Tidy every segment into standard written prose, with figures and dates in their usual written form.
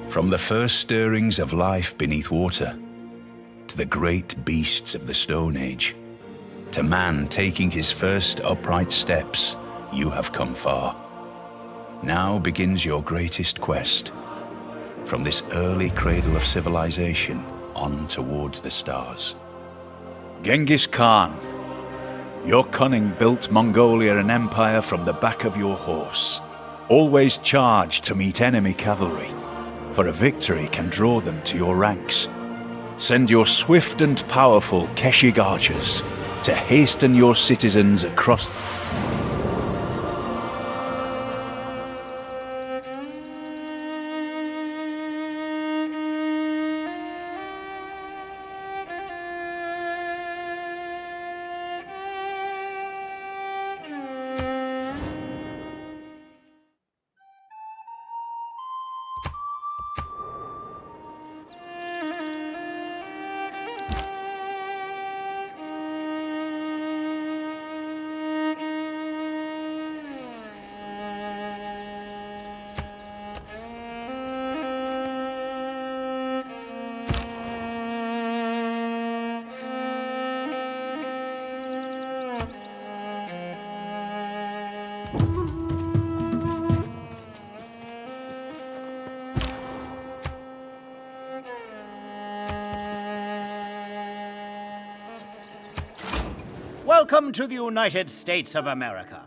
From the first stirrings of life beneath water, to the great beasts of the Stone Age, to man taking his first upright steps, you have come far. Now begins your greatest quest, from this early cradle of civilization on towards the stars. Genghis Khan, your cunning built Mongolia an empire from the back of your horse. Always charge to meet enemy cavalry, for a victory can draw them to your ranks. Send your swift and powerful Keshig archers to hasten your citizens across. Welcome to the United States of America.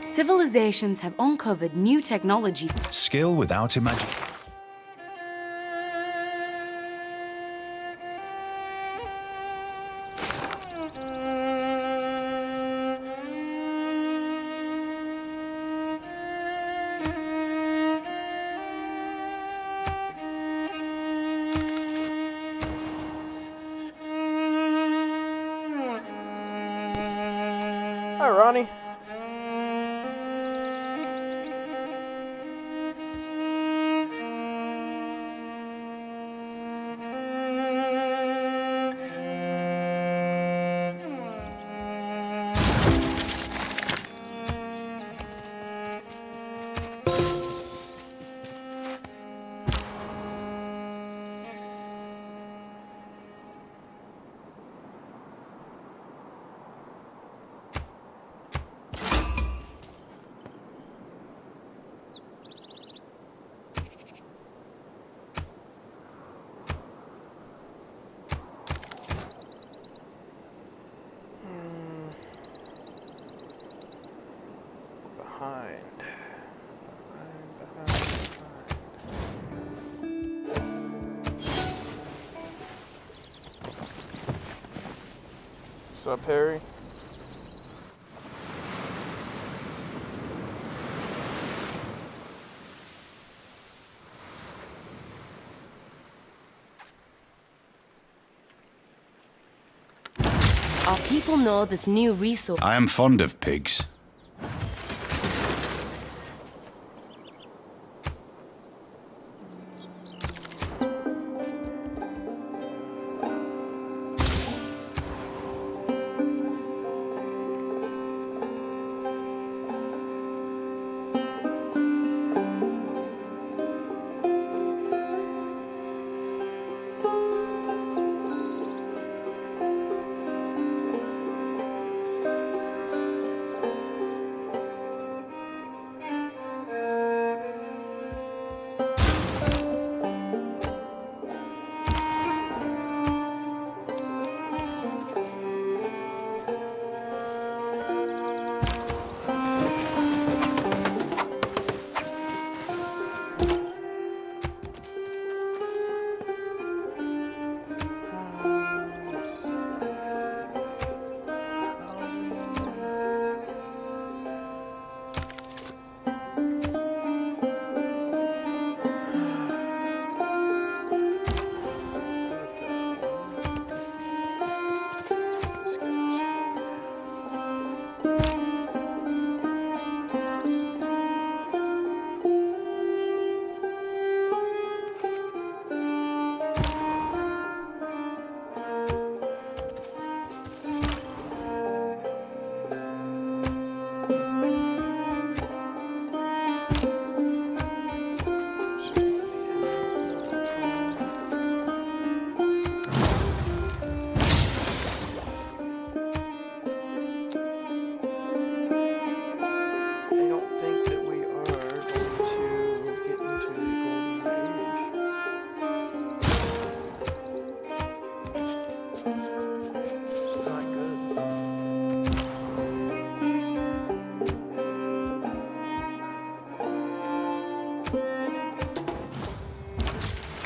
Civilizations have uncovered new technology. Skill without imagination. Hi, Ronnie. Behind. What's up, Harry? Our people know this new resource. I am fond of pigs.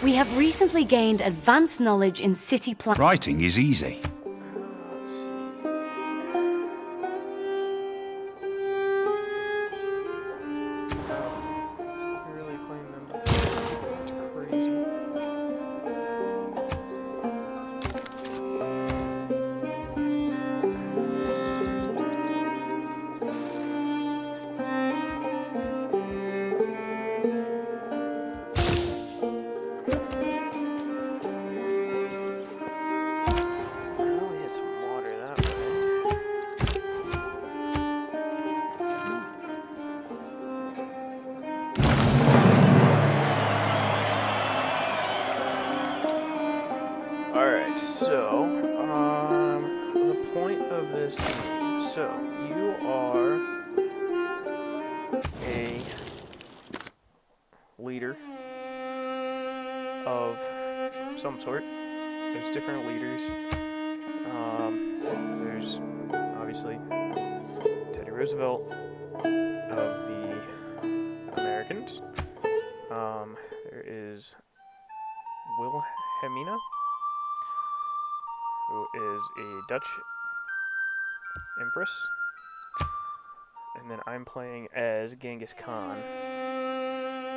We have recently gained advanced knowledge in city planning. Writing is easy. Let's see. I really claim them to be too crazy. Well, we had some water that way. Alright, so, the point of this game, so, you are a leader of some sort. There's different leaders. There's, obviously, Teddy Roosevelt of the Americans. There is Wilhelmina, who is a Dutch empress, and then I'm playing as Genghis Khan,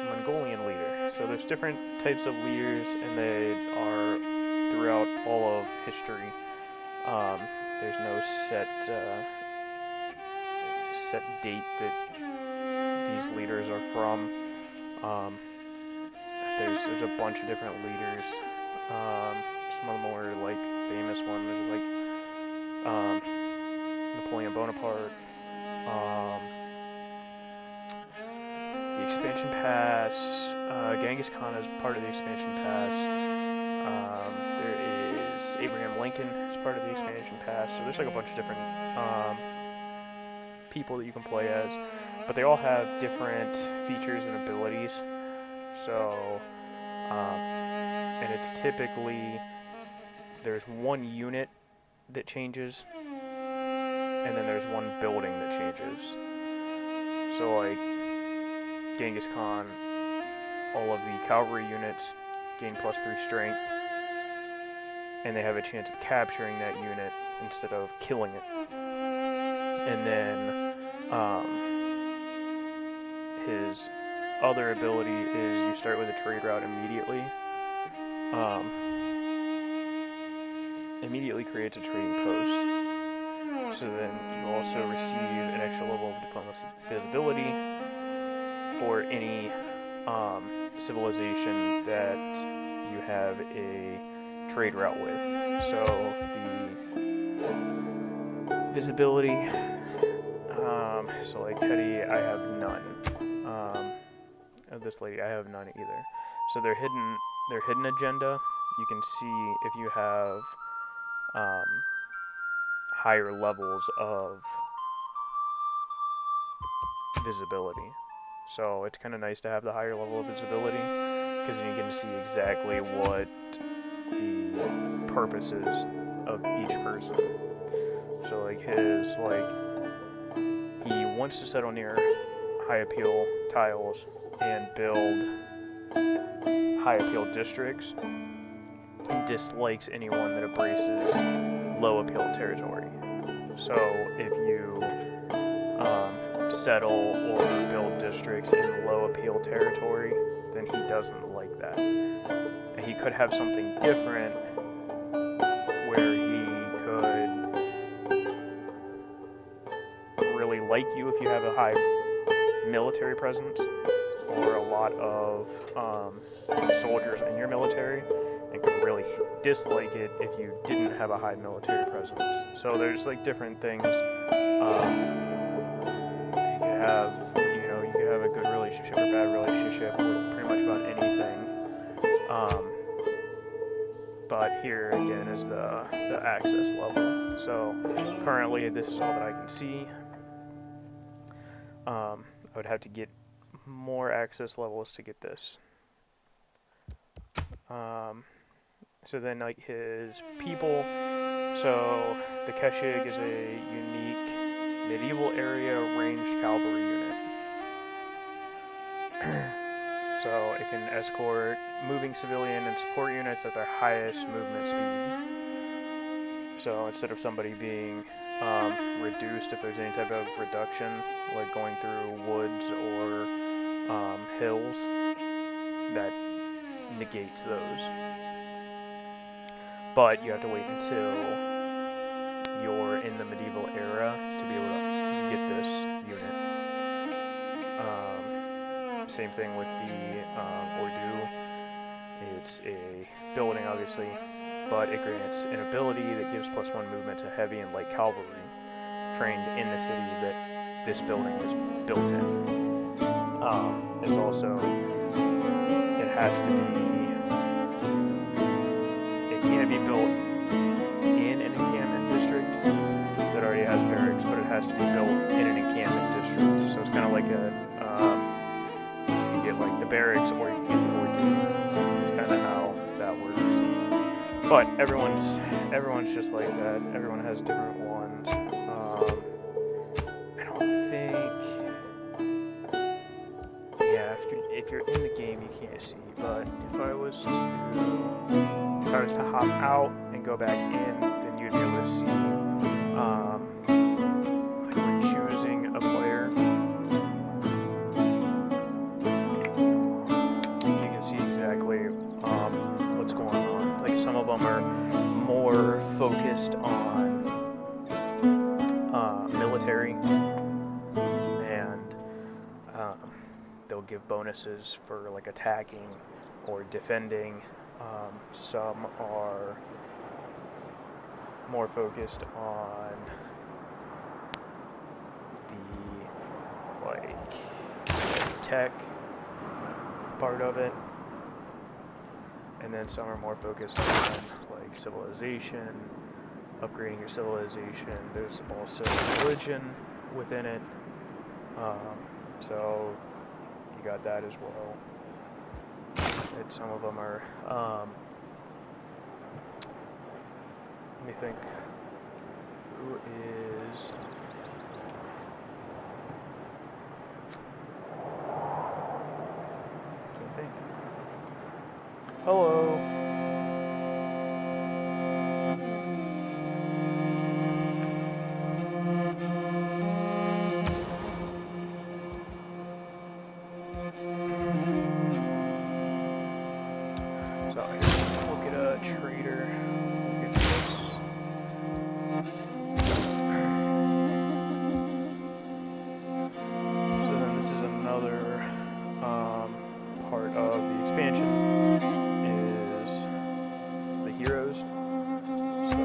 Mongolian leader. So there's different types of leaders, and they are throughout all of history. There's no set date that these leaders are from. There's a bunch of different leaders. Some of the more like famous ones are like Napoleon Bonaparte, the Expansion Pass. Genghis Khan is part of the Expansion Pass. There is Abraham Lincoln as part of the Expansion Pass. So there's like a bunch of different people that you can play as, but they all have different features and abilities. So, and it's typically, there's one unit that changes, and then there's one building that changes. So like, Genghis Khan, all of the cavalry units gain +3 strength, and they have a chance of capturing that unit instead of killing it. And then, his other ability is you start with a trade route immediately. Immediately creates a trading post. So then you also receive an extra level of diplomacy visibility for any civilization that you have a trade route with. So the visibility, so like Teddy, I have none. This lady, I have none either. So their hidden agenda, you can see if you have higher levels of visibility. So it's kind of nice to have the higher level of visibility, because then you can see exactly what the purpose is of each person. So like his, he wants to settle near high appeal tiles and build high appeal districts. He dislikes anyone that embraces low appeal territory. So if you settle or build districts in low appeal territory, then he doesn't like that. And he could have something different where he could really like you if you have a high military presence or a lot of soldiers in your military, and could really dislike it if you didn't have a high military presence. So there's like different things. You could have a good relationship or bad relationship with pretty much about anything. But here again is the access level. So currently this is all that I can see. I would have to get more access levels to get this. So then like his people, so the Keshig is a unique medieval area ranged cavalry unit. So it can escort moving civilian and support units at their highest movement speed. So instead of somebody being reduced, if there's any type of reduction, like going through woods or hills, that negates those. But you have to wait until you're in the medieval era to be able to get this unit. Same thing with the Ordu. It's a building, obviously, but it grants an ability that gives +1 movement to heavy and light cavalry trained in the city that this building is built in. It's also, it has to be, it can't be built in an encampment district that already has barracks, but it has to be built in an encampment district. So it's kind of like a, you get like the barracks or you get the Ordu. It's kind of how that works. But everyone's just like that. Everyone has different ones. I don't think, yeah, if you're in the game you can't see, but if I was to hop out and go back in, then you'd be able to see, like when choosing a player, you can see exactly what's going on. Like some of them are more focused on military, and they'll give bonuses for like attacking or defending. Some are more focused on the like tech part of it, and then some are more focused on like civilization, upgrading your civilization. There's also religion within it, so you got that as well. And some of them are, let me think, who is, can't think. Hello. So we'll get a trader. We'll get this. So then this is another part of the expansion is the heroes. So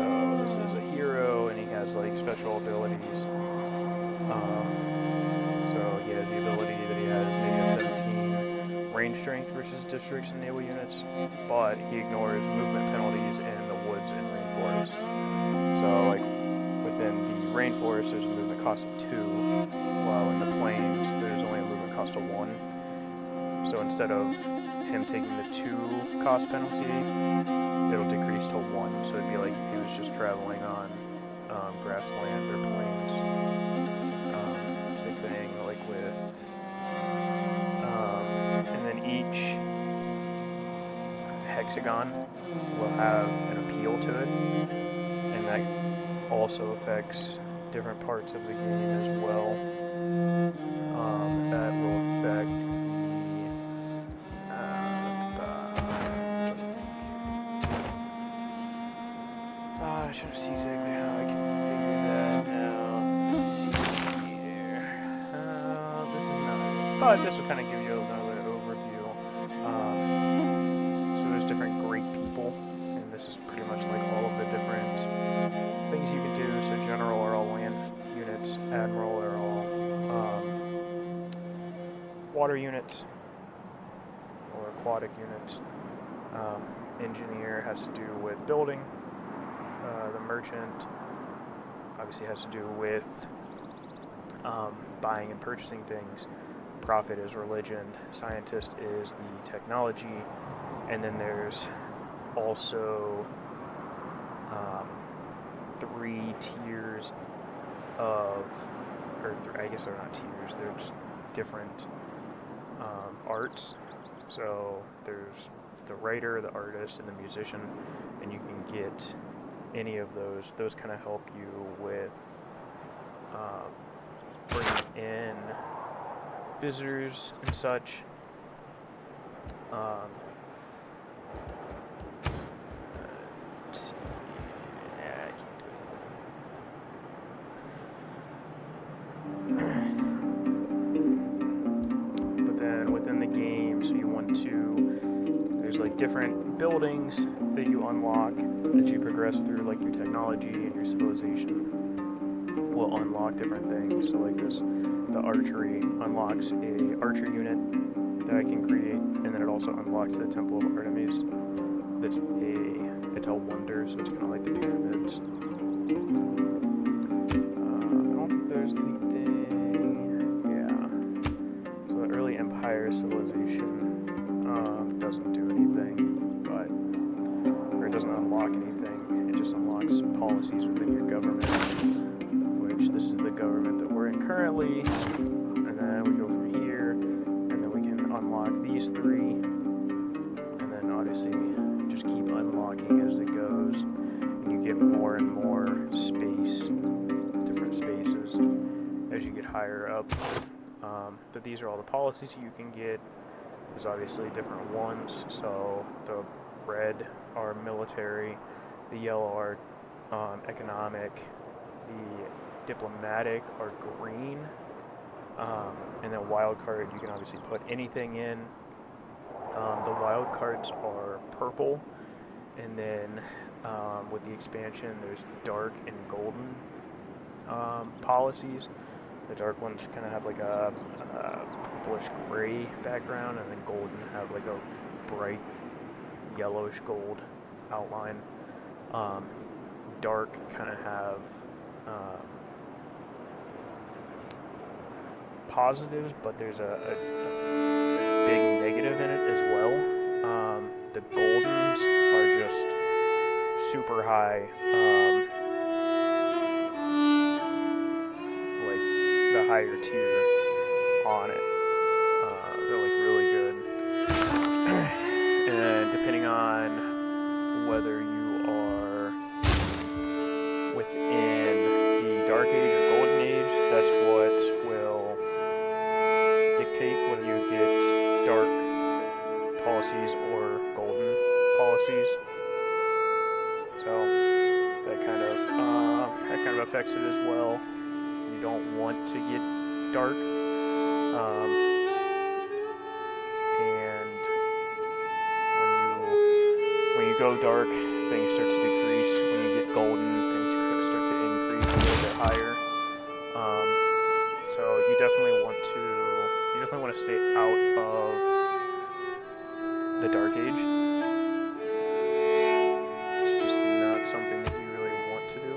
this is a hero and he has like special abilities. So he has the ability that he has maybe a 17 range strength versus districts and naval units, but he ignores movement penalties in the woods and rainforest. So like within the rainforest there's a movement cost of 2, while in the plains there's only a movement cost of 1. So instead of him taking the 2 cost penalty, it'll decrease to 1. So it'd be like if he was just traveling on grassland or plains. Same thing like with, and then each hexagon will have an appeal to it, and that also affects different parts of the game as well. That will affect I should see exactly how I can figure that out. Let's see here. This is not, but this will kind of give you another overview. So there's different great people, and this is pretty much like all of the different things you can do. So general are all land units, admiral are all water units or aquatic units. Engineer has to do with building. The merchant obviously has to do with buying and purchasing things. Prophet is religion. Scientist is the technology. And then there's also 3 tiers of, or I guess they're not tiers, they're just different arts So there's the writer, the artist, and the musician, and you can get any of those. Those kind of help you with bringing in visitors and such. Let's see. Yeah, I can't do it. But then within the game, so you want to, there's like different buildings that you unlock as you progress through, like your technology and your civilization will unlock different things. So like this, the archery unlocks a archer unit that I can create, and then it also unlocks the Temple of Artemis. It's a wonder, so it's kind of like the pyramids. I don't think there's anything. Yeah. So the early Empire civilization doesn't do anything, or it doesn't unlock anything. It just unlocks policies within your government, which this is the government that we're in currently. And then we go from here, and then we can unlock these three, and then obviously just keep unlocking as it goes, and you get more and more space, different spaces, as you get higher up. But these are all the policies you can get. There's obviously different ones, so the red are military, the yellow are economic, the diplomatic are green, and then wild card, you can obviously put anything in. The wild cards are purple, and then with the expansion there's dark and golden policies. The dark ones kind of have like a purplish gray background, and then golden have like a bright yellowish gold outline. Dark kind of have positives, but there's a big negative in it as well. The goldens are just super high, like the higher tier on it. They're like really good. And depending on whether you are within the Dark Age or Golden Age, that's what will dictate whether you get dark policies or golden policies. So that kind of affects it as well. You don't want to get dark, and when you go dark, things start to decrease. When you get golden, things start to increase a little bit higher. So you definitely want to stay out of the Dark Age. It's just not something that you really want to do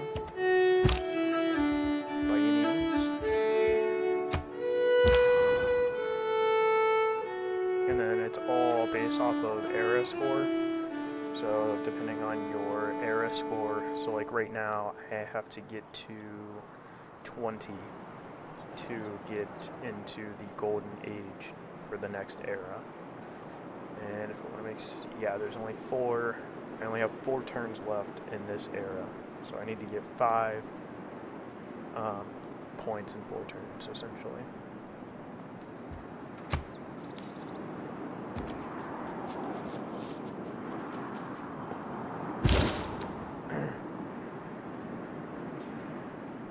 by any means. And then it's all based off of era score. So depending on your era score, so like right now I have to get to 20 to get into the Golden Age for the next era. And if I want to make, there's only 4, I only have 4 turns left in this era. So I need to get 5 points in 4 turns, essentially.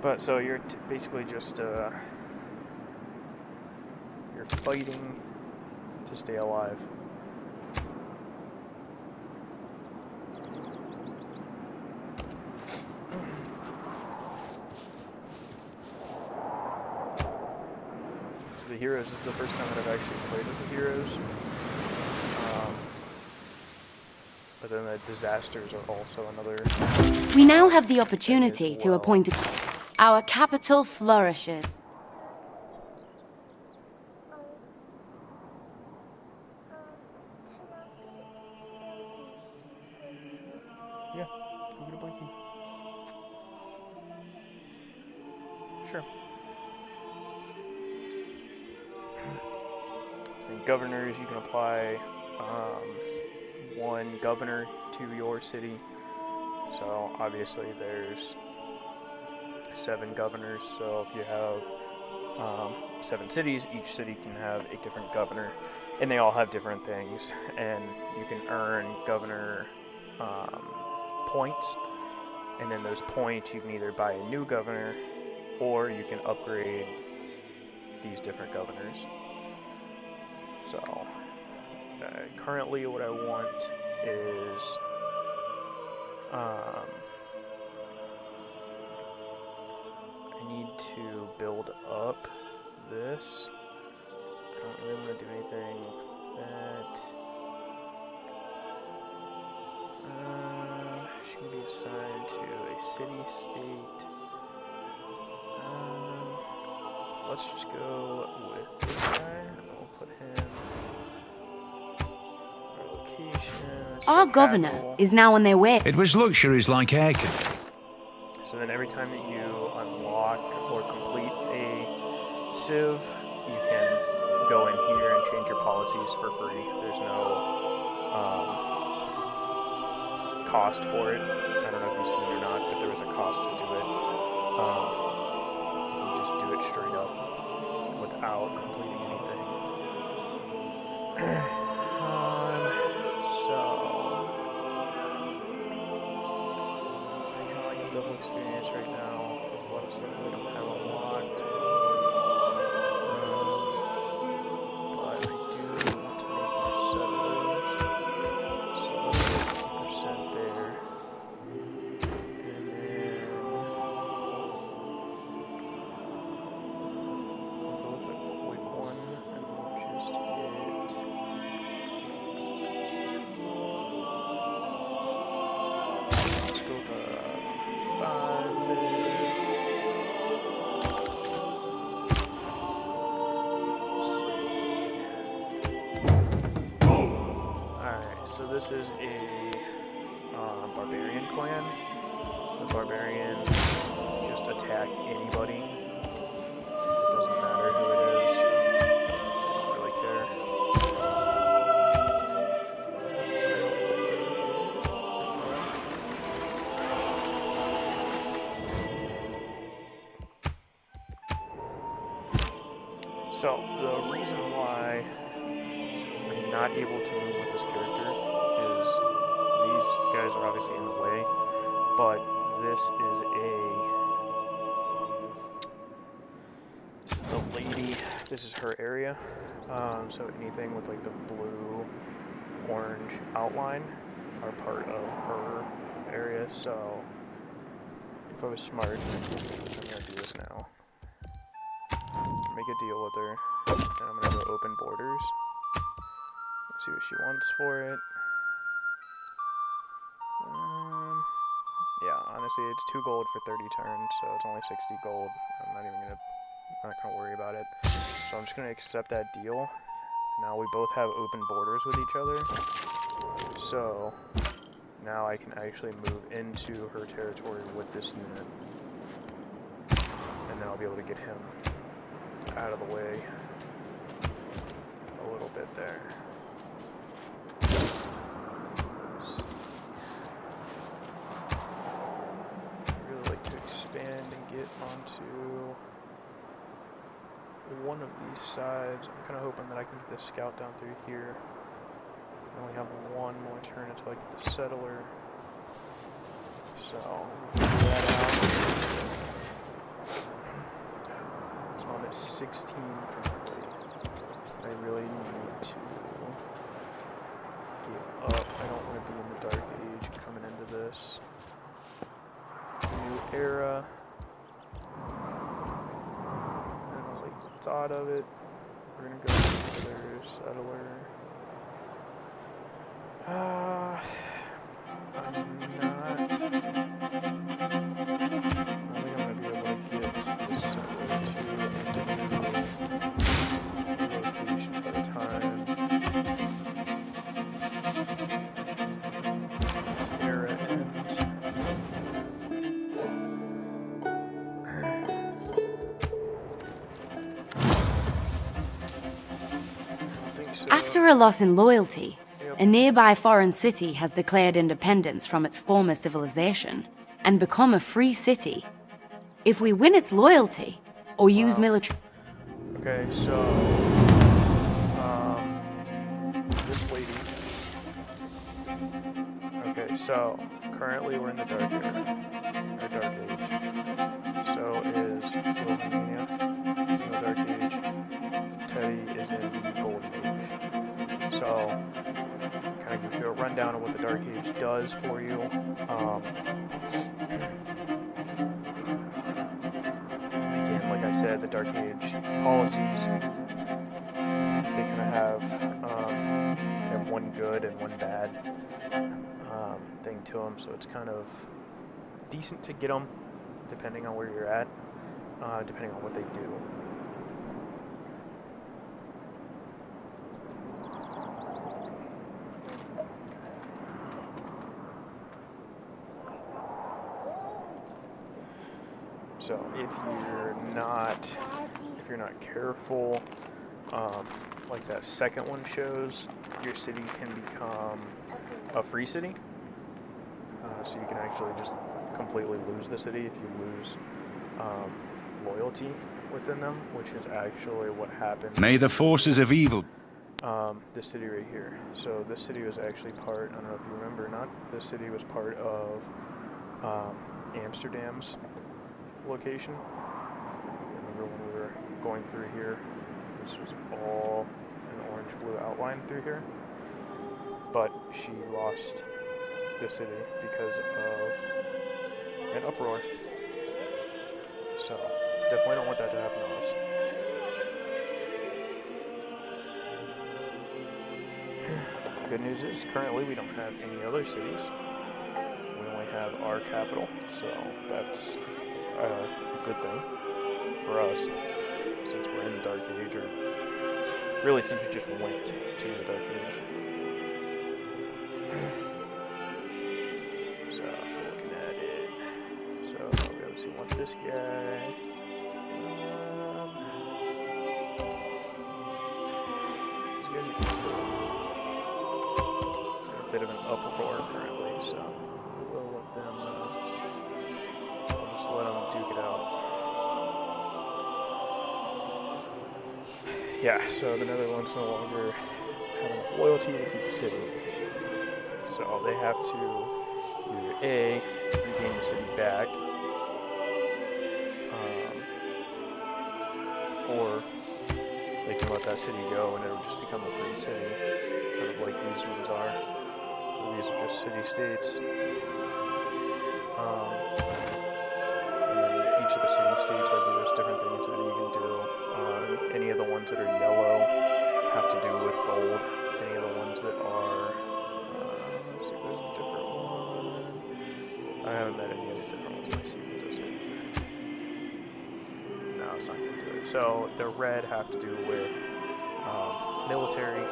But so you're basically just you're fighting to stay alive. So the heroes is the first time that I've actually played with the heroes. But then the disasters are also another. We now have the opportunity to appoint our capital flourishes. Yeah, go get a blinky. Sure. So governors, you can apply one governor to your city. So obviously there's 7 governors, so if you have 7 cities, each city can have a different governor, and they all have different things, and you can earn governor points, and then those points you can either buy a new governor, or you can upgrade these different governors. So currently what I want is I need to build up this. I don't really want to do anything that she can be assigned to a city-state. Let's just go with this guy. We'll put him our location. Our governor capital. is now on their way. It was luxuries like air conditioning. So then every time that you unlock or complete a civ, you can go in here and change your policies for free. There's no cost for it. I don't know if you've seen it or not, but there was a cost to do it. You just do it straight up without completing anything. So I kind of like the double experience right now. There's a lot of stuff we don't have unlocked. But I do want to make more settlers. So let's put 50% there. And then we'll go with a quick one and we'll just get let's go with 5 there. Alright, so this is a barbarian clan. The barbarians just attack anybody. It doesn't matter who it is. They don't really care. So, the reason why I'm not able to move with this character is these guys are obviously in the way, but this is the lady, this is her area, so anything with like the blue, orange outline are part of her area, so if I was smart, I'm gonna do this now. Make a deal with her, and I'm gonna go open borders. See what she wants for it. Yeah, honestly, it's 2 gold for 30 turns, so it's only 60 gold. I'm not gonna worry about it. So I'm just gonna accept that deal. Now we both have open borders with each other. So now I can actually move into her territory with this unit. And then I'll be able to get him out of the way a little bit there. I'd really like to expand and get onto one of these sides. I'm kind of hoping that I can get the scout down through here. I only have one more turn until I get the settler. So, figure that out. So I'm at 16 currently. I really need to get up. I don't want to be in the Dark Age coming into this. New era. I don't like the thought of it. We're gonna go with another settler. I'm not. I think I'm gonna be able to get this settler to a new location by the time this era ends. I don't think After a loss in loyalty, Yep. a nearby foreign city has declared independence from its former civilization and become a free city. If we win its loyalty, or use Wow. military... Okay, so this lady. Okay, so currently we're in the dark era, or dark age. So is Romania is in the dark age. Teddy is in the golden age. So kind of gives you a rundown of what the dark age does for you. Again, like I said, the dark age policies, they kind of have one good and one bad thing to them, so it's kind of decent to get them depending on where you're at, depending on what they do. So if you're not careful, like that second one shows, your city can become a free city. So you can actually just completely lose the city if you lose loyalty within them, which is actually what happened. May the forces of evil... This city right here. So this city was actually part, I don't know if you remember or not, this city was part of Amsterdam's location. Remember when we were going through here, this was all an orange-blue outline through here. But she lost the city because of an uproar. So definitely don't want that to happen to us. Good news is currently we don't have any other cities. We only have our capital, so that's a good thing for us since we're in the dark age, or really since we just went to the dark age. So if we're looking at it, so we obviously want this guy. These guys are a bit of an uproar currently, so we'll let them. We'll just let them duke it out. Yeah, so the Netherlands no longer have enough loyalty to keep the city. So they have to either A, regain the city back, or they can let that city go and it'll just become a free city, kind of like these ones are. So these are just city-states. And then each of the city-states, like there's different things that you can do. Any of the ones that are yellow have to do with gold. Any of the ones that are, let's see, there's a different one. I haven't met any other different ones. Let's see what this is. No, it's not going to do it. So the red have to do with military.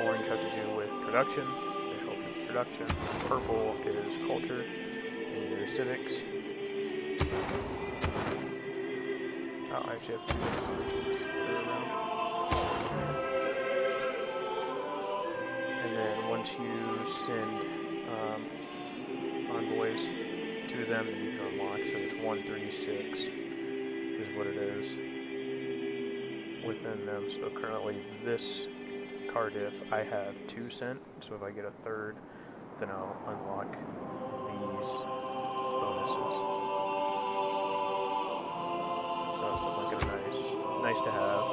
Orange have to do with production. They help in production. Purple is culture and your civics. Oh, I actually have two different versions and then once you send envoys to them, then you can unlock. So it's 136 is what it is within them. So currently this Cardiff, I have 2 sent. So if I get a third, then I'll unlock these bonuses. So it's like nice to have.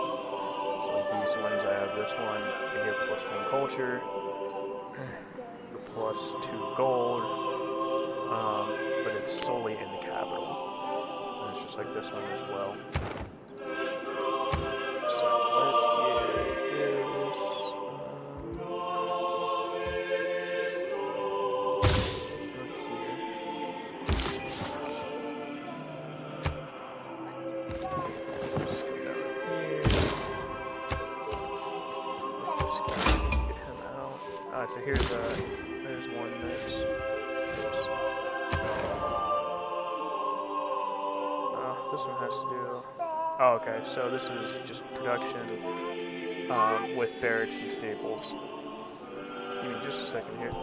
So like these ones, I have this one, I get +1 culture, the +2 gold, but it's solely in the capital. And it's just like this one as well. So let's get this. So there's one next. Oops. This one has to do. Oh, okay. So this is just production. with barracks and stables. Give me just a second here.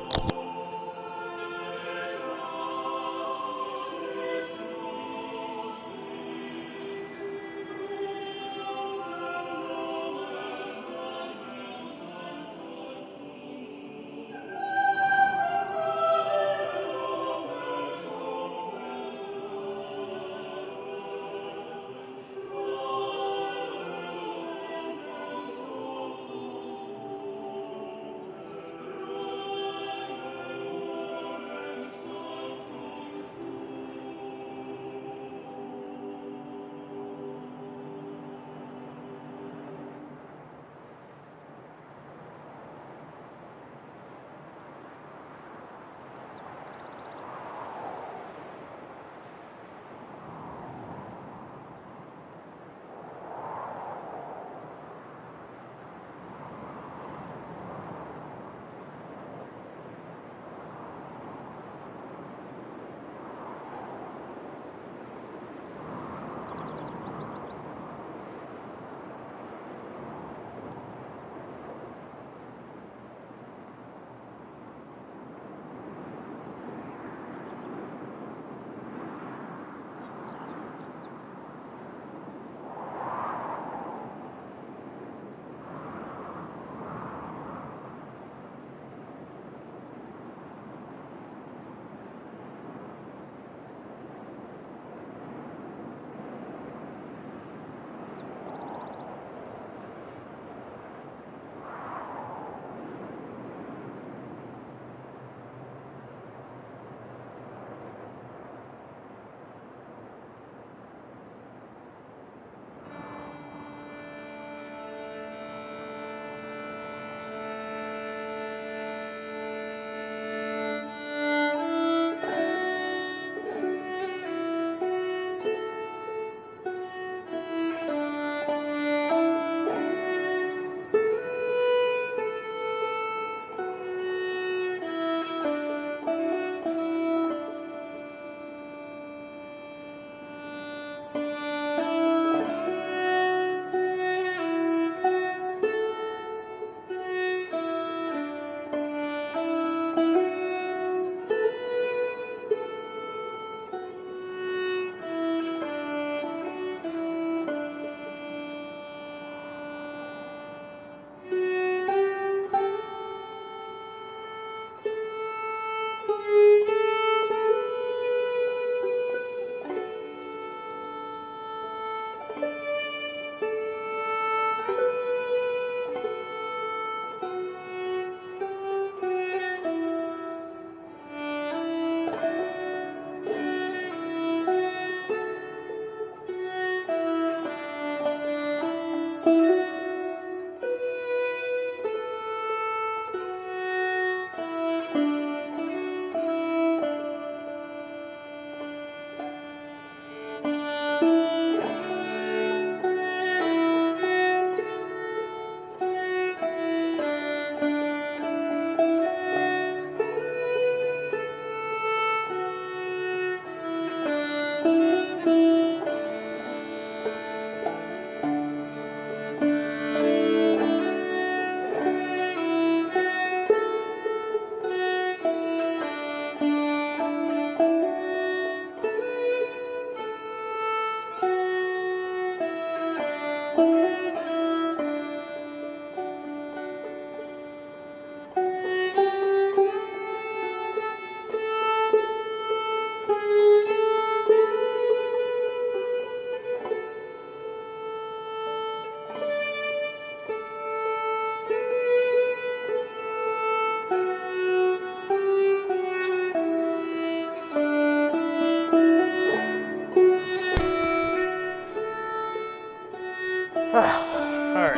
Alright.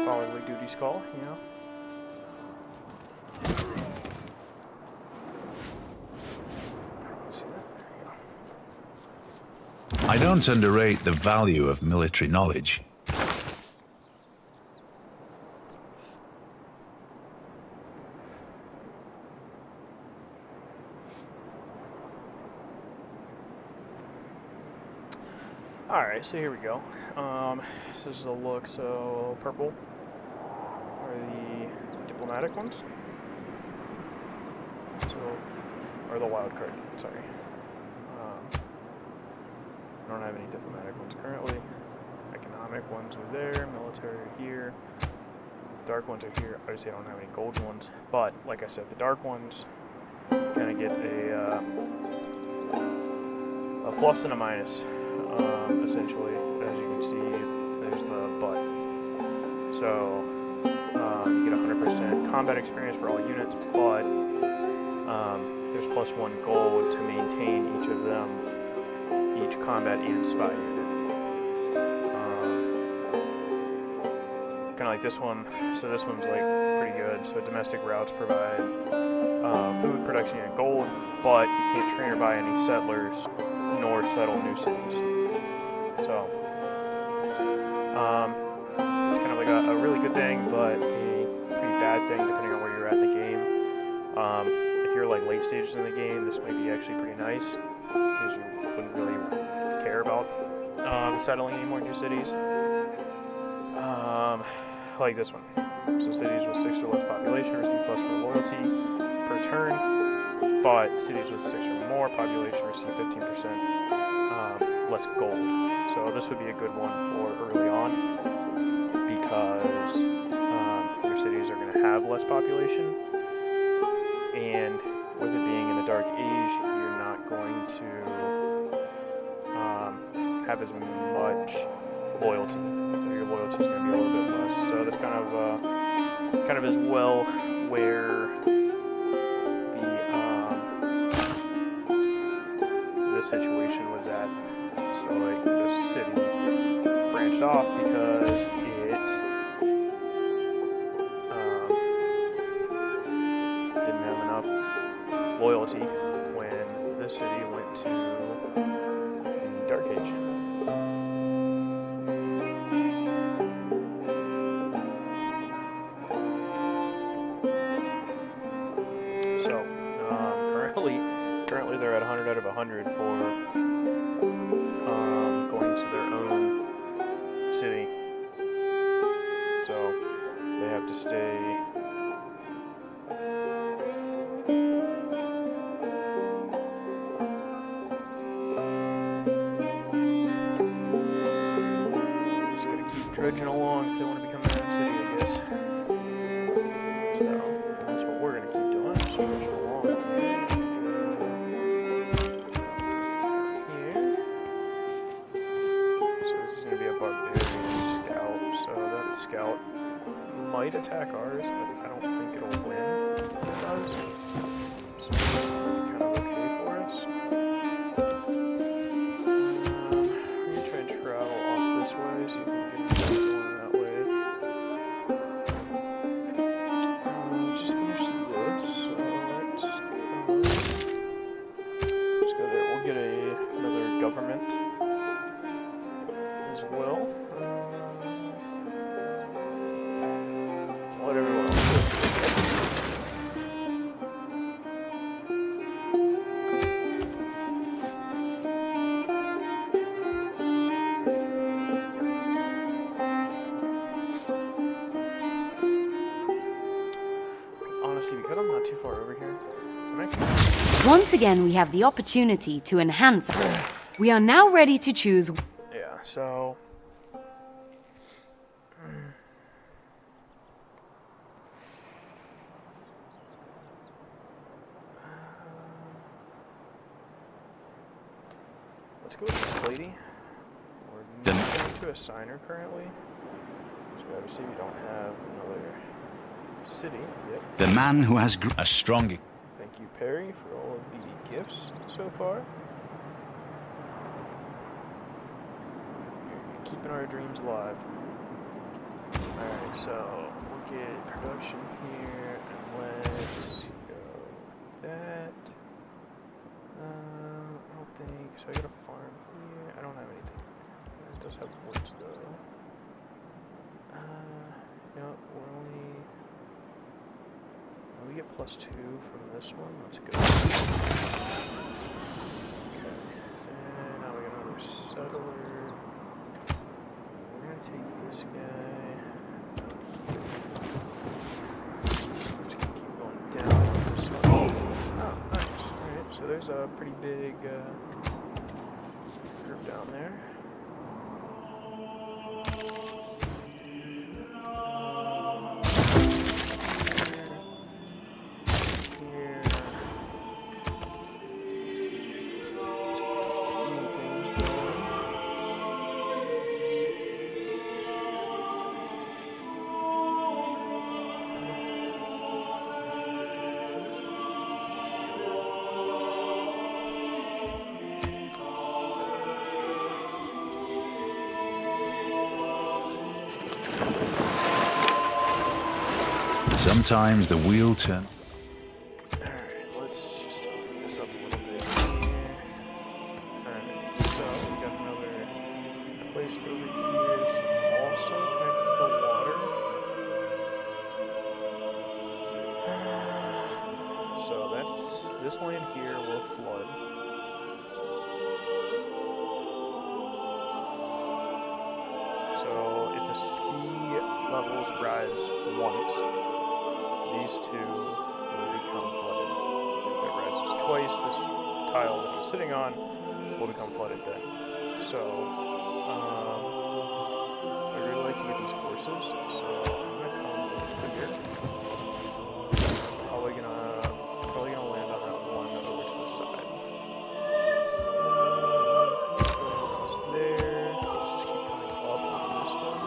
Fatherly duties call, you know? See that? There you go. I don't underrate the value of military knowledge. Alright, so here we go. This is a look, so purple are the diplomatic ones. So, or the wild card, sorry. I don't have any diplomatic ones currently. Economic ones are there, military are here. Dark ones are here. Obviously I don't have any gold ones, but like I said, the dark ones kind of get a plus and a minus. Essentially, as you can see, there's the butt. So, you get 100% combat experience for all units, but there's plus 1 gold to maintain each of them, each combat and spy unit. Kind of like this one, so this one's like pretty good. So domestic routes provide food production and gold, but you can't train or buy any settlers nor settle new cities. So, it's kind of like a really good thing, but a pretty bad thing depending on where you're at in the game. If you're like late stages in the game, this might be actually pretty nice, because you wouldn't really care about settling any more new cities. Like this one. So cities with 6 or less population receive plus for loyalty per turn, but cities with 6 or more population receive 15% less gold. So this would be a good one for early on, because your cities are going to have less population, and with it being in the Dark Age, you're not going to have as much loyalty. So your loyalty is going to be a little bit less. So that's kind of as well where the situation was at. So like this city branched off because it didn't have enough loyalty when this city went to the Dark Age. Currently they're at 100 out of 100 for going to their own city. So they have to stay. Just gotta keep trudging along if they want to become their own city, I guess. So that's what we're gonna keep doing. Just trudging along. Scout might attack ours, but I don't think it'll win if it does. So it's kind of okay for us. We're gonna try and travel off this way, see if we can get going that way. Just finish this, so let's go there. We'll get another government as well. Everyone else. Honestly, because I'm not too far over here, I'm actually... Once again, we have the opportunity to enhance. We are now ready to choose. Yeah, so... let's go with this lady. We're not going to assign her currently. So obviously we don't have another city yet. The man who has a strong... Thank you, Perry, for all of the gifts so far. You're keeping our dreams alive. Alright, so we'll get production here, and let's go with that. I don't think, so I got a farm here. I don't have anything. It does have woods though. No, we're only... we get +2 from this one. Let's go. Okay. And now we got another settler. a pretty big group down there. Sometimes the wheel turns. Alright, let's just open this up a little bit here. Alright, so we got another place over here. It's also connected to the water. So this land here will flood. So if the sea levels rise once, these two will become flooded. If it rises twice, this tile that I'm sitting on will become flooded then. So, I really like to get these courses, so I'm gonna come over here. Probably gonna land on that one over to the side. Across there. Let's just keep coming up on this one.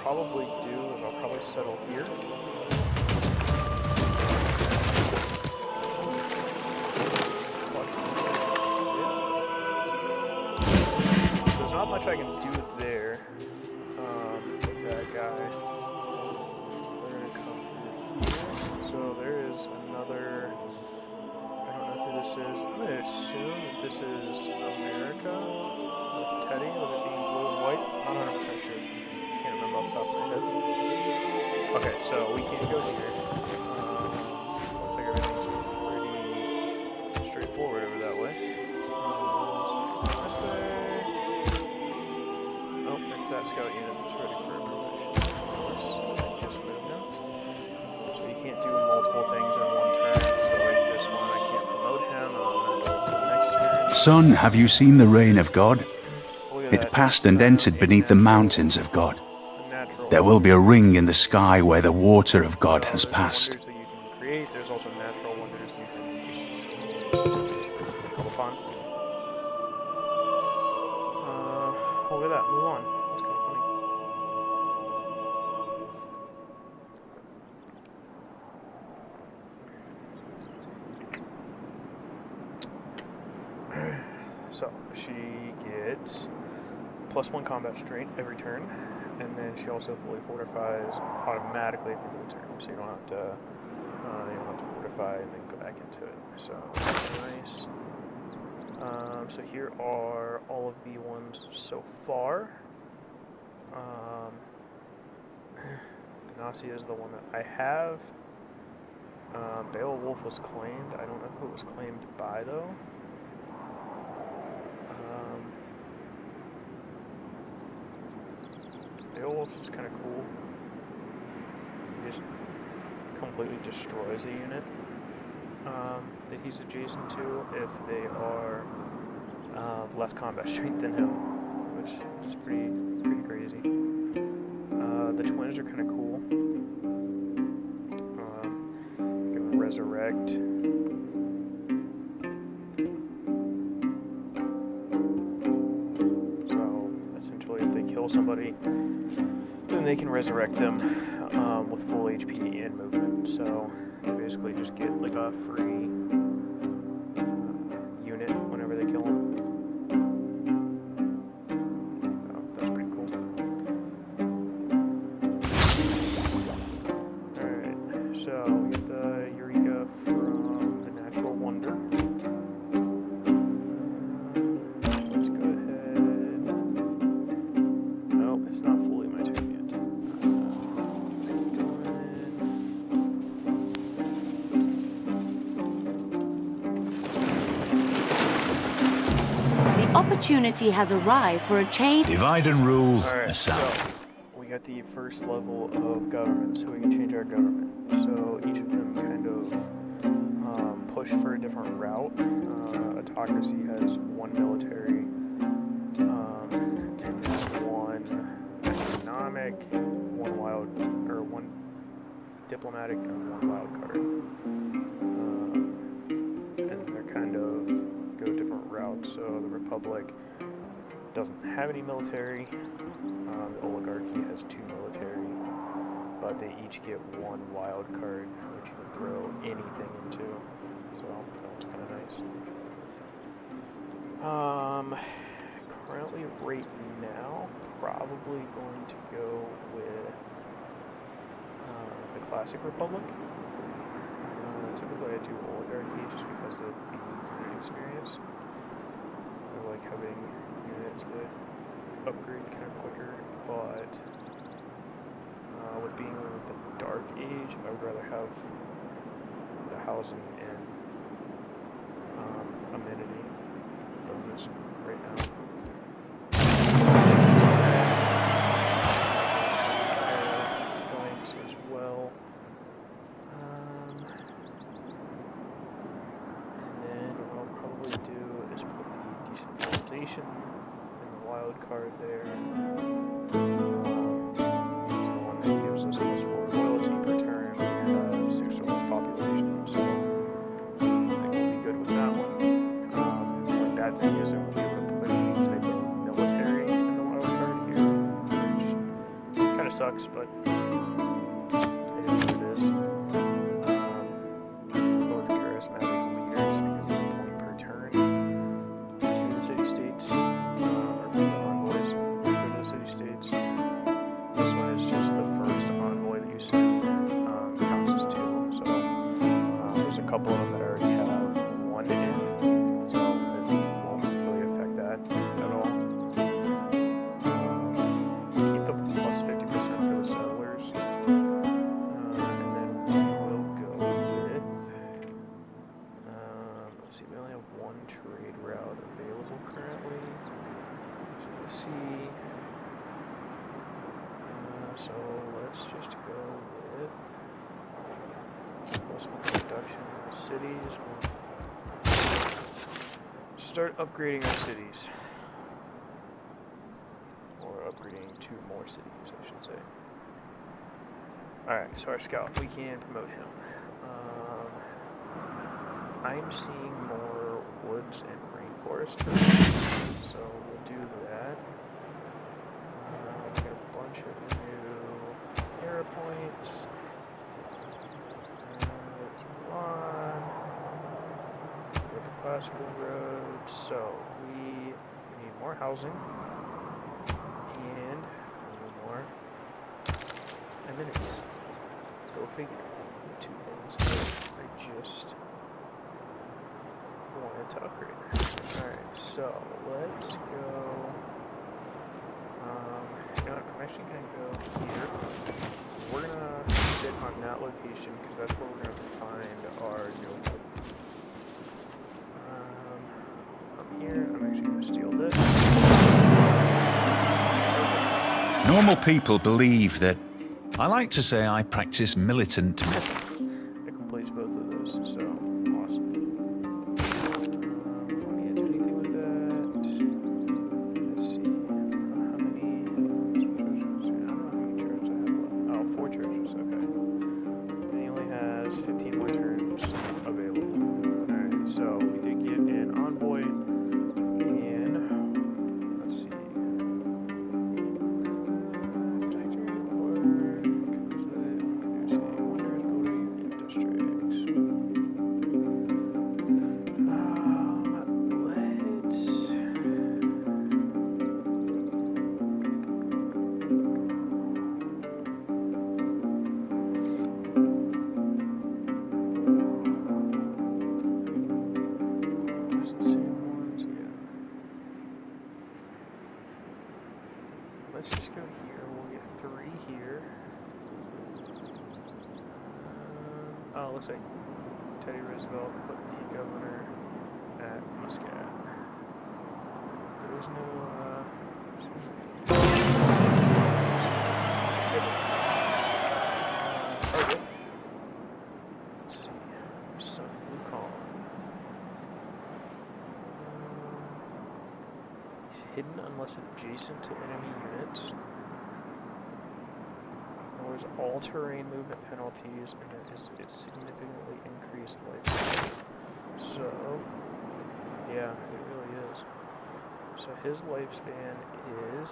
Probably do is I'll probably settle here. There's not much I can do there. That guy. We're gonna come through here. So there is another. I don't know who this is. I'm gonna assume that this is America with Teddy, with it being blue and white. I'm not 100% sure. Can't remember off the top of my head. Okay, so we can't go here. Looks like everything's pretty straightforward over that way. This way. Oh, there's that scout unit that's ready for promotion. Of course, I just moved him. So you can't do multiple things in one turn. So like this one, I can't promote him. I'm gonna go to the next turn. Son, have you seen the reign of God? It passed and entered beneath the mountains of God. There will be a ring in the sky where the water of God has passed. There's wonders that you can create. There's also natural wonders you can just come upon. Oh, look at that. Move on. That's kind of funny. So, she gets +1 combat strength every turn, and then she also fully fortifies automatically at the end of the turn, so you don't have to fortify and then go back into it. So nice. So here are all of the ones so far. Genghis is the one that I have. Beowulf was claimed. I don't know who it was claimed by though. Beowulf is kind of cool. He just completely destroys a unit that he's adjacent to if they are less combat strength than him, which is pretty crazy. The twins are kind of cool. You can resurrect. So essentially, if they kill somebody, then they can resurrect them with full HP and movement. So they basically just get like a free unit whenever they kill them. So that's pretty cool. Alright, so we get the Eureka from the Natural Wonder. Let's go ahead. Nope, it's not fully my turn yet. Let's keep going. opportunity has arrived for a change. Divide and rule Alright, aside. so we got the first level of government, so we can change our government. So each of them kind of push for a different route. Autocracy has one military, and then one economic, one diplomatic, and one wild card. And they're kind of go different routes. So the Republic doesn't have any military. The oligarchy has 2 military, but they each get 1 wild card, which you can throw anything into. So that's kind of nice. Currently, right now, probably going to go with the Classic Republic. Typically, I do oligarchy just because of the unit experience. I like having units that upgrade kind of quicker, but with being in the Dark Age, I would rather have the housing and amenity bonus right now. Points as well. And then what I'll probably do is put the decentralization in the wild card there. It's the one that gives us plus 4 loyalty per turn and 6 or less population. So I think we'll be good with that one. The bad thing is I won't be able to put any type of military in the wild card here, which kind of sucks, but it is what it is. Both charismatic leaders because of the point per turn to the city-states, or envoys for the city-states. This one is just the first envoy that you send, counts as 2. So there's a couple of them that already have 1 in, so it won't really affect that at all. Keep the plus 50% for the settlers, and then we'll go with, let's see, we only have 1 trade route available currently, so let's see, so let's just go with plus 1 production in the cities. We'll start upgrading our cities. Or upgrading 2 more cities, I should say. Alright, so our scout, we can promote him. I'm seeing more woods and rainforest, so we'll do that. We got a bunch of new era points. There's one with the classical road, so we need more housing and a little more amenities. Go figure. The 2 things that I just wanted to upgrade. Alright, so let's go. You know what, I'm actually going to go here. We're going to sit on that location because that's where we're going to find our noble. Up here, I'm actually going to steal this. Normal people believe that I like to say I practice militant. I can place both of those, so awesome. Let me do anything with that. Let's see. How many treasures? I don't know how many treasures I have left. Oh, 4 treasures, okay. And he only has 15 more turns available. Alright, so we did get an envoy. And let's see. Let's just go here. We'll get 3 here. Oh, looks like Teddy Roosevelt put the governor at Muscat. there's no, target. Let's see. Some Wukong. He's hidden unless adjacent to enemy units. Lowers all-terrain movement penalties, and it significantly increased lifespan. So, yeah, it really is. So his lifespan is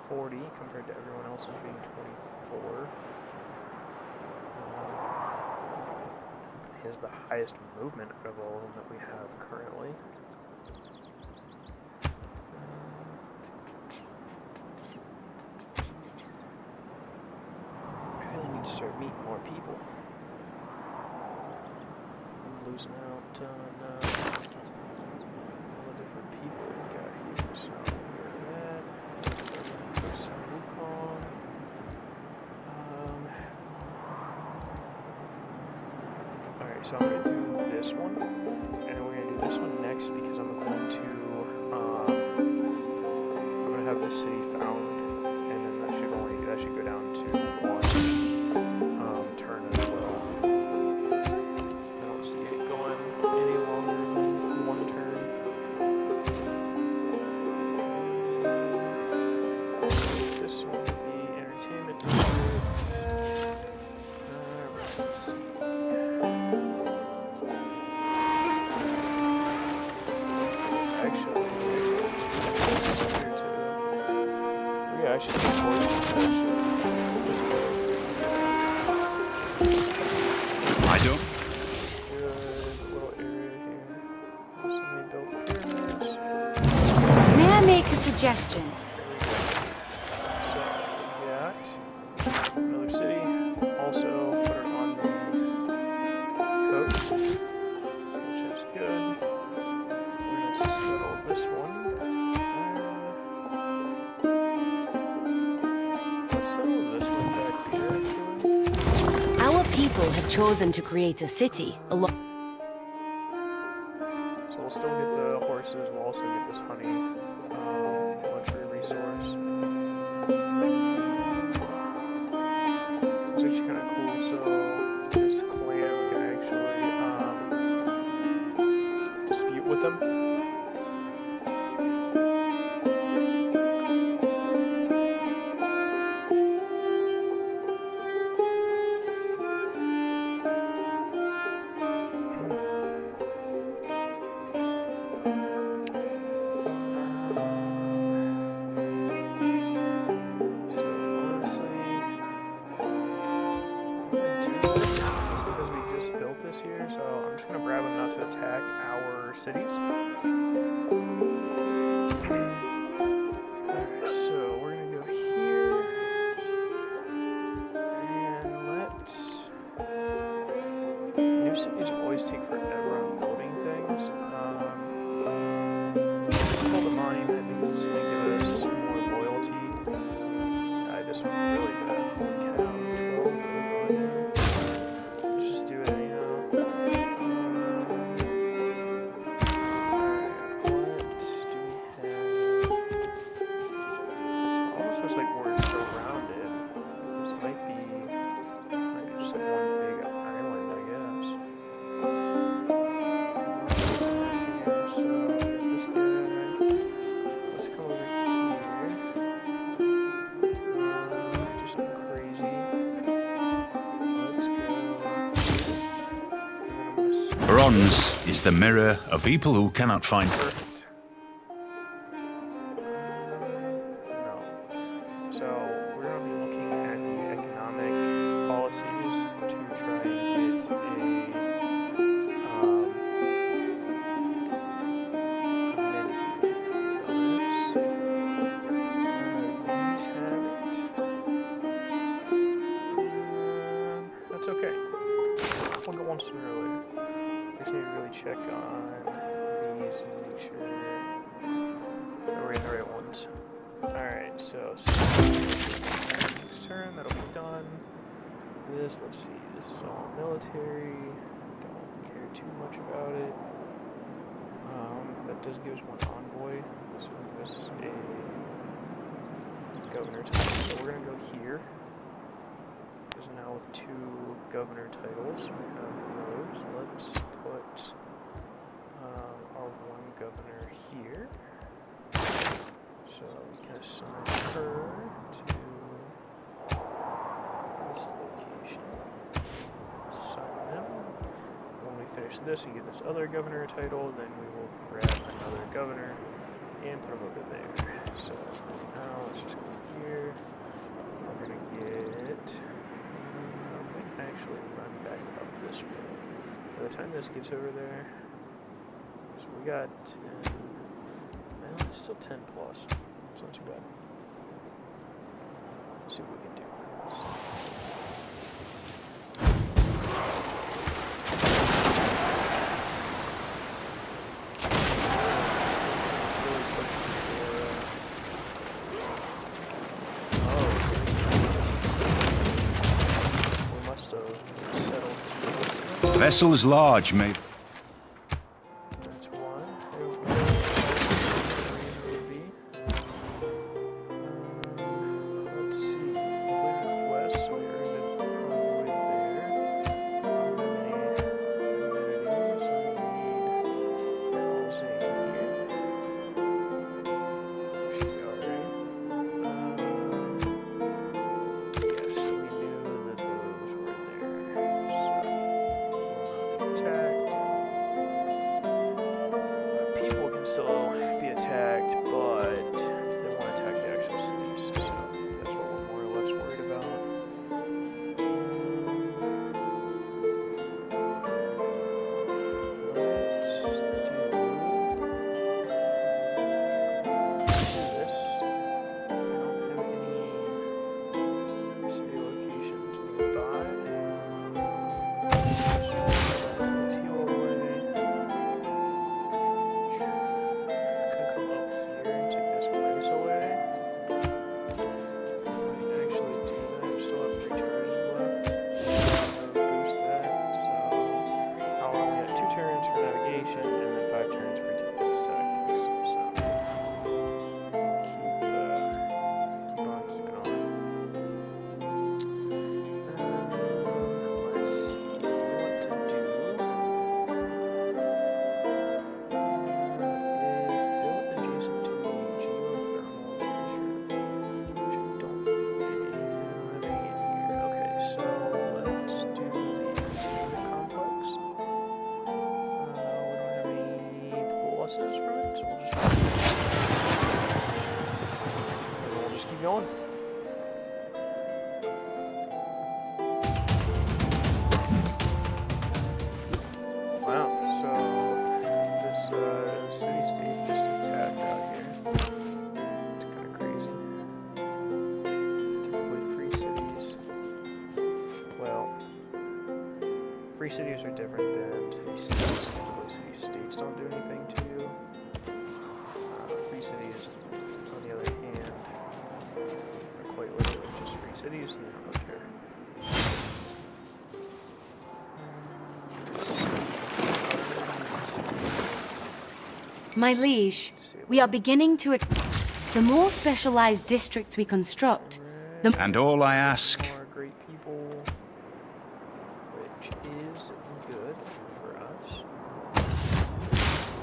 40 compared to everyone else's being 24. He has the highest movement of all of them that we have currently. I really need to start meeting more people. I'm losing out on all the different people we got here. So get that. Some Wukong. Alright, so I'm going to do this one, and we're going to do this one next because I'm going to have the city found, and then that should go down to one turn as well. I don't see it going any longer than one turn. This one with the entertainment district. Alright, let's see. I don't. Good little area here. Somebody built pyramids. May I make a suggestion? So, that. Another city. Also, put it on the coast, which is good. We're going to settle this one. Let's settle this one back here, actually. Our people have chosen to create a city along. So we'll still get the horses, we'll also get this honey luxury resource. It's actually kind of cool, so this clan we can actually dispute with them. Cities. So we're gonna go here and let's. New cities always take forever on building things. Let's call the monument because it's gonna give us more loyalty. This one's really bad. Holy cow, 12 monument. Let's just do it anyhow. Bronze is the mirror of people who cannot find. Perfect. No. So we're going to be looking at the economic policies to try and get that's okay. We'll get one sooner or later. We just need to really check on these and make sure that we're in the right ones. Alright, so next turn, that'll be done. This, let's see, this is all military. Don't care too much about it. That does give us one envoy. So this is governor titles. So we're going to go here. Because now with 2 governor titles, we have those. Let's put our 1 governor here. So we can assign her to this location. Assign them. When we finish this and get this other governor title, then we will grab another governor and put them over there. So now let's just go here. We're gonna get. We can actually run back up this way. By the time this gets over there, so we got 10. Well, it's still 10 plus. It's not too bad. Let's see what we can do. Vessels large may... That's 1. Let's see. Completed quest, so we earned it all the way there. Should be alright. Yes, we knew that those were there. Attacked. People can still be attacked, but they won't attack the actual cities, so that's what we're more or less worried about. Let's do this. I don't have any city locations nearby. Going. Wow, so this city-state just attacked out here. It's kind of crazy. Typically free cities, well, free cities are different than city-states. Typically city-states don't do anything to you. Free cities, on the other hand, are quite literally just free cities and they don't really care. My liege, we are beginning to... The more specialized districts we construct, the... And all I ask... More great people, which is good for us.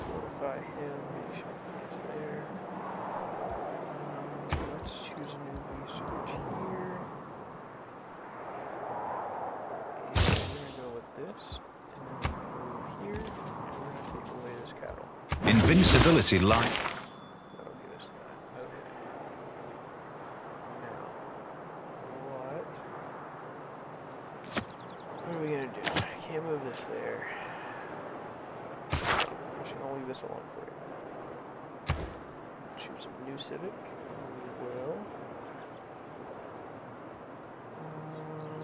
Fortify him, make sure he's there. Let's choose a new research here. And we're gonna go with this, and then we're gonna move here, and we're gonna take away this cattle. Invincibility light. That'll get us that. Okay. Now, what are we gonna do? I can't move this there. I'm just gonna leave this alone for you. Choose a new civic. We will.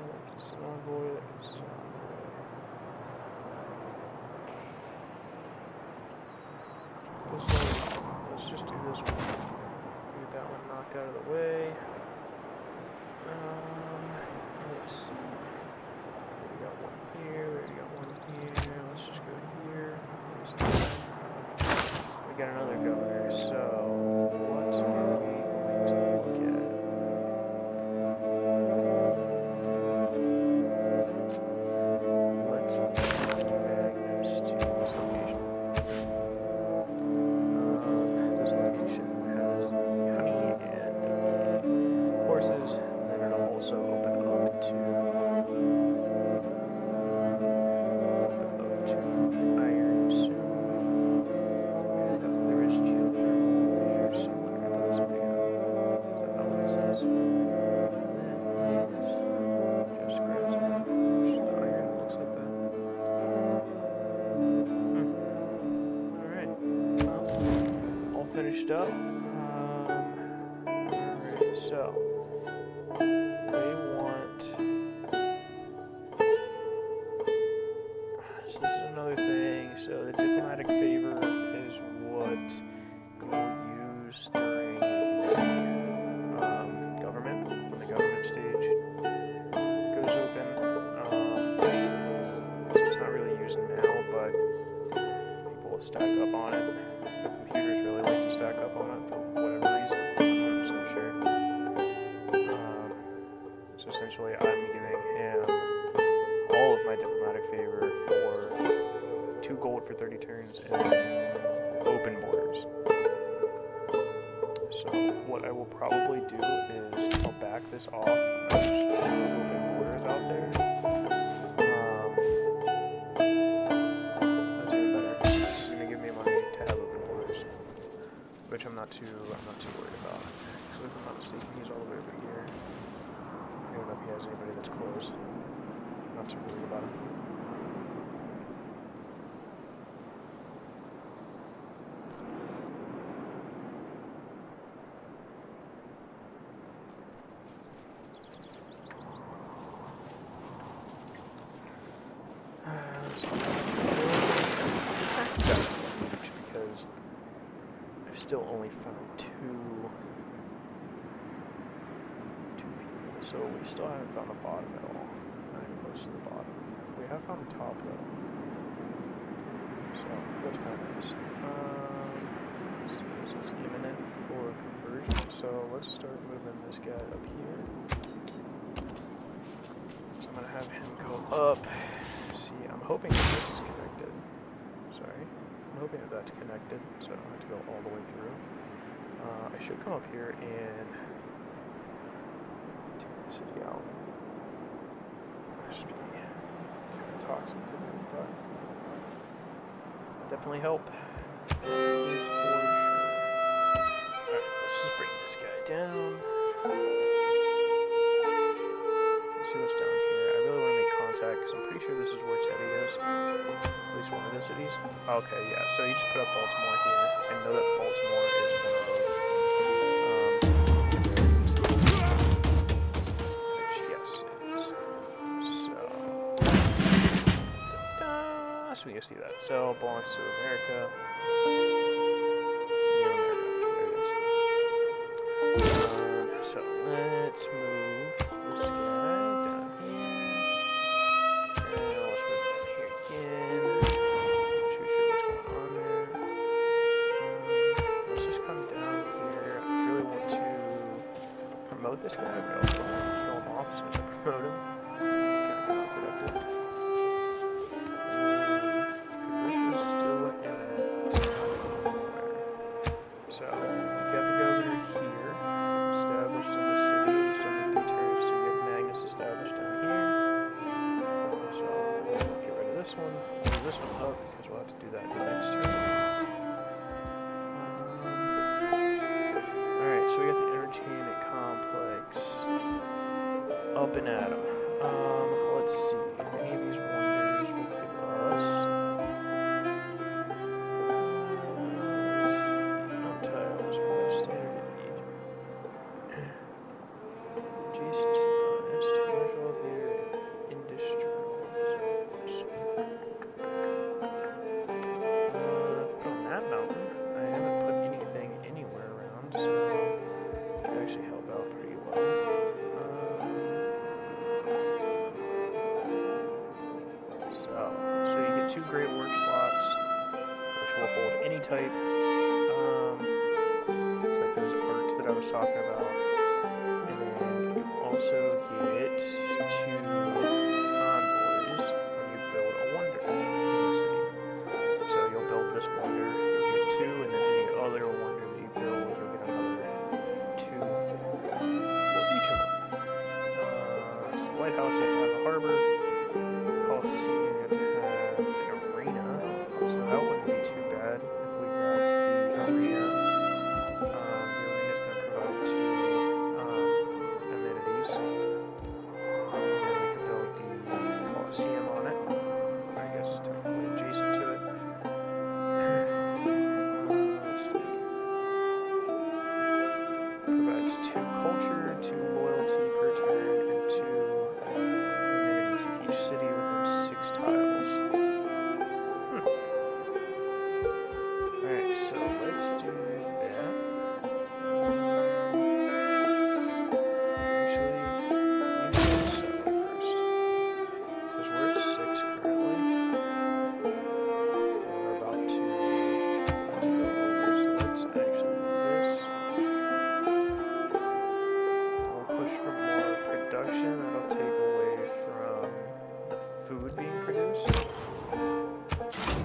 That can sit envoy. That can sit envoy. This one, let's just do this one. Get that one knocked out of the way. Let's see. We got one here, we got one here. Let's just go here. There's that. We got another governor, so what are we going to look at? up. Alright, so they want. So this is another thing. So the diplomatic favor is what you'll use during the government, when the government stage goes open. It's not really used now, but people will stack up on it. The computers really like to stack up on it for whatever reason. I'm not 100% sure. So essentially, I'm giving him all of my diplomatic favor for 2 gold for 30 turns and open borders. So what I will probably do is I'll back this off. I'll just open borders out there. That's even better. It's gonna give me money to have open borders, which I'm not too worried about. So if I'm not mistaken, he's all the way over here. I don't know if he has anybody that's close. I'm not too worried about him. Because I've still only found two people, so we still haven't found the bottom at all. Not even close to the bottom. We have found the top though, so that's kind of nice. So this is imminent for conversion, so let's start moving this guy up here. So I'm gonna have him go up. See, I'm hoping that this is connected. Sorry. I'm hoping that that's connected, so I don't have to go all the way through. I should come up here and take the city out. That should be kind of toxic to do, but definitely help. Is for sure. Alright, let's just bring this guy down. Let's see what's down here. I really want to make contact because I'm pretty sure this is where Teddy is. At least one of the cities. Okay, yeah, so you just put up Baltimore here, and know that Baltimore is one of, which, yes, it is. So we can see that. So, belongs to America. It's New America. There it is. So, let's move this guy down here. And let's move down here again. Promote this guy, but I also want to throw him off, so I'm going to promote him. Get productive. Conversion is still in it. So, you got the governor here, established in the city. We still need 3 turns to get Magnus established down here. So, we'll get rid of this one. We'll move this one up, because we'll have to do that next turn. Alright, so we got the entertainment complex up and at 'em. Let's see. Any of these wonders will give us. Untiles, more standard need. Adjacency bonus to measure of their industrial results. From that mountain, I haven't put anything anywhere around, so should actually help out pretty well. So you get 2 great work slots, which will hold any type. It's like those arts that I was talking about. And then you also get 2 envoys when you build a wonder in the city. So you'll build this wonder, you'll get 2, and then any other wonder that you build, you'll get another 2 for each of them. So the White House, you have to have a harbor. Coliseum, you have to have an arena. So that wouldn't be too bad if we grabbed the arena. The arena is going to provide 2 amenities. And then we could build the Coliseum on it. I guess technically adjacent to it. Let's see.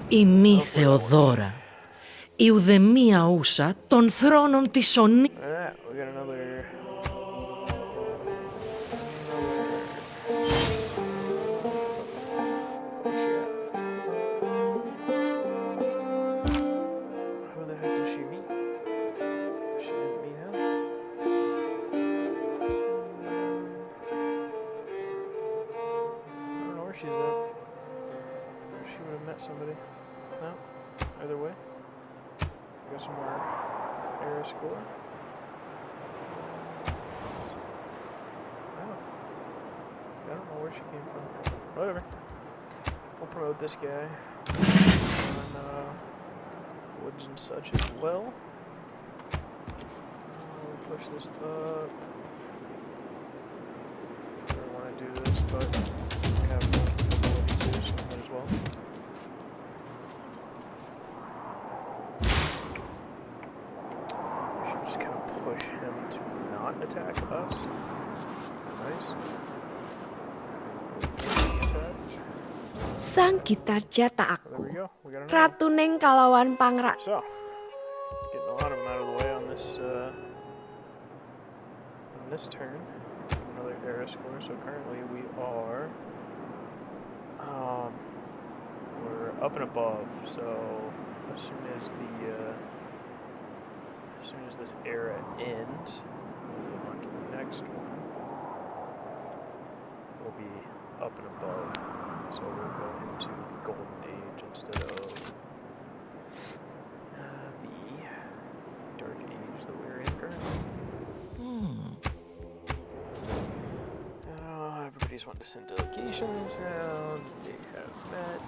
Η μη Θεοδώρα, η ουδεμία ούσα των θρόνων της ονή... Alright, we got another... Who the heck did she meet? She didn't meet him? I don't know where she's at. She would have met somebody. No? Either way. We got some more air score. Oh. I don't know where she came from. Whatever. We'll promote this guy on woods and such as well. We'll push this up. I don't want to do this, but we have multiple abilities here, so might as well. We should just kind of push him to not attack us. Nice. Attacked. Sang gitarja tak There aku. we go. We got another. Ratuning kalawan pangra. So, getting a lot of them out of the way on this turn. Another era score. So currently we are, we're up and above. So as soon as this era ends, we'll move on to the next one. We'll be up and above. So we'll go into Golden Age instead of the Dark Age that we're in currently. Everybody's wanting to send delegations now. They have met.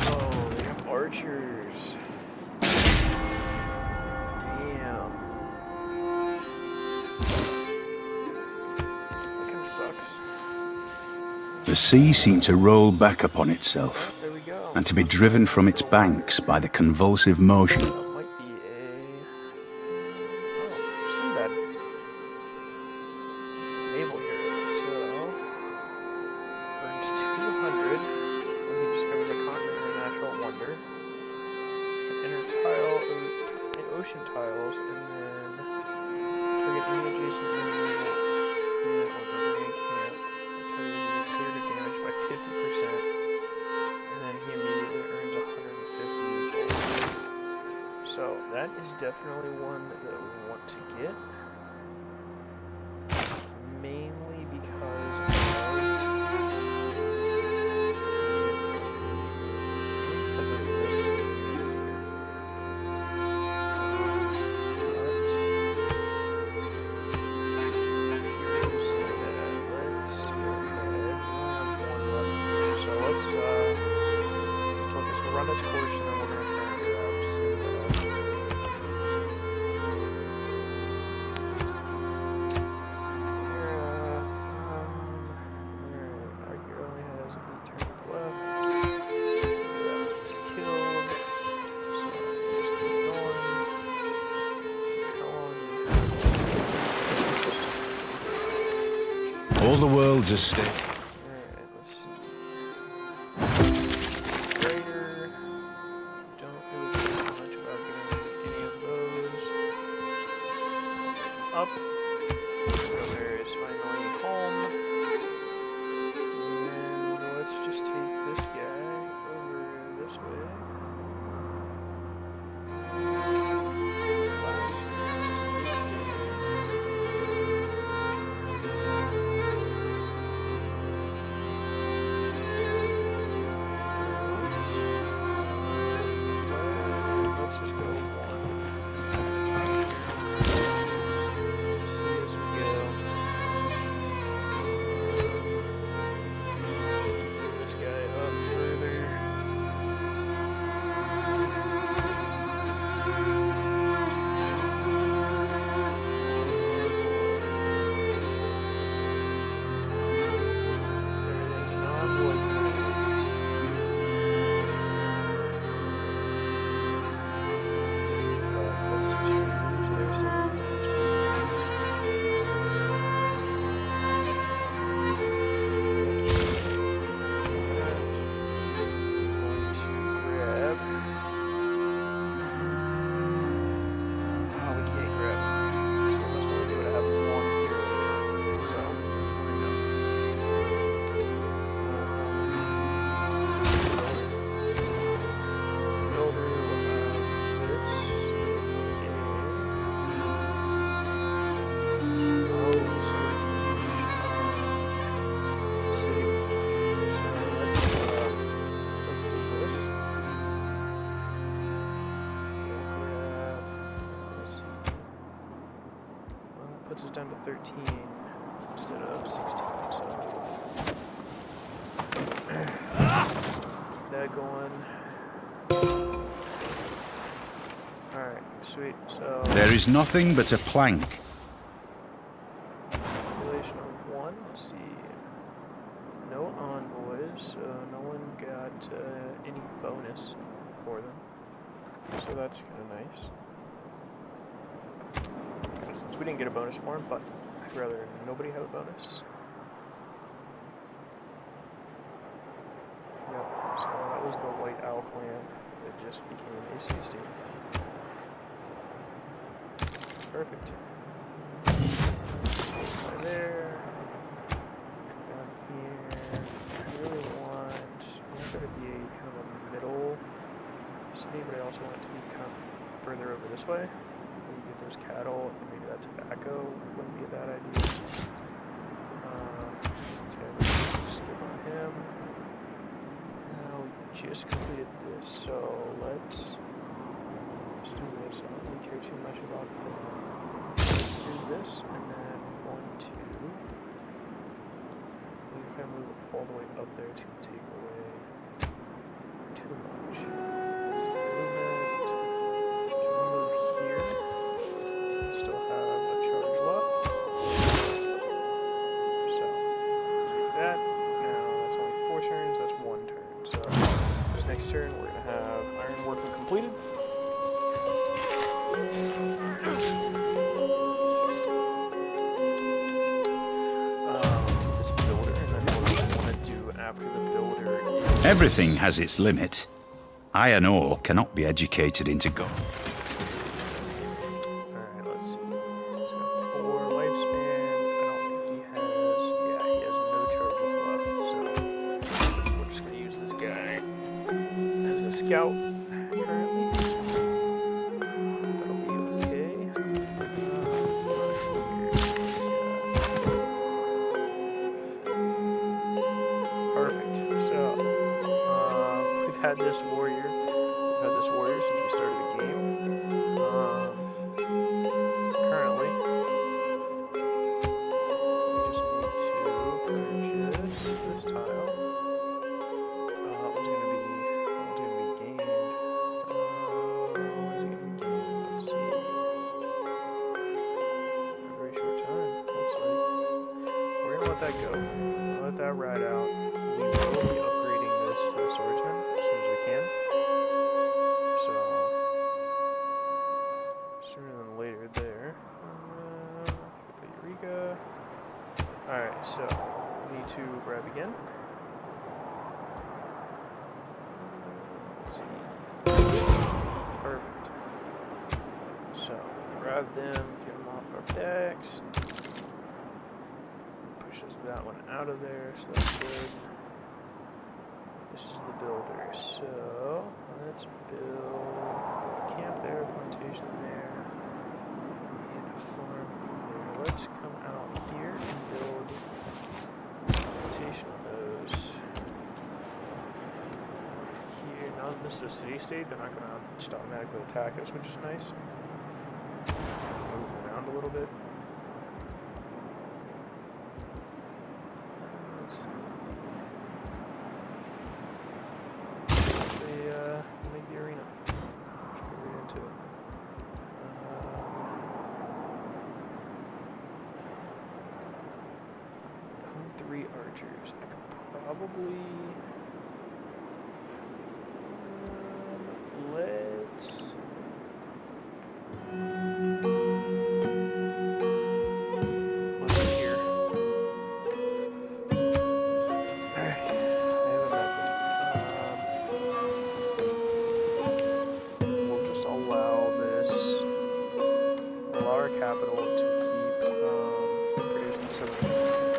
Oh, they have archers. Damn. That kind of sucks. The sea seemed to roll back upon itself, There we go. and to be driven from its banks by the convulsive motion. That might be a... Oh, Sinbad. Naval hero. So, earns 200 when he discovers a continent or a natural wonder. Enter tile, ocean tiles, and then target any adjacent unit or governing camp. Target clear to damage by 50%. And then he immediately earns 150 gold. So that is definitely one that we want to get. Mainly because run its course and then we're going to try and grab Archer only has 8 turns left. That was killed. So just keep going. All the world's a stake. Alright, let's see. Greater. Don't really care much about getting any of those. Up. Brother is finally home. And let's just take this guy over this way. down to 13 instead of 16. So keep that going. Alright, sweet. So There is nothing but a plank. population of 1. Let's see. No envoys, so no one got any bonus for them. So that's kind of nice. Since we didn't get a bonus for him, but I'd rather nobody have a bonus. Yep, so that was the White Owl clan that just became a city-state. Perfect. Right there. Come down here. I really want there to be a kind of a middle city, but I also want it to be kind of further over this way. Maybe get those cattle, and maybe that tobacco wouldn't be a bad idea. Let's go skip on him. Now we just completed this, so let's do this. I don't really care too much about the. Do this, and then 1, 2. Maybe if I move all the way up there to take away too much. Let's see, movement. Can we move here? Still have a charge left. So, take that. Now, that's only 4 turns, that's 1 turn. So, this next turn, we're going to have iron working completed. This builder, and then what we want to do after the builder is... Everything has its limit. Iron ore cannot be educated into gold. Alright, let's see. He's got 4 lifespan. I don't think he has... Yeah, he has no charges left, so... We're just going to use this guy as a scout currently. That'll be okay. Perfect. So, we've had this warrior. We've had this warrior since we started the game. Currently, we just need to purchase this tile. That one's gonna be gained. When's it gonna be gained? Let's see. A very short time. Looks like we're gonna let that go. Let that ride out. We will be upgrading this to the swordsman as soon as we can. So sooner than later there. Get the Eureka. Alright, so we need to grab again. Let's see. Perfect. So grab them, get them off our decks. Pushes that one out of there, so that's good. This is the builder, so let's build a camp there, plantation there, and a farm there. Let's come out here and build a plantation on those. Here, now that this is a city-state, they're not going to just automatically attack us, which is nice. Move around a little bit. Let's see. Make the arena. Let's get right into it. 3 archers. I could probably... let's... Let's see here. Alright. I have a method. We'll just allow this... allow our capital to keep producing some...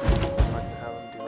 I'm not gonna have them do a...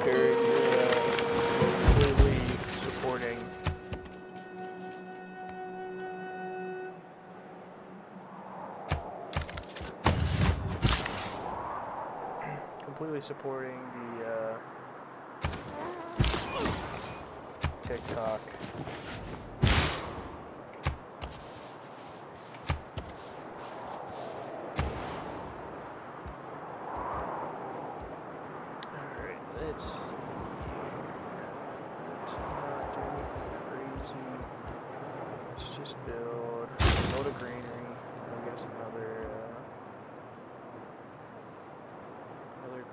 here, you're completely supporting the TikTok. Alright, let's not do anything crazy. Let's just build a granary. That'll give us another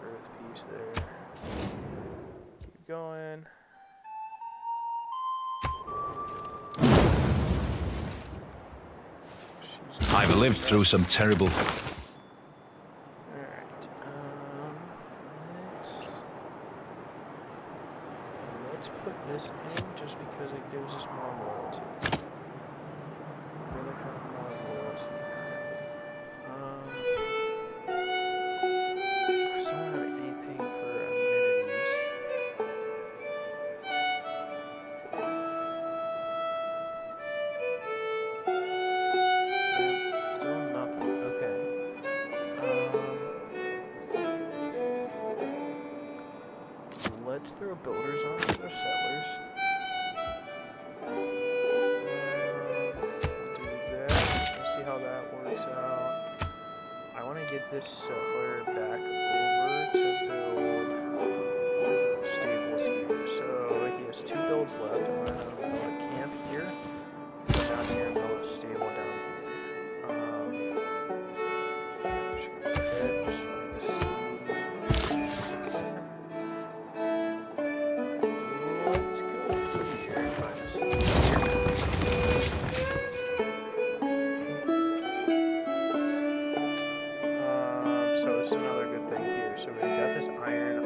growth piece there. Keep going. I've lived through some terrible Alright, let's put this in just because it gives us more loyalty. Really have more loyalty. I still don't have anything for amenities. Yeah, still nothing. Okay. Let's throw builders on for the settlers. Do that. We'll see how that works out. I want to get this settler back over to build stables here. So he has 2 builds left. I'm going to build a camp here. Go down here and build a stable down here. So this is another good thing here. So we got this iron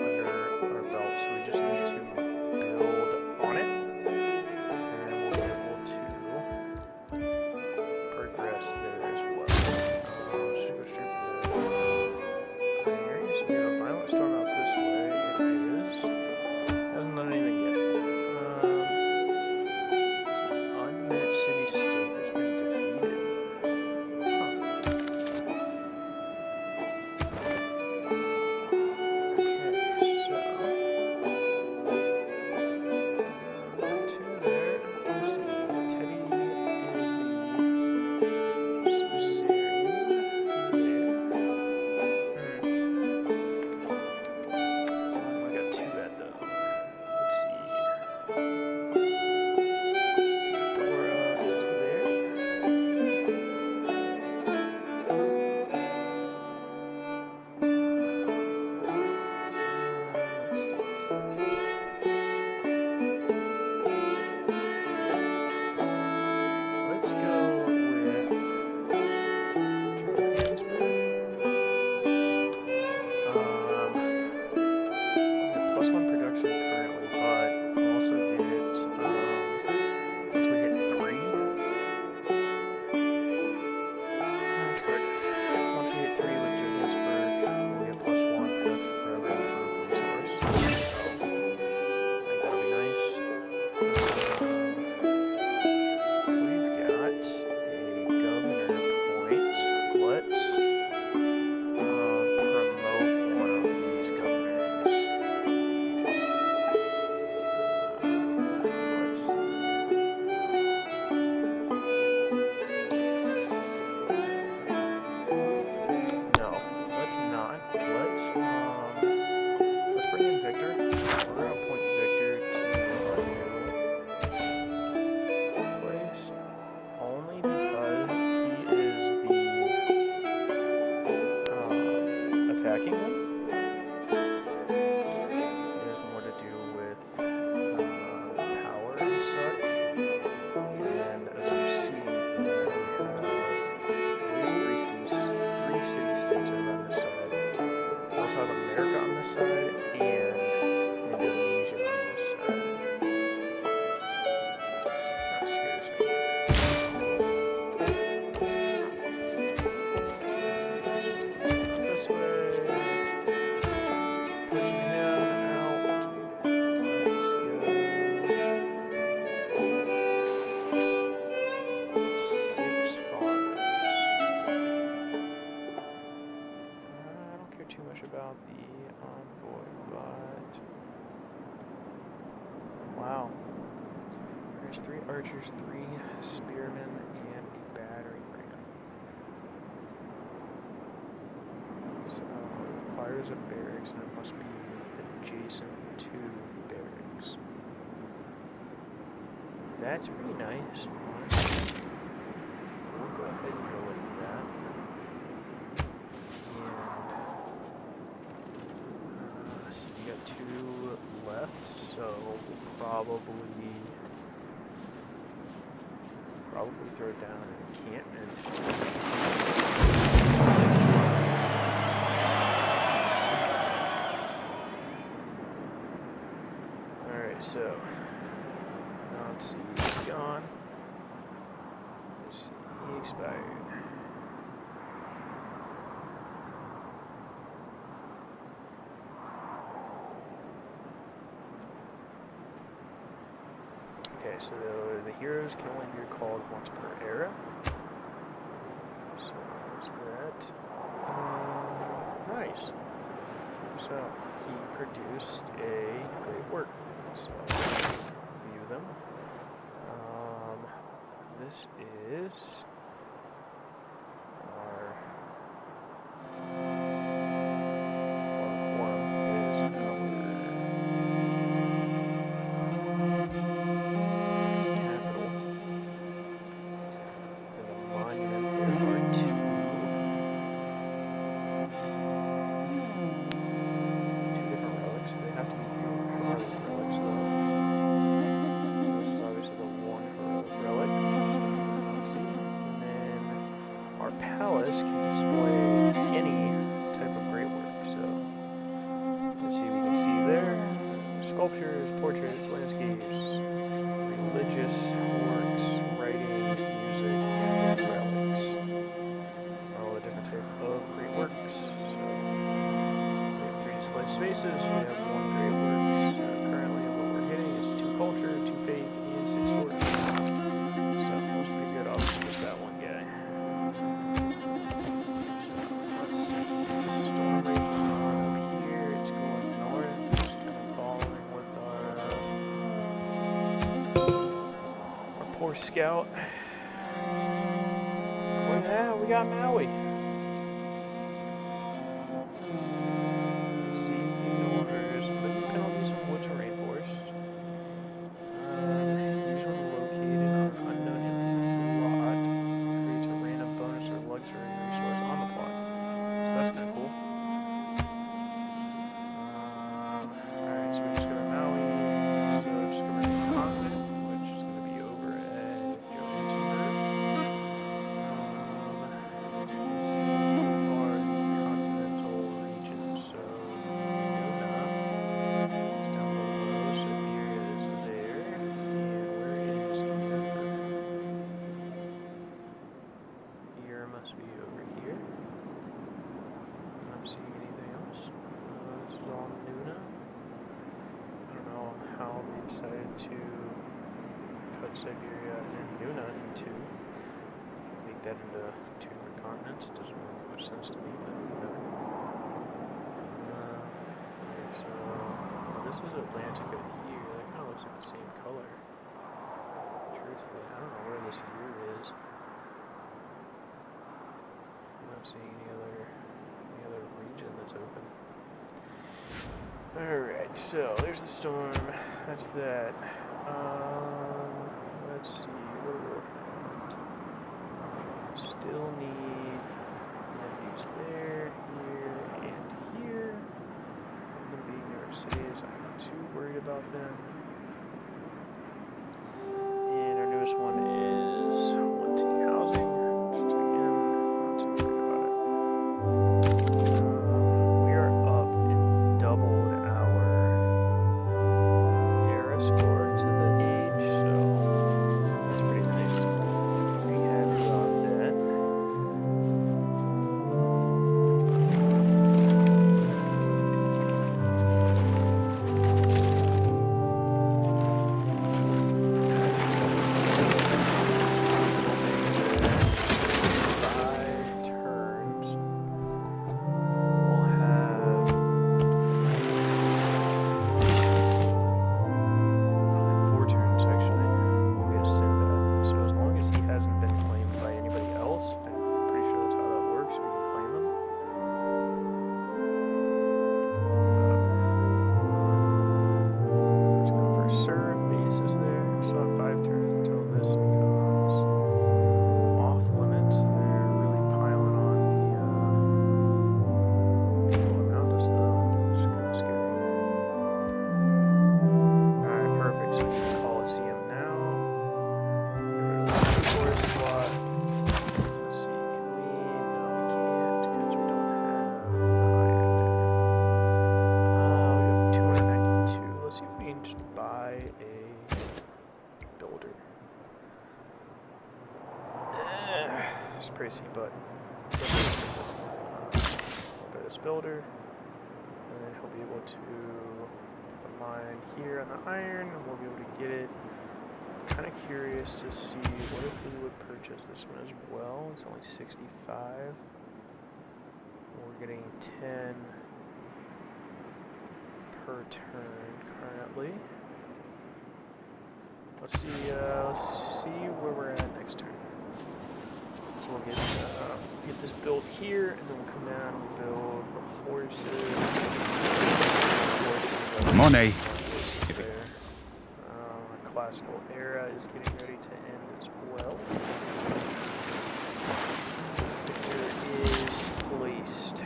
Wow. There's 3 archers, 3 spearmen, and a battering ram. So it requires a barracks, and it must be adjacent to barracks. That's pretty nice. We'll go ahead and go with that. And so we got 2 left, so we'll probably throw down an encampment. Alright, so now let's see, he's gone. Let's see, he expired. Okay, so the heroes can only be recalled once per era. So there's that. Nice. So he produced a great work. So view them. This is our forum is our capital. Then the monument there are 2 different relics. They have to be heroic relics though. This is obviously the one heroic relic. And then our palace can display any type of great work. So let's see, we can see there sculptures, portraits, landscapes, religious works, writing, music, and relics. All the different types of great works. So we have 3 display spaces. We have 1 great work. Currently, what we're getting is 2 culture, 2 faith, and 6 stories. So that was pretty good off with that one guy. Let's see. Storm rate is on up here. It's going north. Just kind of following with our poor scout. Oh yeah, we got Maui. Let's see. New orders. Living penalties in woods or rainforest. These are located on an unknown empty plot. Creates a random bonus or luxury resource on the plot. So that's kind of cool. Alright, so we discovered Maui. So we discovered a continent, which is going to be over at Johannesburg. This is our continental region. So Nuna is down below. Siberia is there. And where is Europe? Europe must be over here. I'm not seeing anything else. This is all Nuna. I don't know how they decided to cut Siberia and Nuna into, make that into 2 different continents. Doesn't really make much sense to me, but whatever. Okay, so this is Atlantica here. That kind of looks like the same color. Truthfully, I don't know where this year is. I'm not seeing any other region that's open. Alright, so there's the storm. That's that. Let's see, what are we looking at? Still need nephews there, here, and here. Them being New York Cities, I'm not too worried about them. And our newest one is wanting housing. Just again, not too worried about it. We are up and doubled our era score to the age, so that's pretty nice. Pretty happy about that. Coliseum now. Get rid of the forest slot. Let's see, can we? No, we can't because we don't have iron there. We have 292. Let's see if we can just buy a builder. It's pricey, but we'll buy this builder, and then he'll be able to put the mine here on the iron, and we'll be able to get it. Kind of curious to see what if we would purchase this one as well. It's only 65. We're getting 10 per turn currently. Let's see where we're at next turn. So we'll get this built here, and then we'll come down and build the horses. Money. There. Classical era is getting ready to end as well. Victor is placed.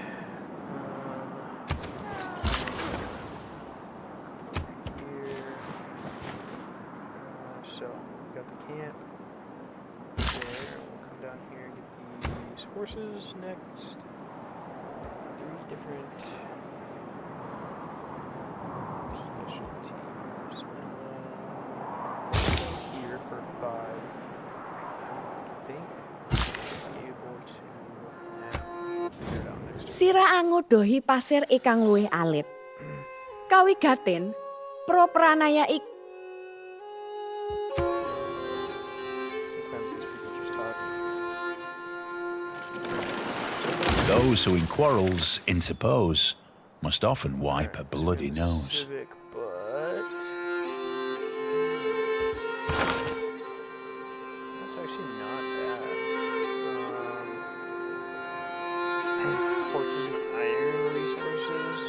Here. So we got the camp there. We'll come down here and get these horses next. 3 different specialties. Here for 5. I think we'll be able to now figure it out next time. Sira ngodhohi pasir ikang luwih alit. Kawigaten, propranaya ik Sometimes these people just talk. Those who in quarrels interpose must often wipe a bloody nose. Civic, but that's actually not bad. Horses and iron resources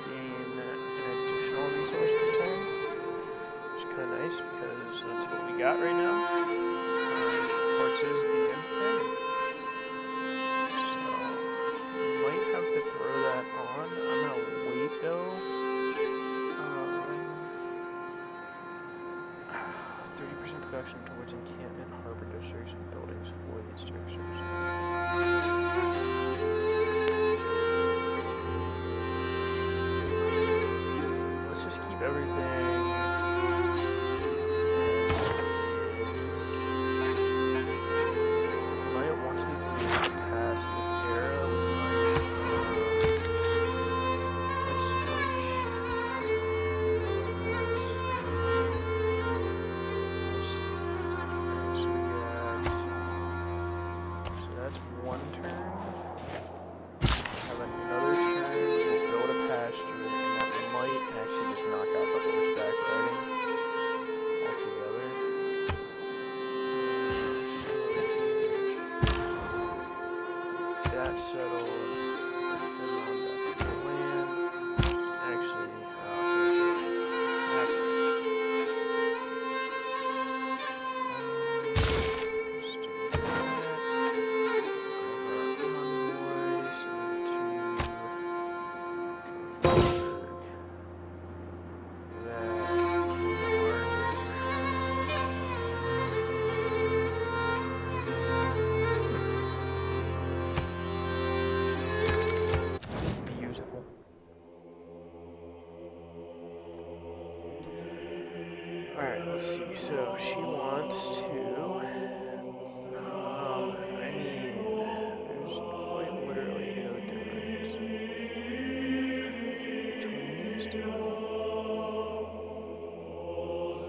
gain an additional resource per turn, which is kind of nice because that's what we got right now. Horses and iron. So might have to throw that on. I'm gonna wait though. 30% production towards encampment, harbor districts, and buildings for these structures. Let's just keep everything. Might once we get past this era, we might so that's one turn. Have another turn. We'll build a pasture, and that might actually just knock out the horseback riding altogether. That settled. Then on back to the land. Actually, that's just do that. Beautiful. Alright, let's see. So she wants to. I mean, there's quite literally no difference between these two.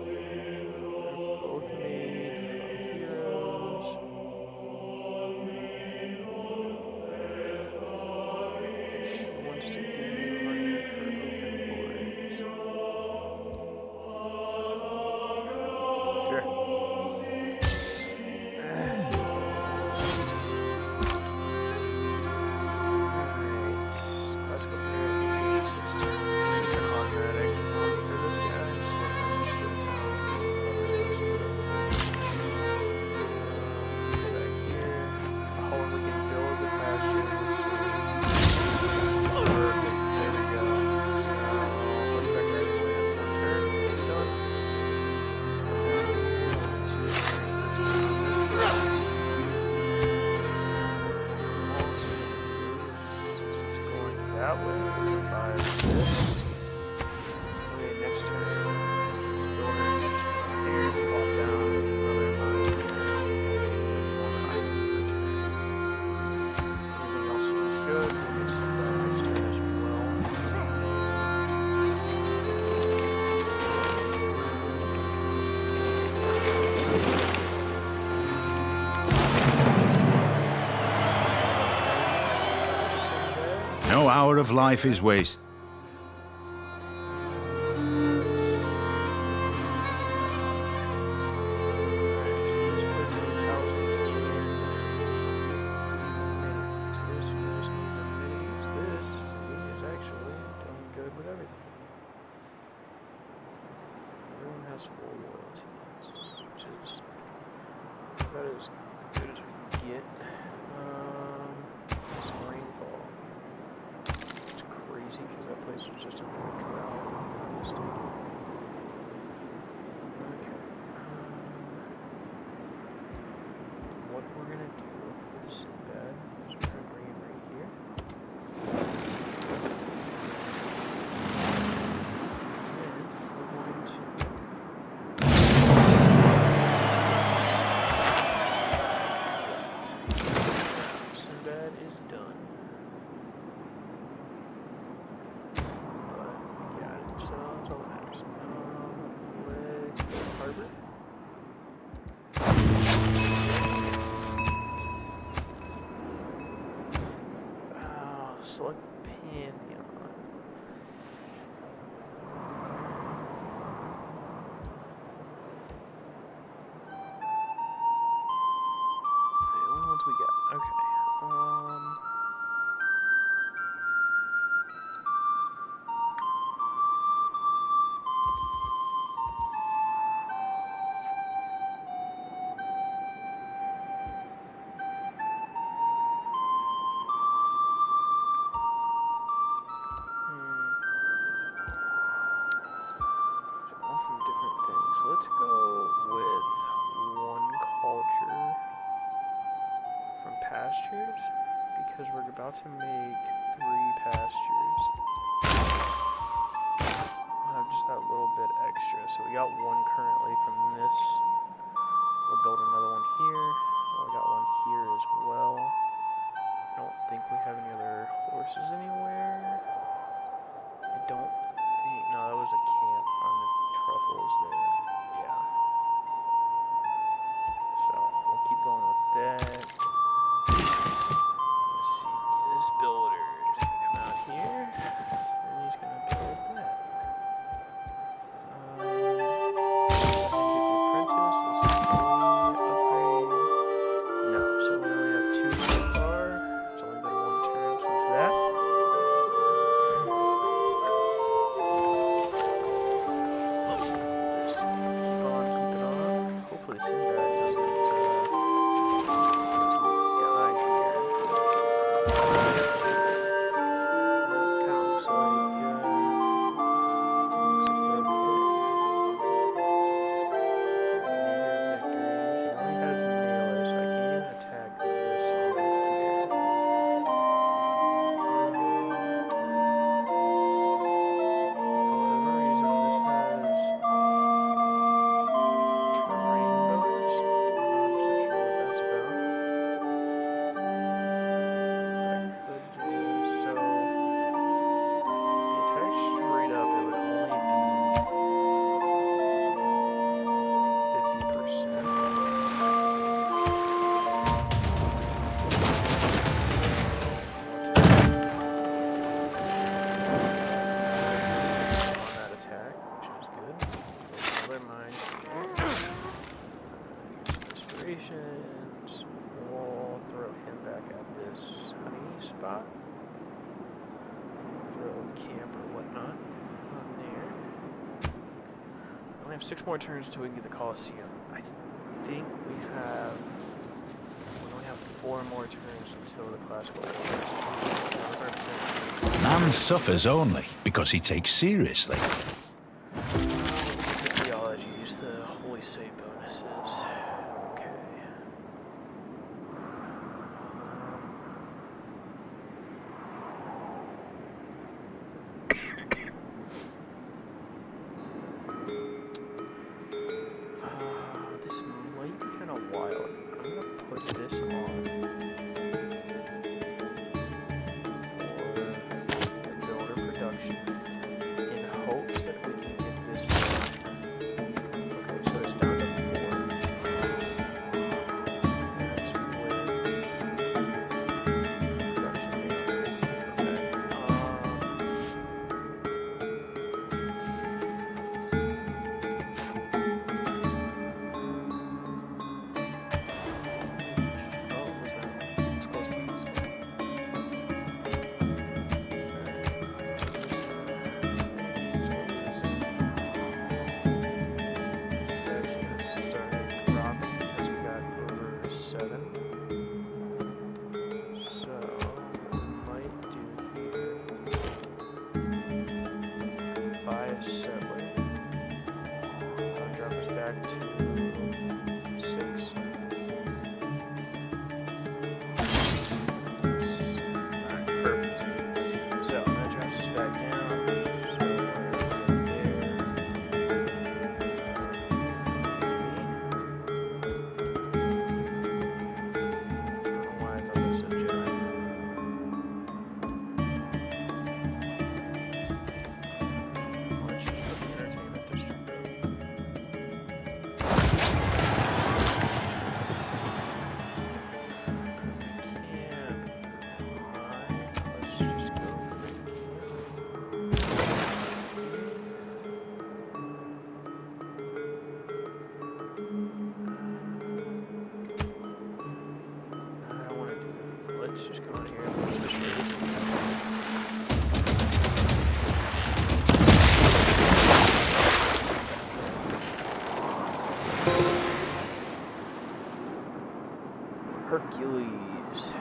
They're both made from heroes. She wants to give me money for open boards. Sure. No hour of life is wasted. Select Pantheon. The only ones we got. Okay. All from different things. So let's go with one culture from pastures because we're about to make 3 pastures. We'll have just that little bit extra. So we got one currently from this. We'll build another one here. We got one here as well. I don't think we have any other horses anywhere. I don't think. No, that was a camp on the truffles there. Yeah. So we'll keep going with that. Let's see. This builder is gonna come out here, and he's gonna build that. Get the apprentice. Let's see. Can we upgrade? No. So we only have 2 so far. It's only been 1 turn since that. Hopefully Sinbad doesn't die here. Kind of looks like we're okay. He only has melee, so I can't even attack this unit here. For whatever reason, this has terrain bonus. I'm not so sure what that's about. But I could just so the attack straight up, it would only be 50%. On that attack, which is good. Another mine. Inspirations. We'll throw him back at this honey spot. Throw camp or whatnot on there. We only have 6 more turns till we can get the Colosseum. I think we only have 4 more turns until the classical wars. Man suffers only because he takes seriously. The theologies, the holy say bonuses. Okay. This might be kind of wild. I'm gonna put this on for builder production in hopes that we can get this done. Okay, so it's down to 4. That's with production being okay. back to 6. Alright, perfect. So that drops us back down. So we're there. I don't know why I thought that said Jedi. Let's just put the entertainment district. Let's just come out here and push the streets. Hercules.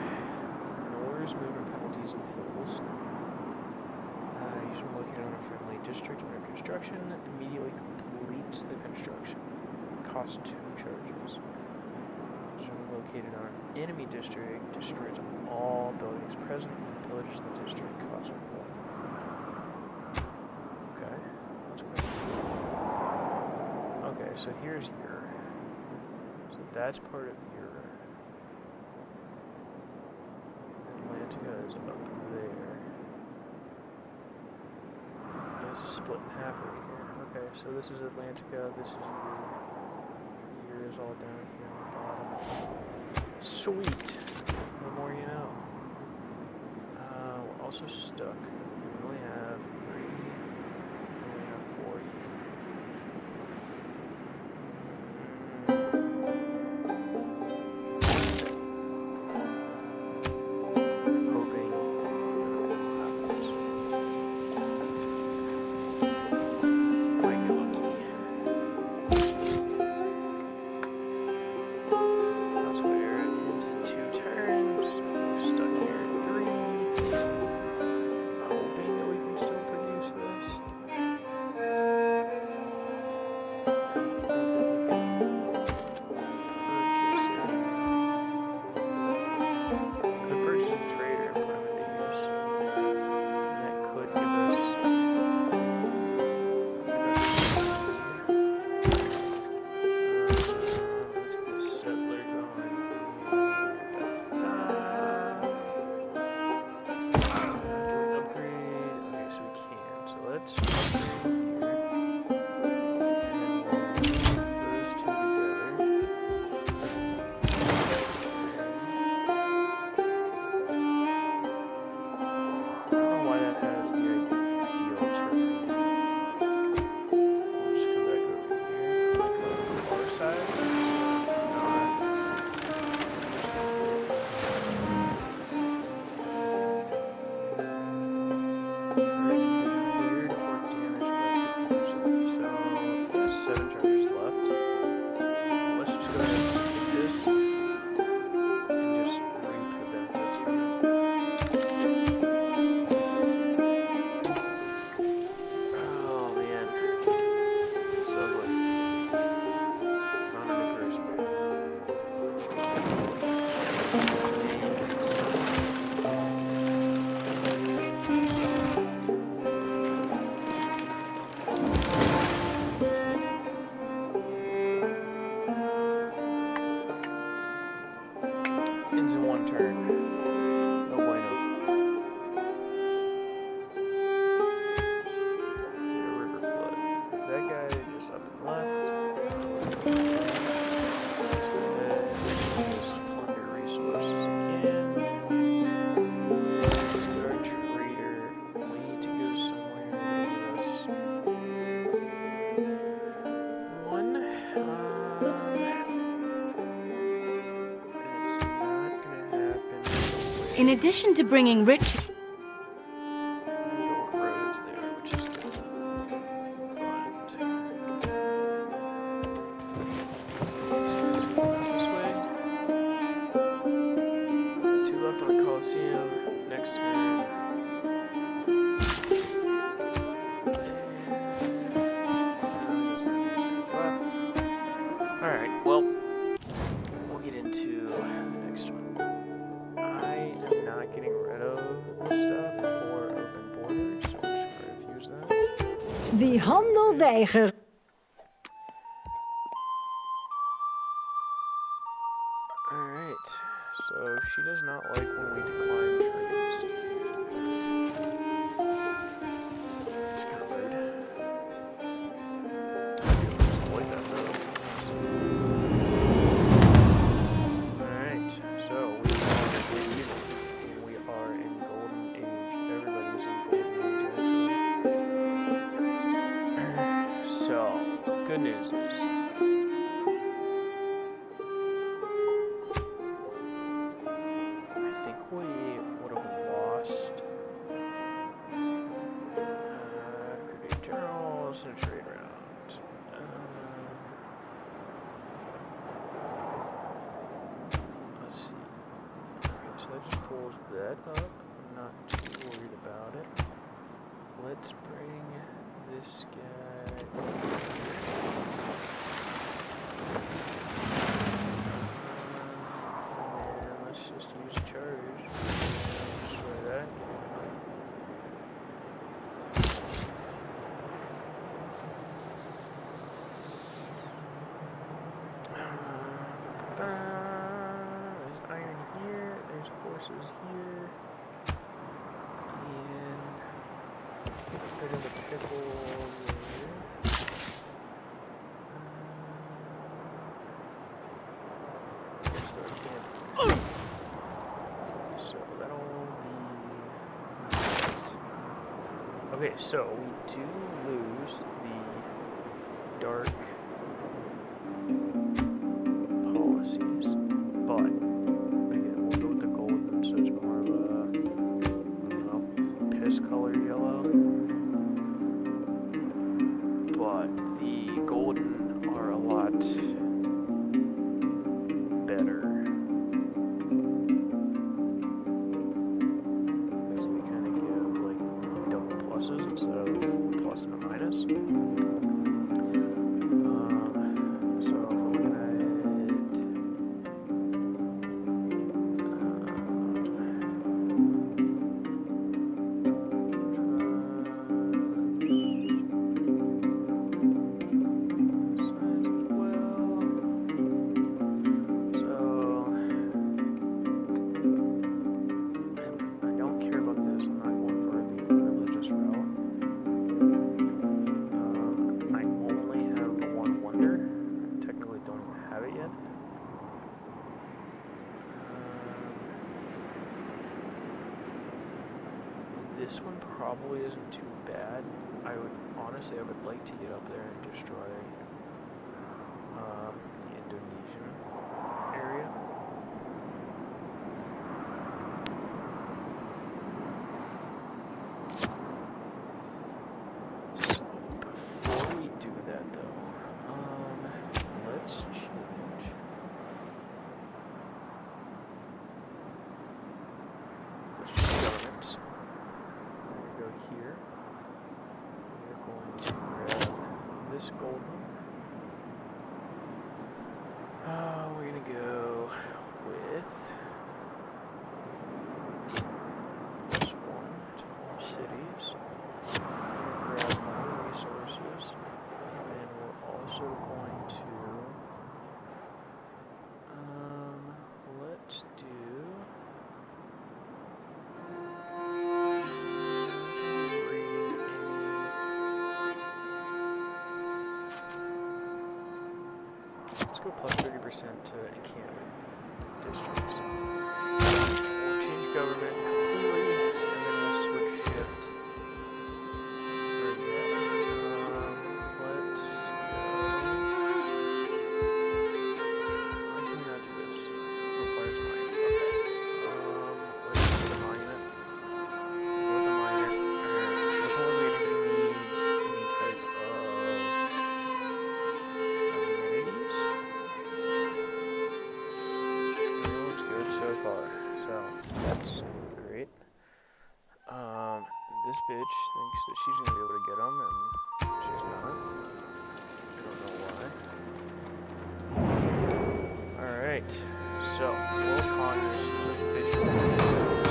Ignores movement penalties and hills. Usually located on a friendly district under construction. Immediately completes the construction. Costs 2 charges. Usually located on an enemy district. Destroys all buildings present and pillages the district. Costs 1. Okay. That's good. Okay, so here's your. So that's part of your. Atlantica is up there. This is split in half right here. Okay, so this is Atlantica, this is your is all down here on the bottom. Sweet! The more you know. We're also stuck. We only have 3. We only have 4 here. In addition to bringing rich... roads there, which is good. This way. 2 left on Coliseum. Next turn. Left. Wie handel weigert. Alright, so she does not like when we decline trades. It's kind of rude. People just avoid that though. Alright, so we are in golden age. Everybody's in golden age actually. So, good news is we would have lost create journals and a trade round. Let's see. Okay, so that just pulls that up. I'm not too worried about it. Let's bring this guy over here. And let's just use charge. Destroy that. There's iron here, there's horses here, and a bit of a pickle there. Guess there can't. So that'll be right. Okay, so we do lose the dark policies, but again, we'll go with the golden, so it's more of a, I don't know, piss color yellow. But the golden are a lot better. Because they kind of give like double pluses instead of plus and a minus. So if we're looking at this one probably isn't too bad. I would like to get up there and destroy the Indonesian area. So before we do that though, let's change. Let's choose government. Go here. We're going to grab this gold one. We're gonna go with +1 to all cities. We're gonna grab more resources, and then we're also going to let's do. Let's go plus 30% to encampment districts. We'll change government completely, and then we'll switch shift. Let's go. Why can we not do this? Requires mining. Okay. Let's go with the monument. Go with the miner. Before we needs any type of amenities. Looks good so far, so that's great. This bitch thinks that she's gonna be able to get them, and she's not. I don't know why. Alright, so World Congress is official.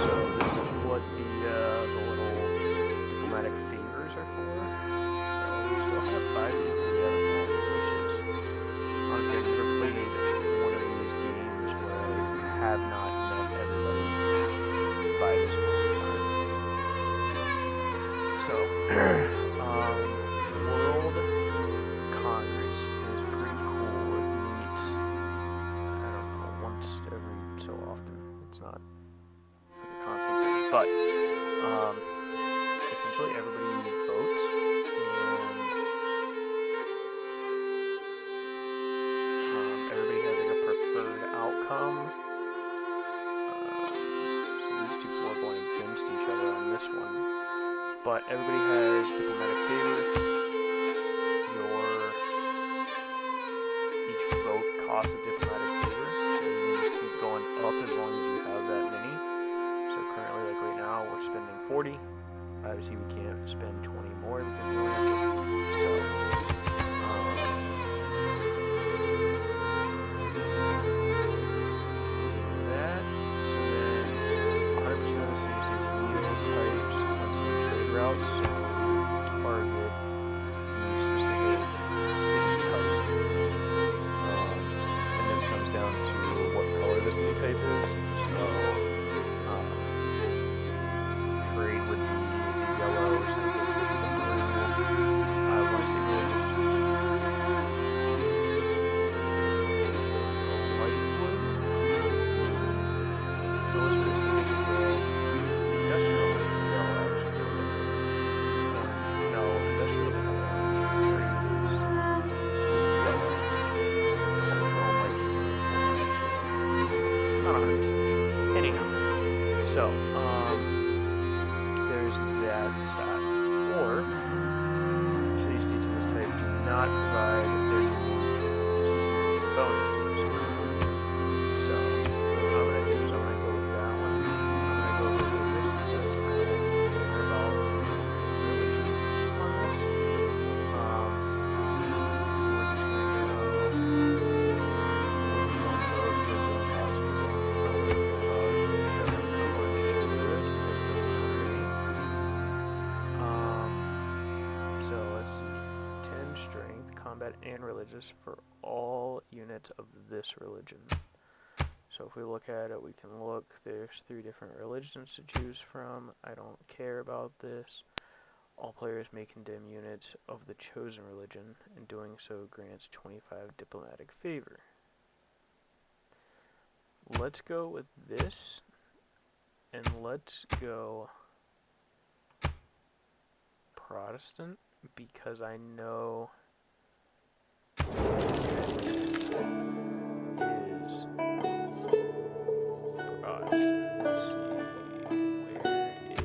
So this is what the little diplomatic favors are for. So have not met everybody by this point in time. So, World Congress is pretty cool. It meets, I don't know, once every so often. It's not like a constant thing, but essentially everybody votes, and everybody has like a preferred outcome. So these two people are going against each other on this one, but everybody has diplomatic favor. Each vote costs a diplomatic favor, so you can just keep going up as long as you have that many. So currently, like right now, we're spending 40. Obviously, we can't spend 20 more because we only have 50. So, that. So then, 100% of the city states yield types on some trade routes. So, target the specific city type. And this comes down to what color the city type is. So, trade would be yellow or something with the blue. I want to see really just light blue. Militaristic is red. Industrial is yellow, actually. No, industrial is yellow. Trade is yellow. Cultural might be not 100%. Anyhow, so, there's that side. Or, city states of this type do not provide their unions specific bonuses. So, what I'm going to do is I'm going to go with that one. I'm going to go with this because I don't care about religion on this. We're just going to go so let's see, 10 strength, combat, and religious for all units of this religion. So if we look at it, we can look, there's 3 different religions to choose from. I don't care about this. All players may condemn units of the chosen religion, and doing so grants 25 diplomatic favor. Let's go with this, and let's go Protestant, because I know is Protestant. Let's see, where is,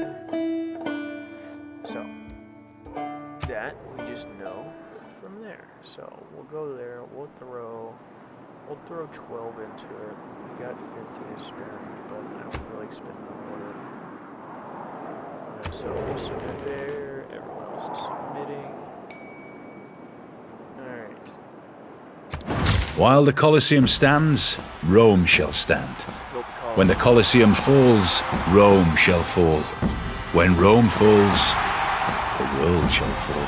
yes. So, that we just know from there. So, we'll go there, we'll throw 12 into it. We got 50 to spend, but I don't feel like spending more. So we'll submit there, everyone else is submitting. Alright. While the Colosseum stands, Rome shall stand. When the Colosseum falls, Rome shall fall. When Rome falls, the world shall fall.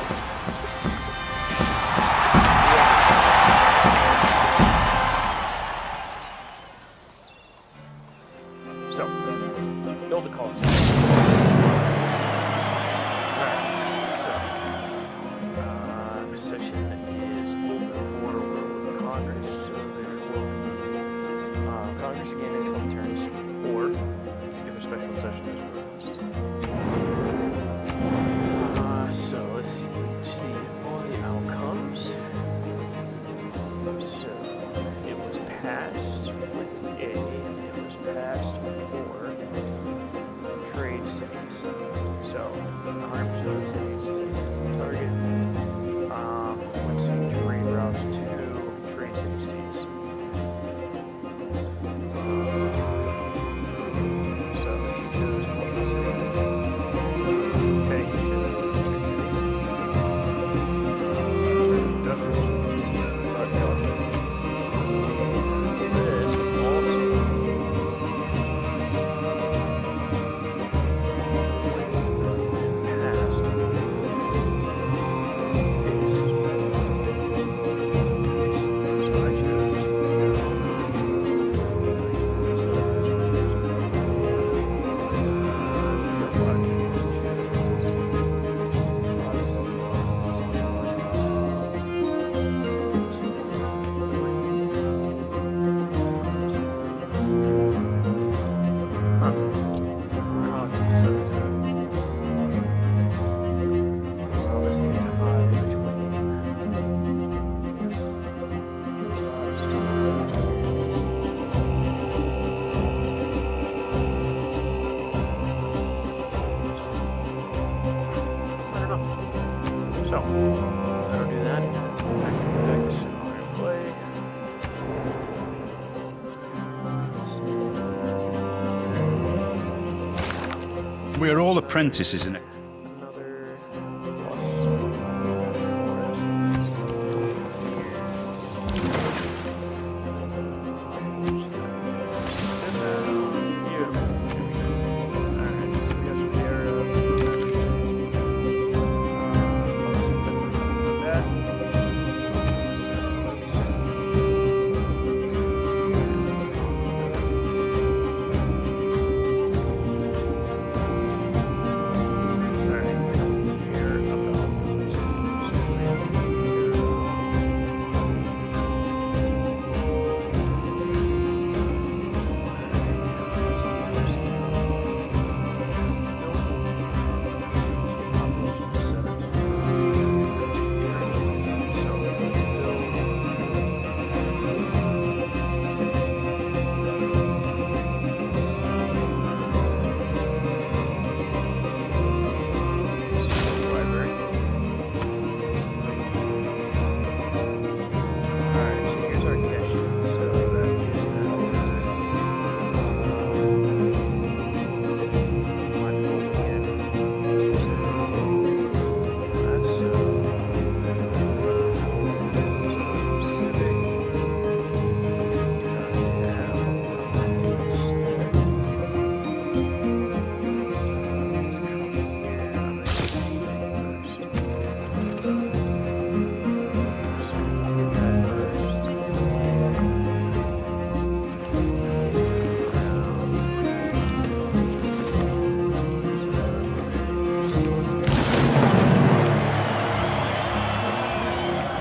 So, build the Colosseum. Alright, so, this session is for World Congress, so there will be Congress again in 20 turns, or if a special session is released. So let's see, So, that'll do that. Active effects, iron play. We are all apprentices in it. Another plus.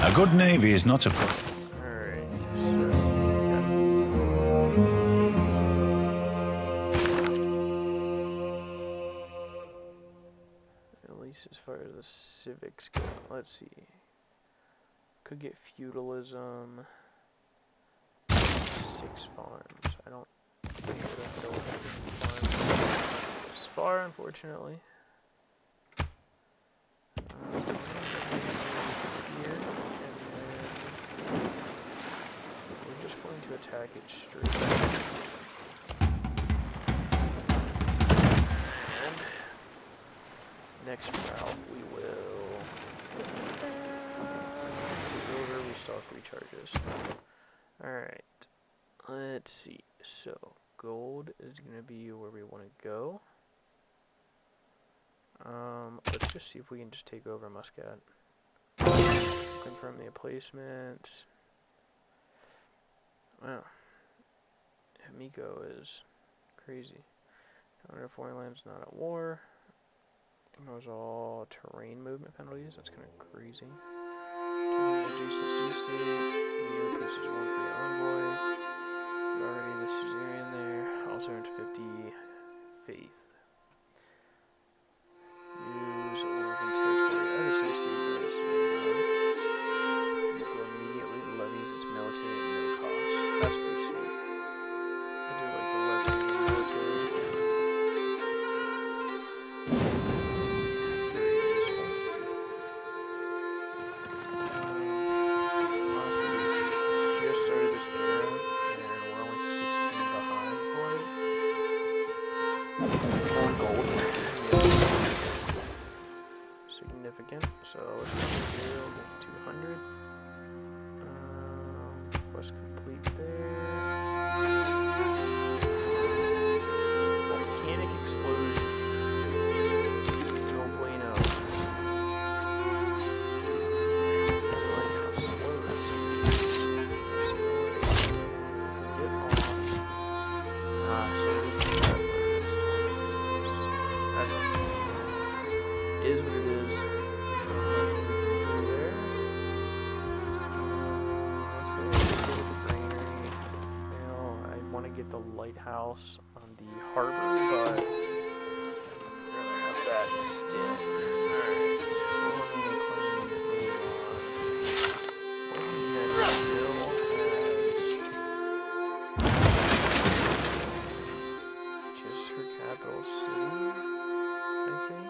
A good navy is not a... Alright, at least as far as the civics go, let's see. Could get feudalism. 6 farms. I don't think that they'll farm this far, unfortunately. Here, and then we're just going to attack it straight up. And next route we will take over, restock, recharges. Alright, let's see. So, gold is going to be where we want to go. Let's just see if we can just take over Muscat. Confirm the placement. Wow. Himiko is crazy. Counter foreign lands not at war. Ignores all terrain movement penalties. That's kind of crazy. Adjacent sea state. Neo pieces 1 for the envoy. Already the Caesarian there. Also earned 50 faith. Use Oregon territory of the state Mexico immediately levies its military at no cost. That's pretty sweet. I do like the levy of the military. Very useful. Honestly, we just started this era, and we're only 16 behind for it. On gold. Significant, so let's go 0, get 200. Quest complete there. Volcanic explosion. No bueno. I like how slow this is. Get off. So this is that is what it is. There. Let's go with the granary. Well, I want to get the lighthouse on the harbor, but I'd rather have that instead. Alright. Just her capital city, I think.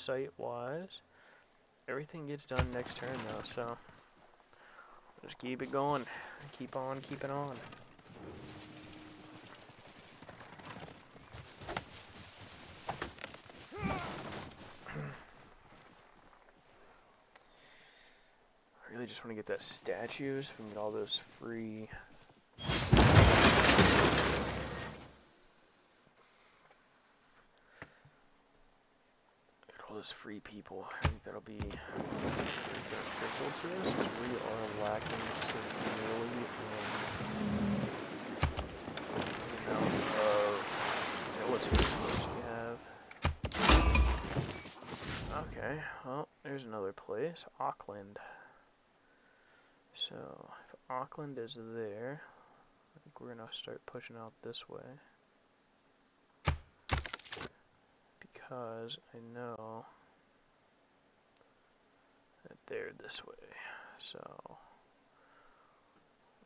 site-wise. Everything gets done next turn though, so just keep it going. Keep on keeping on. I really just want to get that statue so we can get all those free. Get all those free people. I think that'll be beneficial to us because we are lacking severely in the amount of military force we have. Okay, well, there's another place, Auckland. So, if Auckland is there, I think we're gonna start pushing out this way. Because I know that they're this way. So,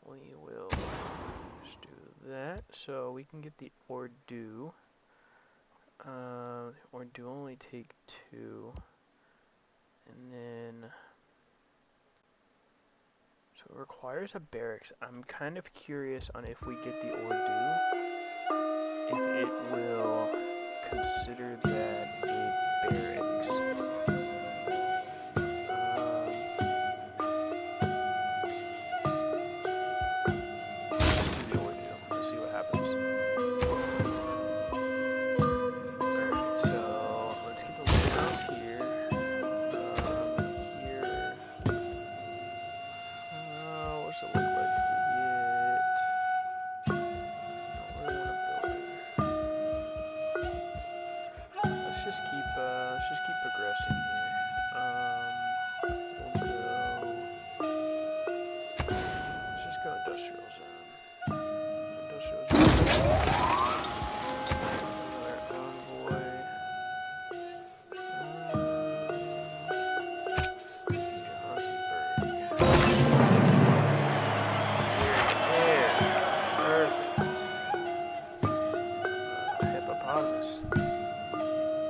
we will just do that. So, we can get the Ordu. Ordu only take 2. And then... So it requires a barracks. I'm kind of curious on if we get the Ordu, if it will consider that a barracks. The Ordu. Let's see what happens. Alright, so let's get the lighthouse here. What's it look like if we get... I don't really want to build it. Let's just keep progressing here. We'll go... Let's just go industrial zone. Industrial zone. Another envoy. Hippopotamus.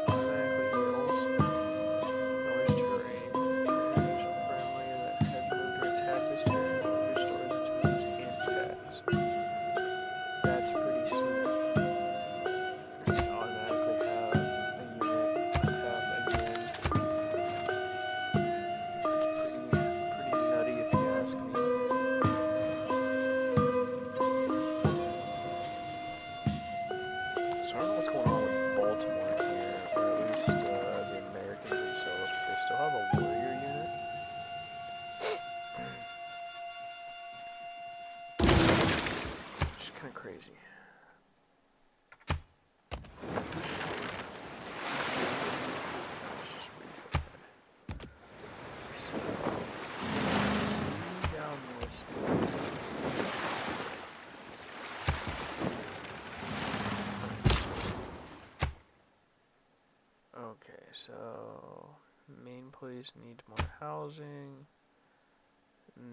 Automatically heals. Noise terrain. Unusual friendly that had moved or attacked this area and restores its moves and pets. That's pretty sweet. Just automatically have a unit attack again. That's pretty nutty if you ask me. So I don't know what's going on with Baltimore here, or at least the Americans themselves, but they still have a warrior unit. Just kind of crazy. Let's just read so, down this. Okay, so main place needs more housing.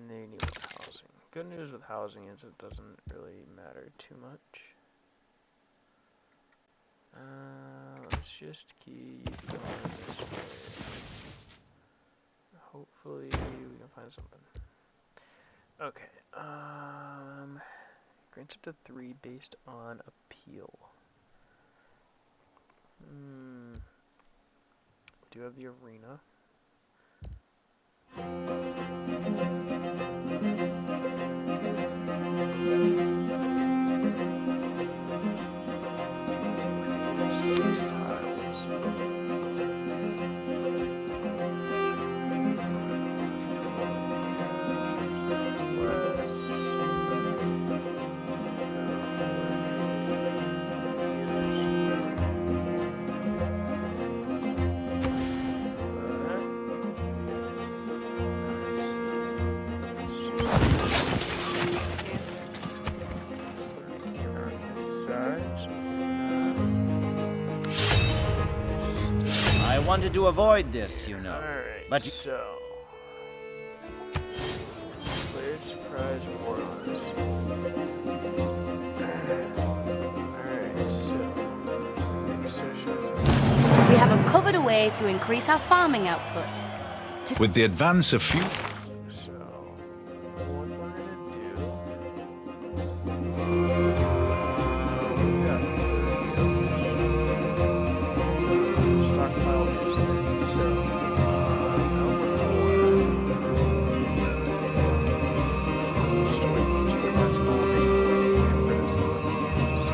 They need more housing. Good news with housing is it doesn't really matter too much. Let's just keep going this way. Hopefully we can find something. Okay, grants up to 3 based on appeal. Do have the arena. Six tiles. I wanted to avoid this, you know. Alright, But so... Declared surprise war on us. Alright, so... Next session... We have a covered a way to increase our farming output. With the advance of fuel. So, what we're gonna do... Yeah, stockpile is 30, so... now we're going... Destroy each of that's going to get rid of some of those. So,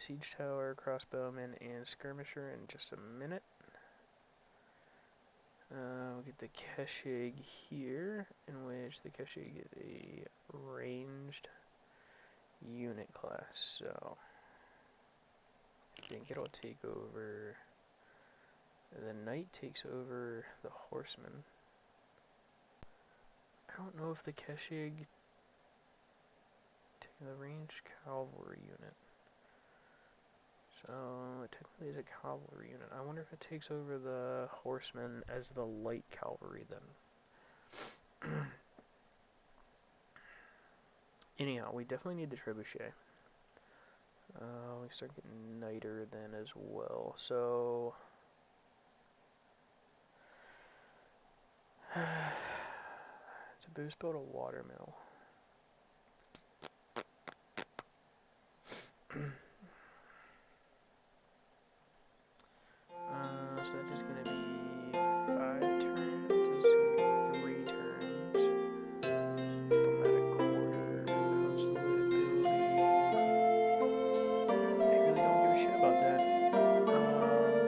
siege tower, crossbowman, and skirmisher in just a minute. We'll get the Keshig here, in which the Keshig is a ranged unit class, so I think it'll take over. The knight takes over the horseman. I don't know if the Keshig take the ranged cavalry unit. So it technically is a cavalry unit. I wonder if it takes over the horsemen as the light cavalry then. Anyhow, we definitely need the trebuchet. We start getting knighter then as well. So to boost build a watermill. So that is going to be 5 turns. This is going to be 3 turns. Diplomatic quarter, consulated building. I really don't give a shit about that.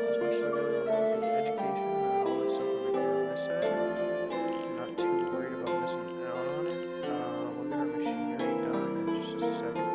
As much as I really want the education and all this stuff over here on this side, I'm not too worried about missing out on it. We'll get our machinery done in just a second.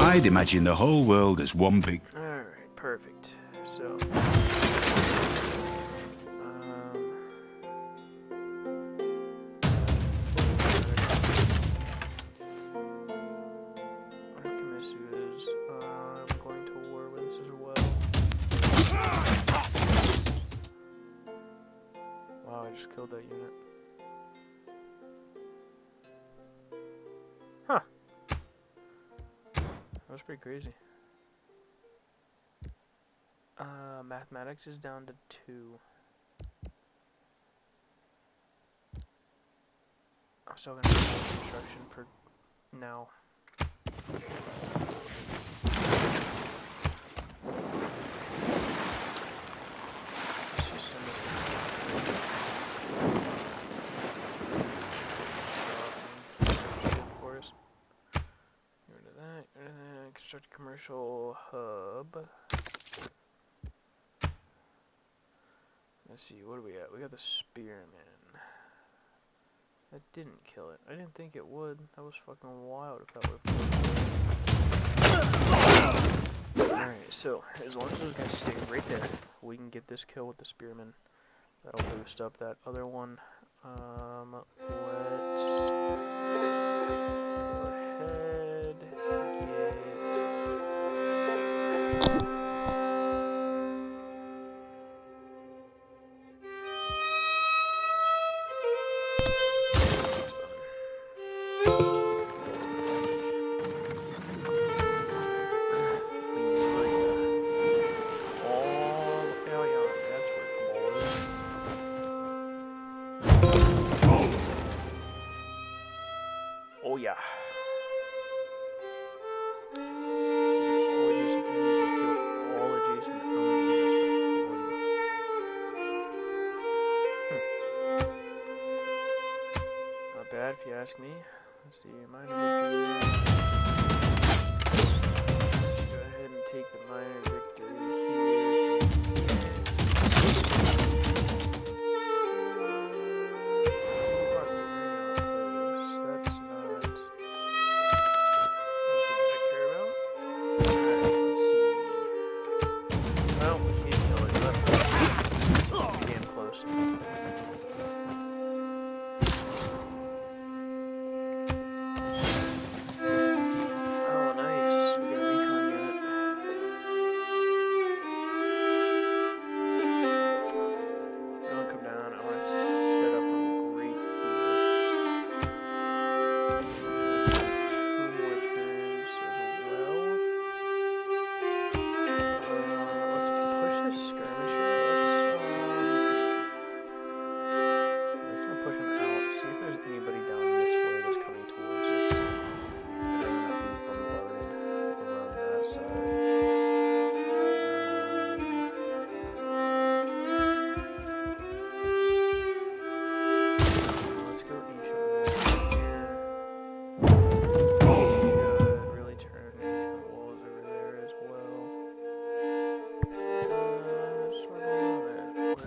I'd imagine the whole world as one big... Alright, perfect. So... Alchemist is... I'm going to war with this as well. Wow, I just killed that unit. Huh. That was pretty crazy. Mathematics is down to 2. I'm still gonna do construction for now. Let's just send this for us. Get rid of that. Construct a commercial hub. Let's see, what do we got? We got the Spearman. That didn't kill it. I didn't think it would. That was fucking wild if that would have. Alright, so as long as those guys stay right there, we can get this kill with the Spearman. That'll boost up that other one. Let's go ahead. Oh yeah. All adjacent Not bad if you ask me. Let's see, minor victory. Let's go ahead and take the minor victory here.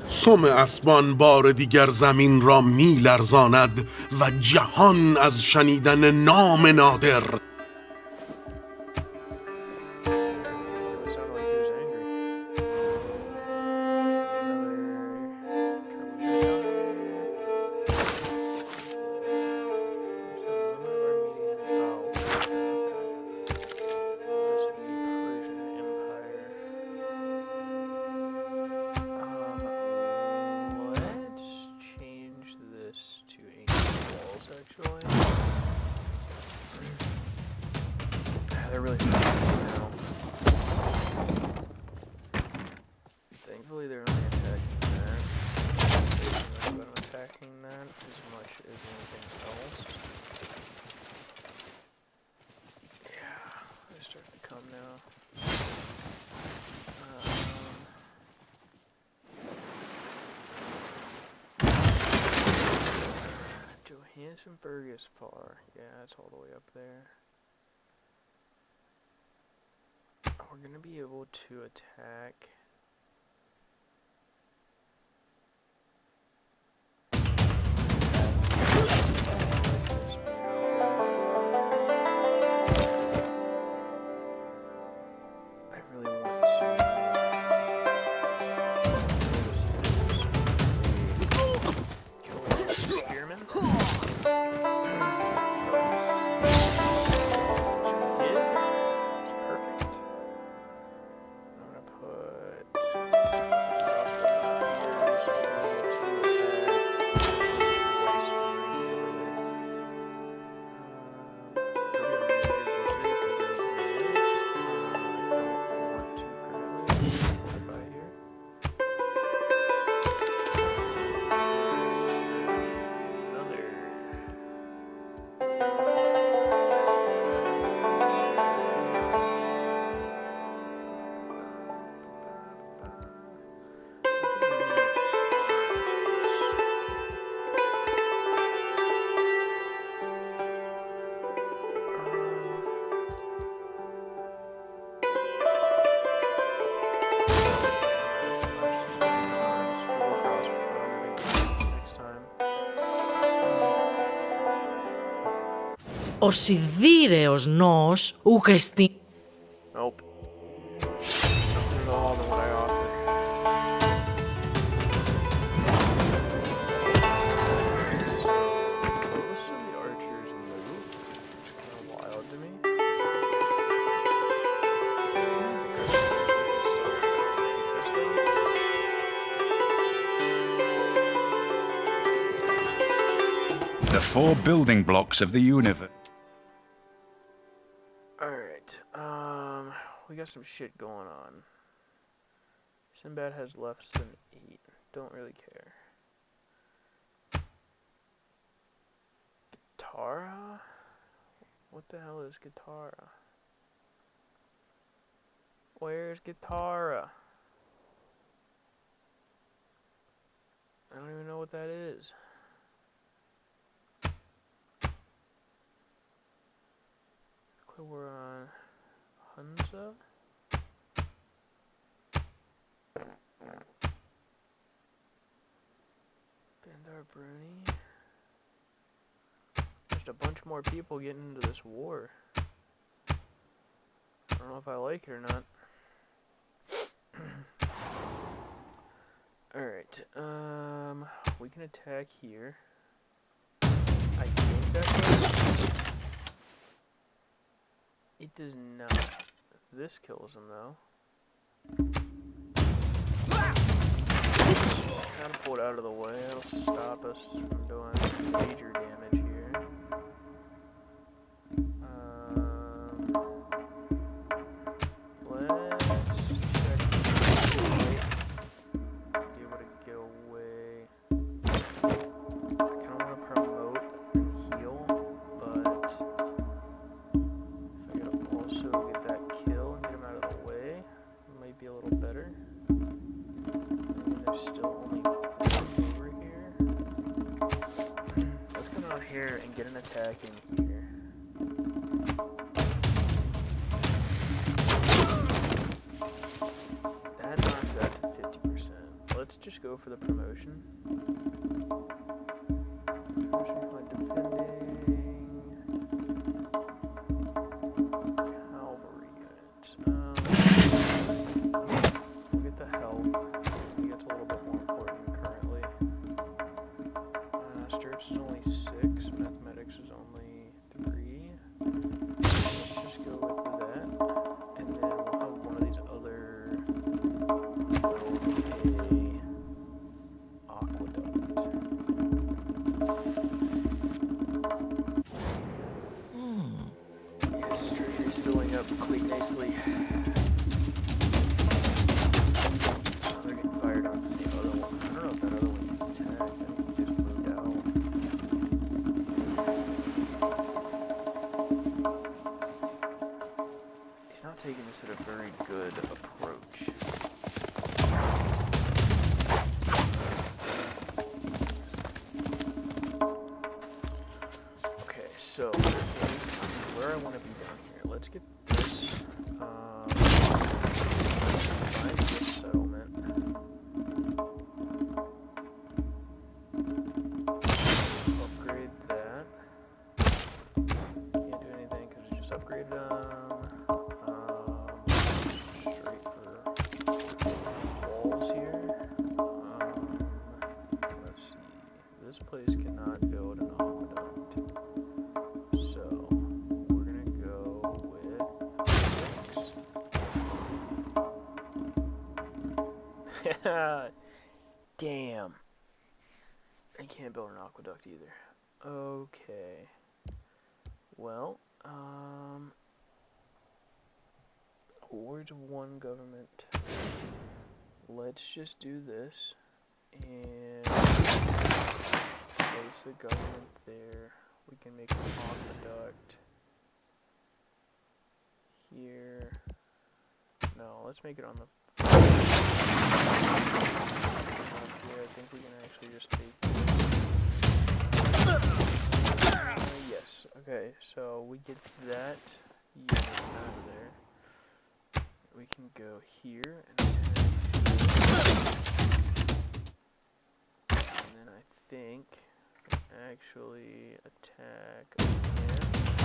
سم اسبان بار دیگر زمین را می لرزاند و جهان از شنیدن نام نادر They're really strong now. Thankfully, they're only attacking that. I'm not attacking that as much as anything else. Yeah, they're starting to come now. Johannesburg is far. Yeah, it's all the way up there. We're gonna be able to attack. Ο σιδήρεος νόος ούκ εστί... Nope. Nothing at all than what I offer. So, most of the archers move, which is kind of wild to me. The four building blocks of the universe. Alright, we got some shit going on. Sinbad has less than 8. Don't really care. Guitara? What the hell is Guitara? Where's Guitara? I don't even know what that is. We're on Hunza. Bandar Bruni. Just a bunch more people getting into this war. I don't know if I like it or not. Alright, we can attack here. I think that's it does not. This kills him though. Kind of pull it out of the way. It'll stop us from doing major damage here. Let's check. Be able to get away. I kind of want to promote and heal, but if I could also get that kill and get him out of the way, it might be a little better. There's still only one over here. Let's come out here and get an attack in here. That knocks that to 50%. Let's just go for the promotion. Promotion for defending cavalry unit. We'll get the health. It's a little bit more important currently. Sturts is only 6, mathematics is only 3. Let's just go with that, and then we'll have one of these other build a aqueduct. Yes, treasury's filling up quite nicely. They're getting fired on the other one. I don't know if that other one can attack. I think he just moved out. He's not taking this at a very good approach. Okay, so where I want to be down here. Let's get this. Find this settlement. Upgrade that. Can't do anything because we just upgraded them. Straight for walls here. Let's see. This place cannot build an aqueduct. So we're gonna go with 6. Damn. I can't build an aqueduct either. Okay. Well, Wards of one government. Let's just do this and place the government there. We can make an aqueduct here. No, let's make it on the here. I think we can actually just take yes. Okay, so we get that unit out of there. We can go here and then I think actually attack again.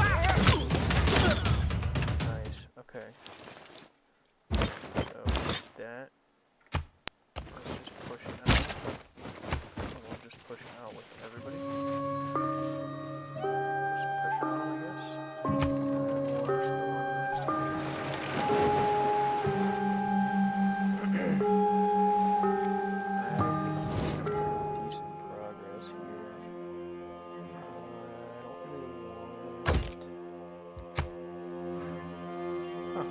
Nice. Okay. So that. Let's just push it out. We'll just push it out with everybody. Put some pressure on, I guess. And we'll just go on to the next target. I think we're making decent progress here. I don't really want. Huh.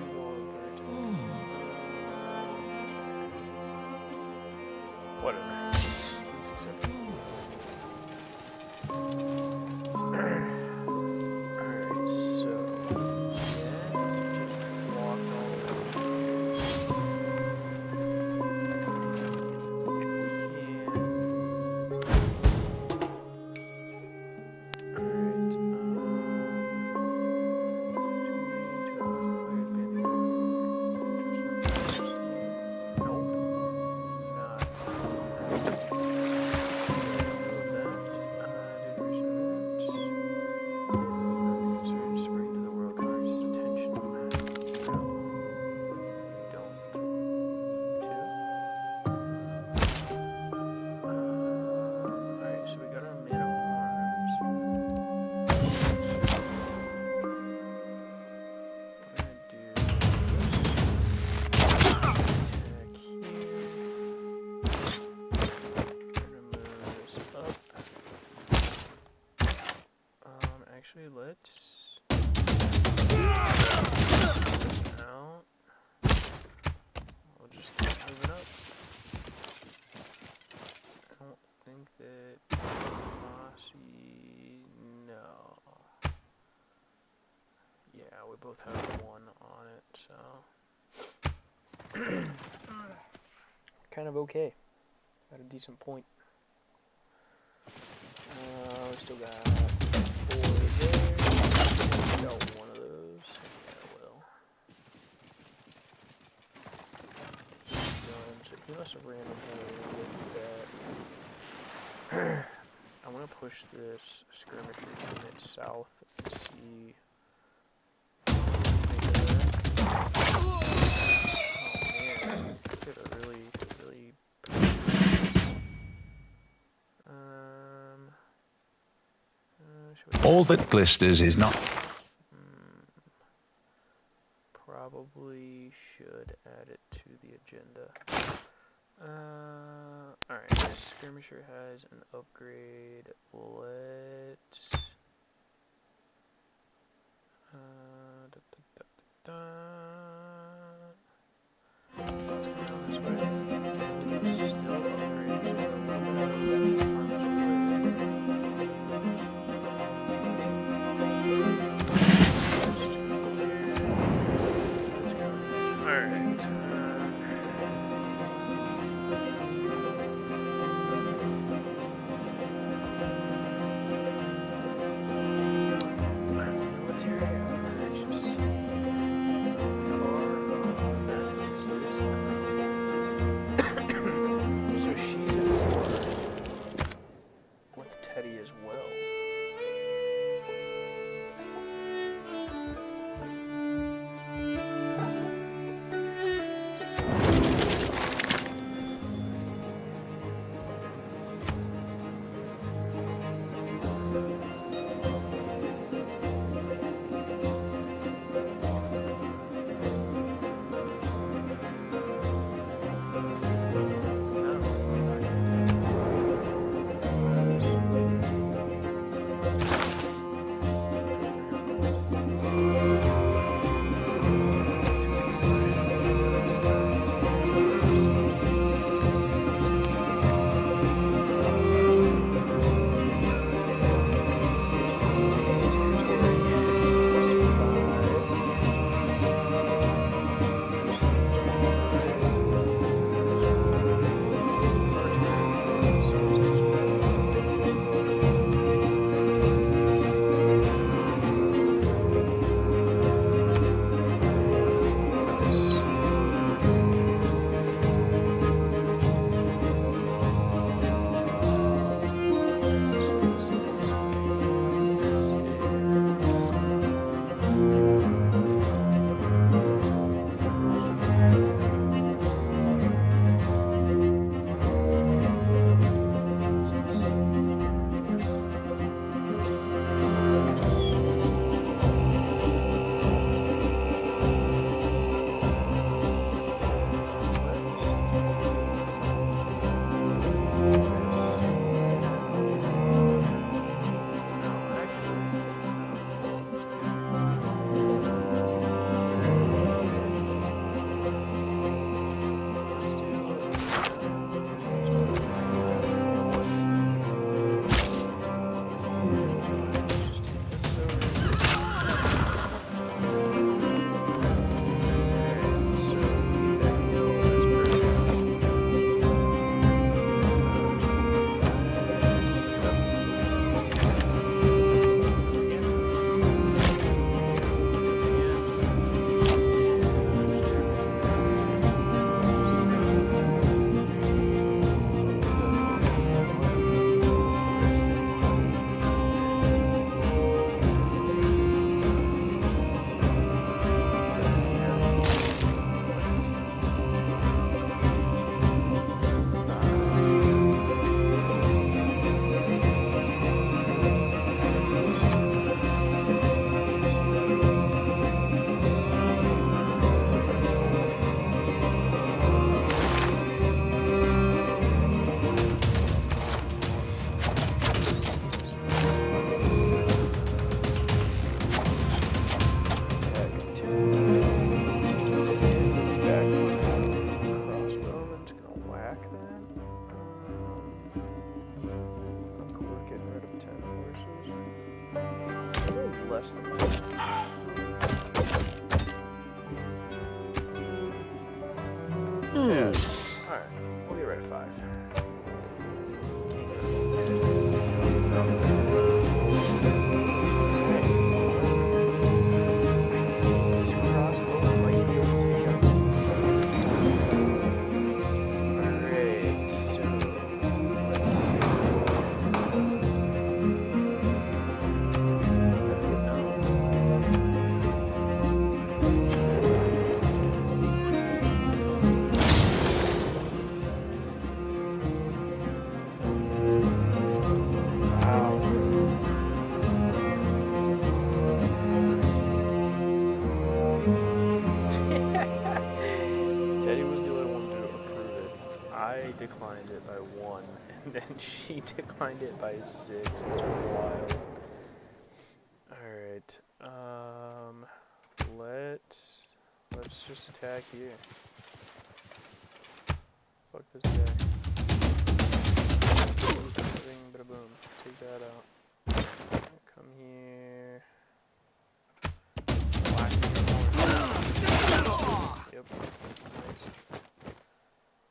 Actually, love that. Whatever. Let's accept it. Alright, so let's just walk all around here. If we can. Alright, 2 hours declared pending. Nope. Not. Concerns to bring to the world Congress's attention. No. Don't. 2. Alright, so we got our men of arms. We're gonna do attack here. We're gonna move this up. Actually, let's out. We'll just keep moving up. I don't think that Mossy. No. Yeah, we both have 1 on it, so kind of okay. At a decent point. We still got 4 there. Got 1 of those. Yeah, well. So he must have ran in here with that. I'm gonna push this skirmisher unit south and see. Oh man, could have really. All that glisters is not. Probably should add it to the agenda. Alright, this skirmisher has an upgrade. Let's let's go down this way. Still less than that. Yeah. Alright, we'll get rid of 5. This crossbow might be able to take out 2. Alright, so let's see. Teddy was the only one to approve it. I declined it by 1, and then she declined it by 6. That's wild. Alright, let's just attack here. Fuck this guy. Bing, bada boom. Take that out. Come here. Whack it more. Yep.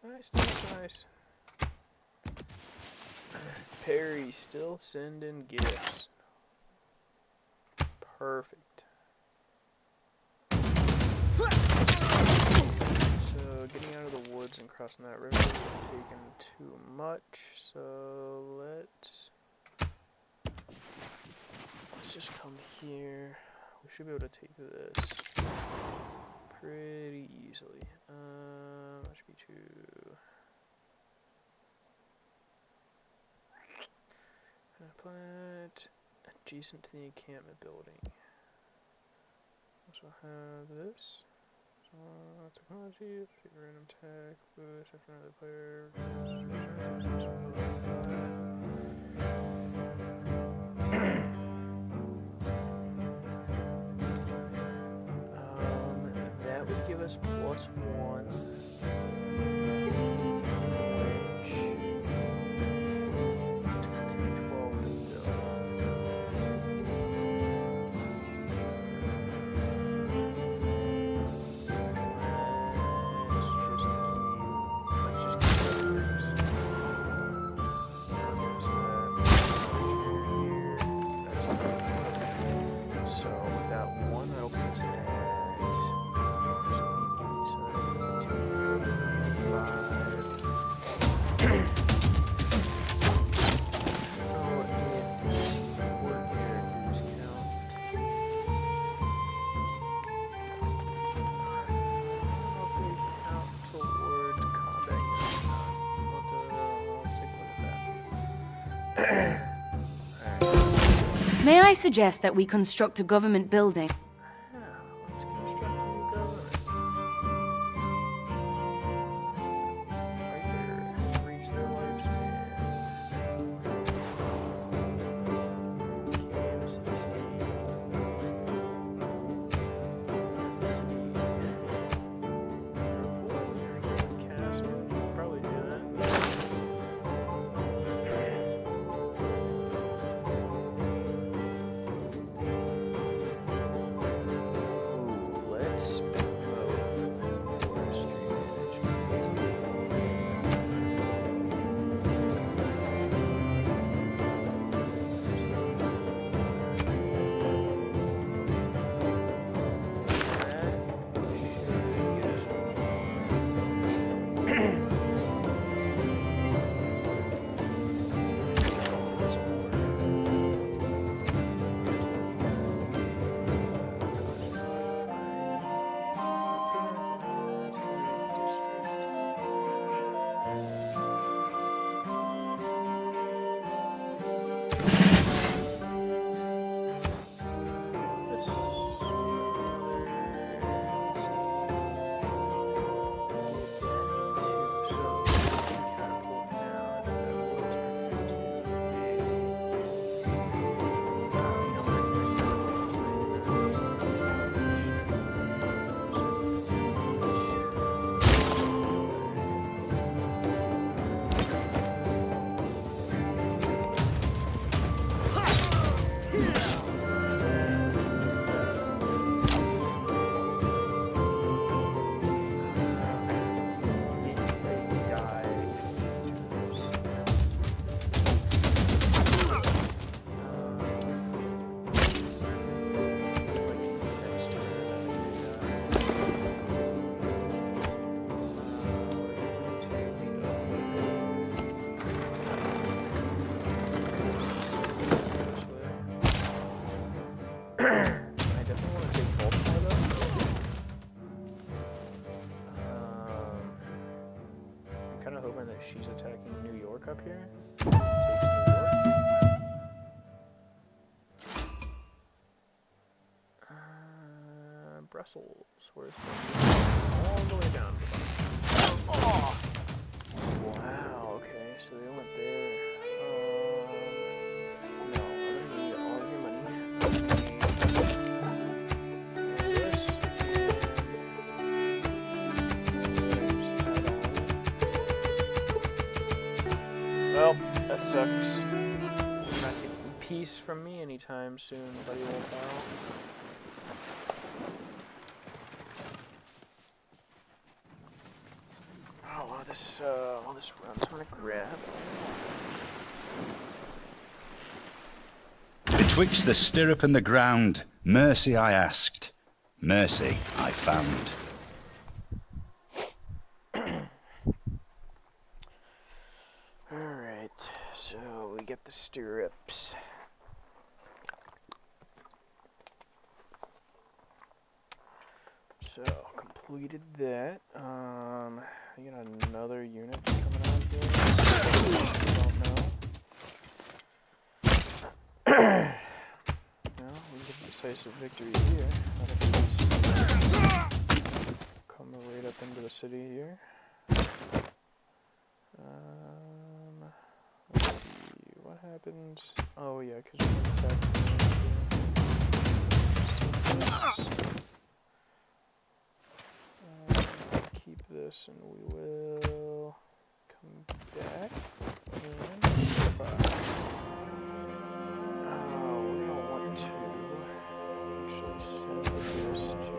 Nice. Nice. Perry still sending gifts. Perfect. So getting out of the woods and crossing that river would have taken too much. So let's just come here. We should be able to take this pretty easily. That should be 2. Plant adjacent to the encampment building. Also have this. So technology, random attack, boost in front of the player. That would give us +1. May I suggest that we construct a government building? Let's construct a new government. Right there. Reach their lifespan. Kansas State. Castle. Probably do that. Brussels. Where's Brussels? All the way down to the bottom. Wow, okay, so they went there. No, I'm gonna need all your money. Well, that sucks. You're not getting peace from me anytime soon, buddy old pal. Oh, all this rounds I'm gonna grab. Betwixt the stirrup and the ground, mercy I asked, mercy I found. Alright, so we get the stirrups. So, completed that. I got another unit coming out here. Don't know. No, we get decisive victory here. Come right up into the city here. Let's see, what happens? Oh yeah, because we're attacking. Keep this and we will come back and goodbye. Oh, we don't want to actually send this to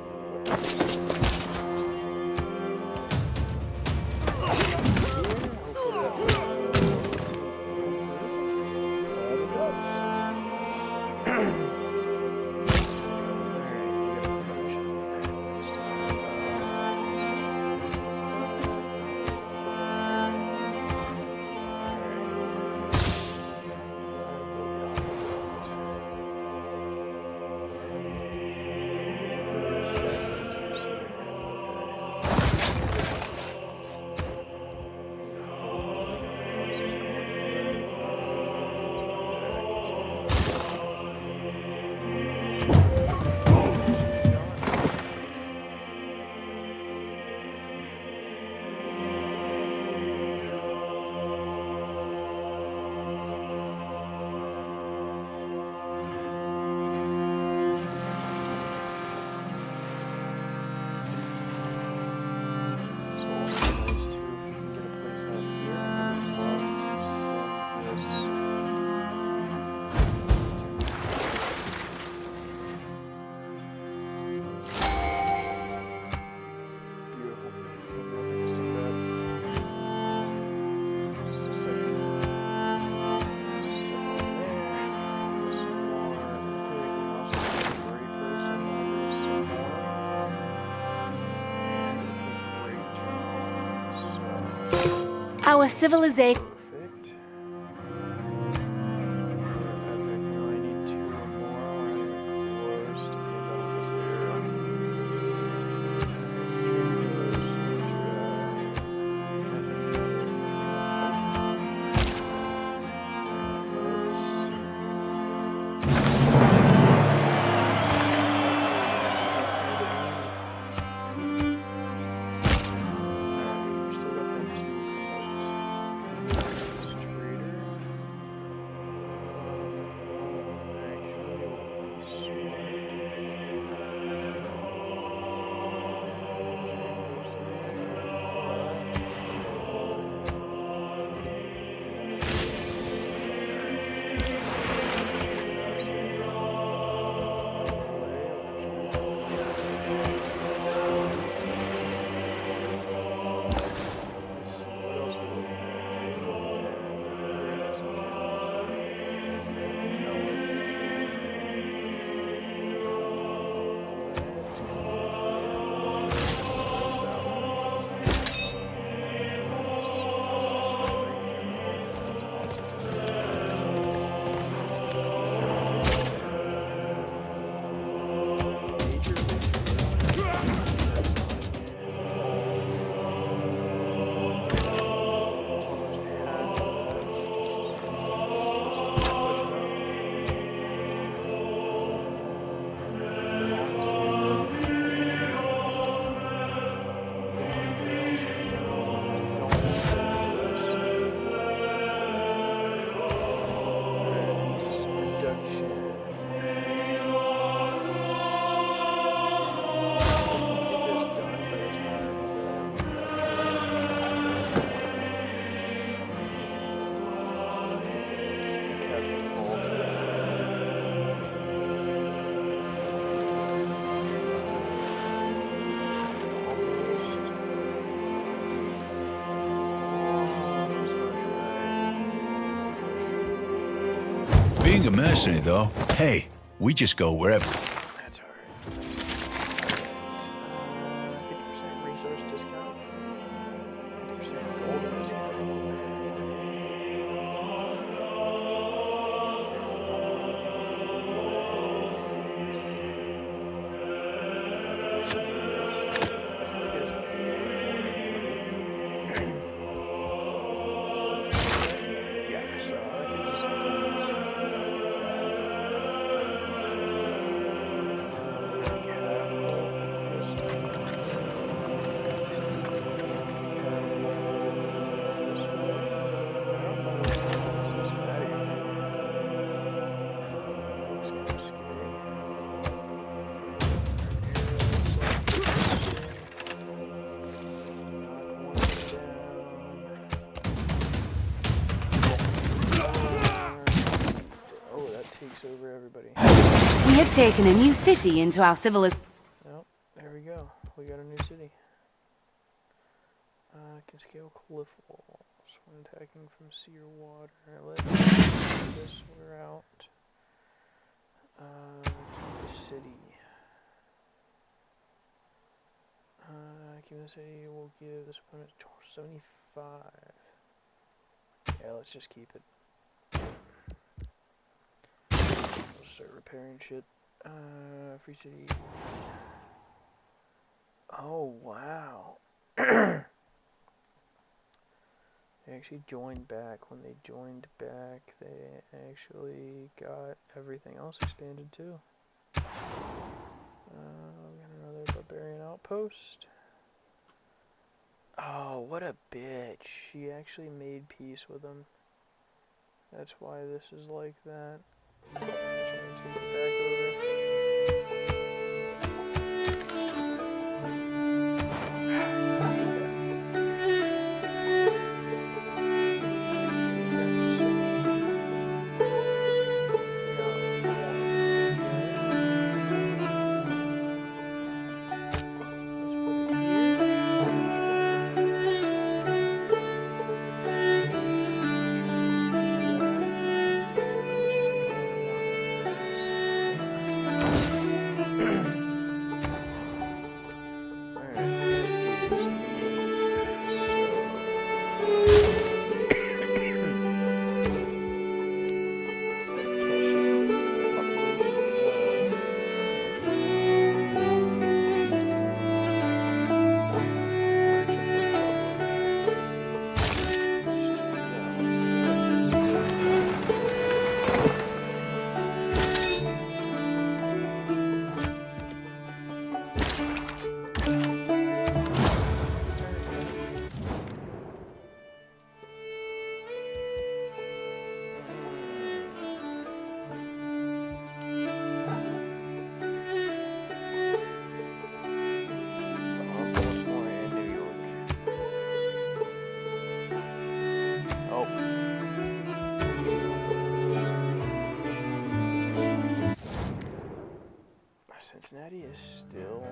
Our civilization. perfect. No, I need 2 more. I'm close to being done with Being a mercenary, though, hey, we just go wherever. That's alright. 50% resource discount. 50% gold discount. Over everybody. We have taken a new city into our civilization. Oh, there we go. We got a new city. Can scale cliff walls when attacking from sea or water. Let's do this. We're out. Keep the city. Keep the city. We'll give this opponent 75. Yeah, let's just keep it. Start repairing shit. Free city. Oh, wow. They actually joined back. When they joined back, they actually got everything else expanded too. We got another barbarian outpost. Oh, what a bitch. She actually made peace with them. That's why this is like that. I'm just gonna take it back over. Cincinnati is still...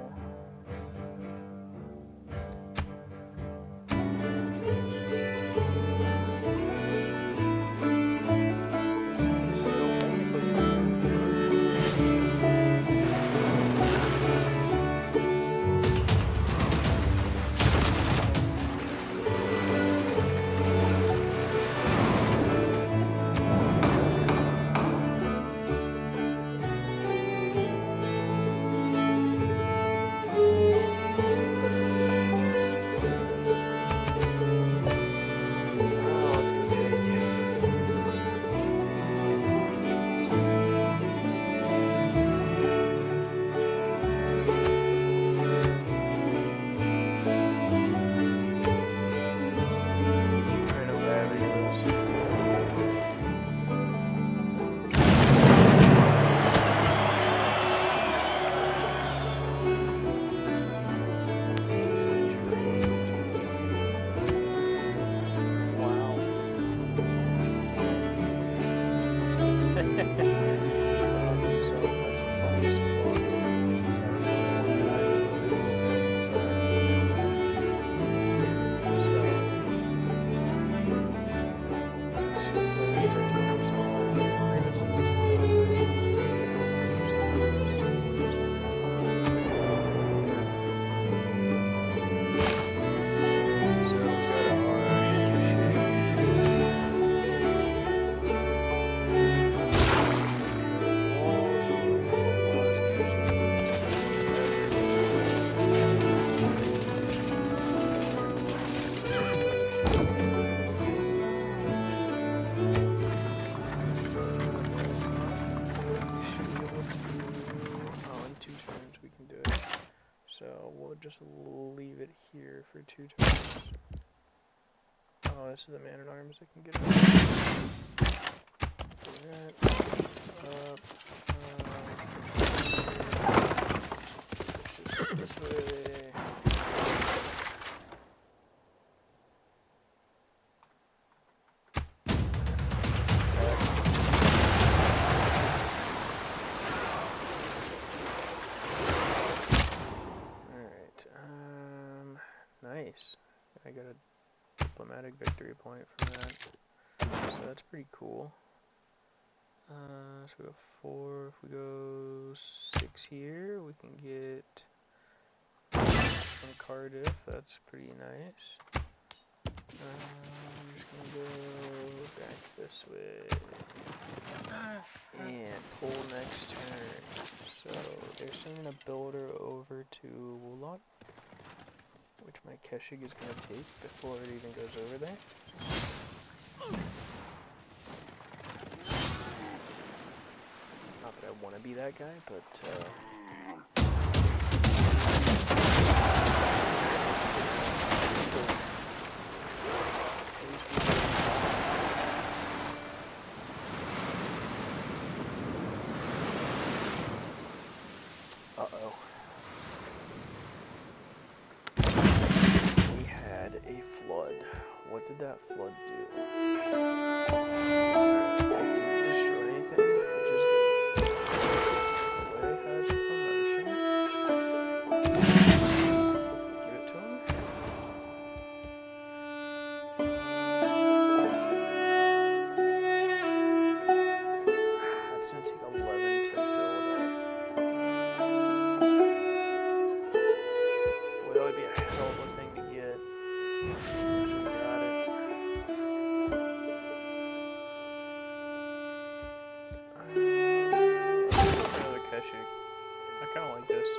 just leave it here for 2 turns. Oh, this is the man-at-arms that can get out. Up. This way. Alright, nice. I got a diplomatic victory point from that. So that's pretty cool. So we go 4, if we go 6 here, we can get from Cardiff, that's pretty nice. I'm just gonna go back this way. And pull next turn. So they're sending a builder over to Wulot, which my Keshig is gonna take before it even goes over there. Not that I want to be that guy, but uh-oh. We had a flood. What did that flood do? It didn't destroy anything, which is good. Way has a promotion. Give it to him. It's gonna take 11 to build up. Boy, that would be a hell of a thing to get. Got it. Another Keshik. I kind of like this.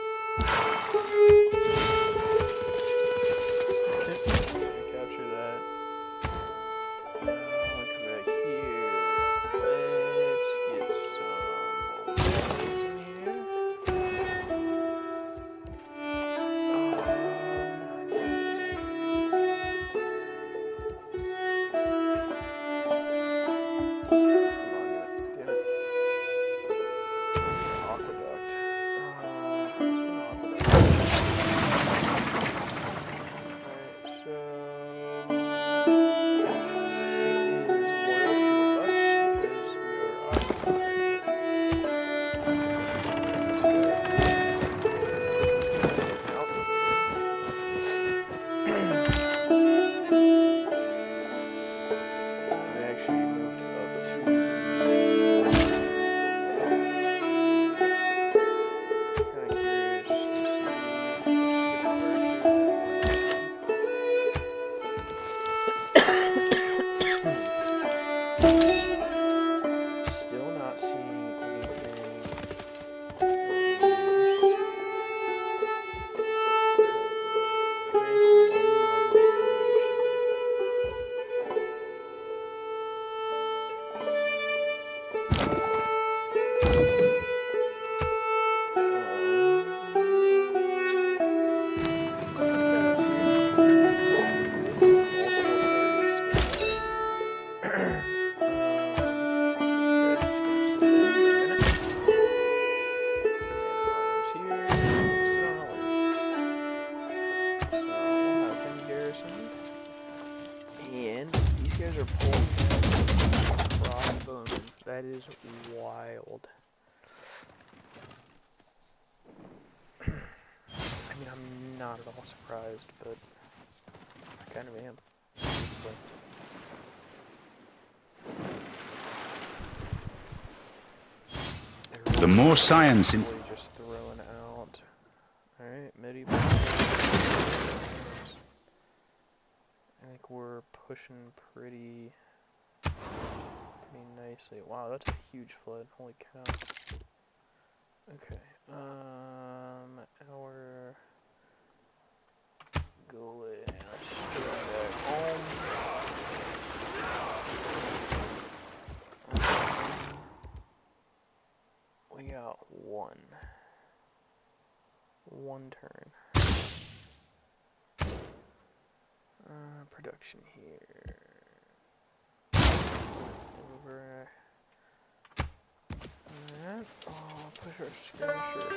Capture that. I'll come back here. Let's get some walls in here. Damn it. Aqueduct. Alright, so it is loyal to us because we are occupied. Out here. I actually moved up to kind of curious to see still not seeing anything and these guys are pulling crossbowmen. That is wild. I mean, I'm not at all surprised, but I kind of am. The more science in... Just throwing out. Alright, medieval. I think we're pushing pretty nicely. Wow, that's a huge flood. Holy cow. Okay. Our goal is let's go back home. We got one turn. Production here. Over. Alright. Oh, push our skirmisher.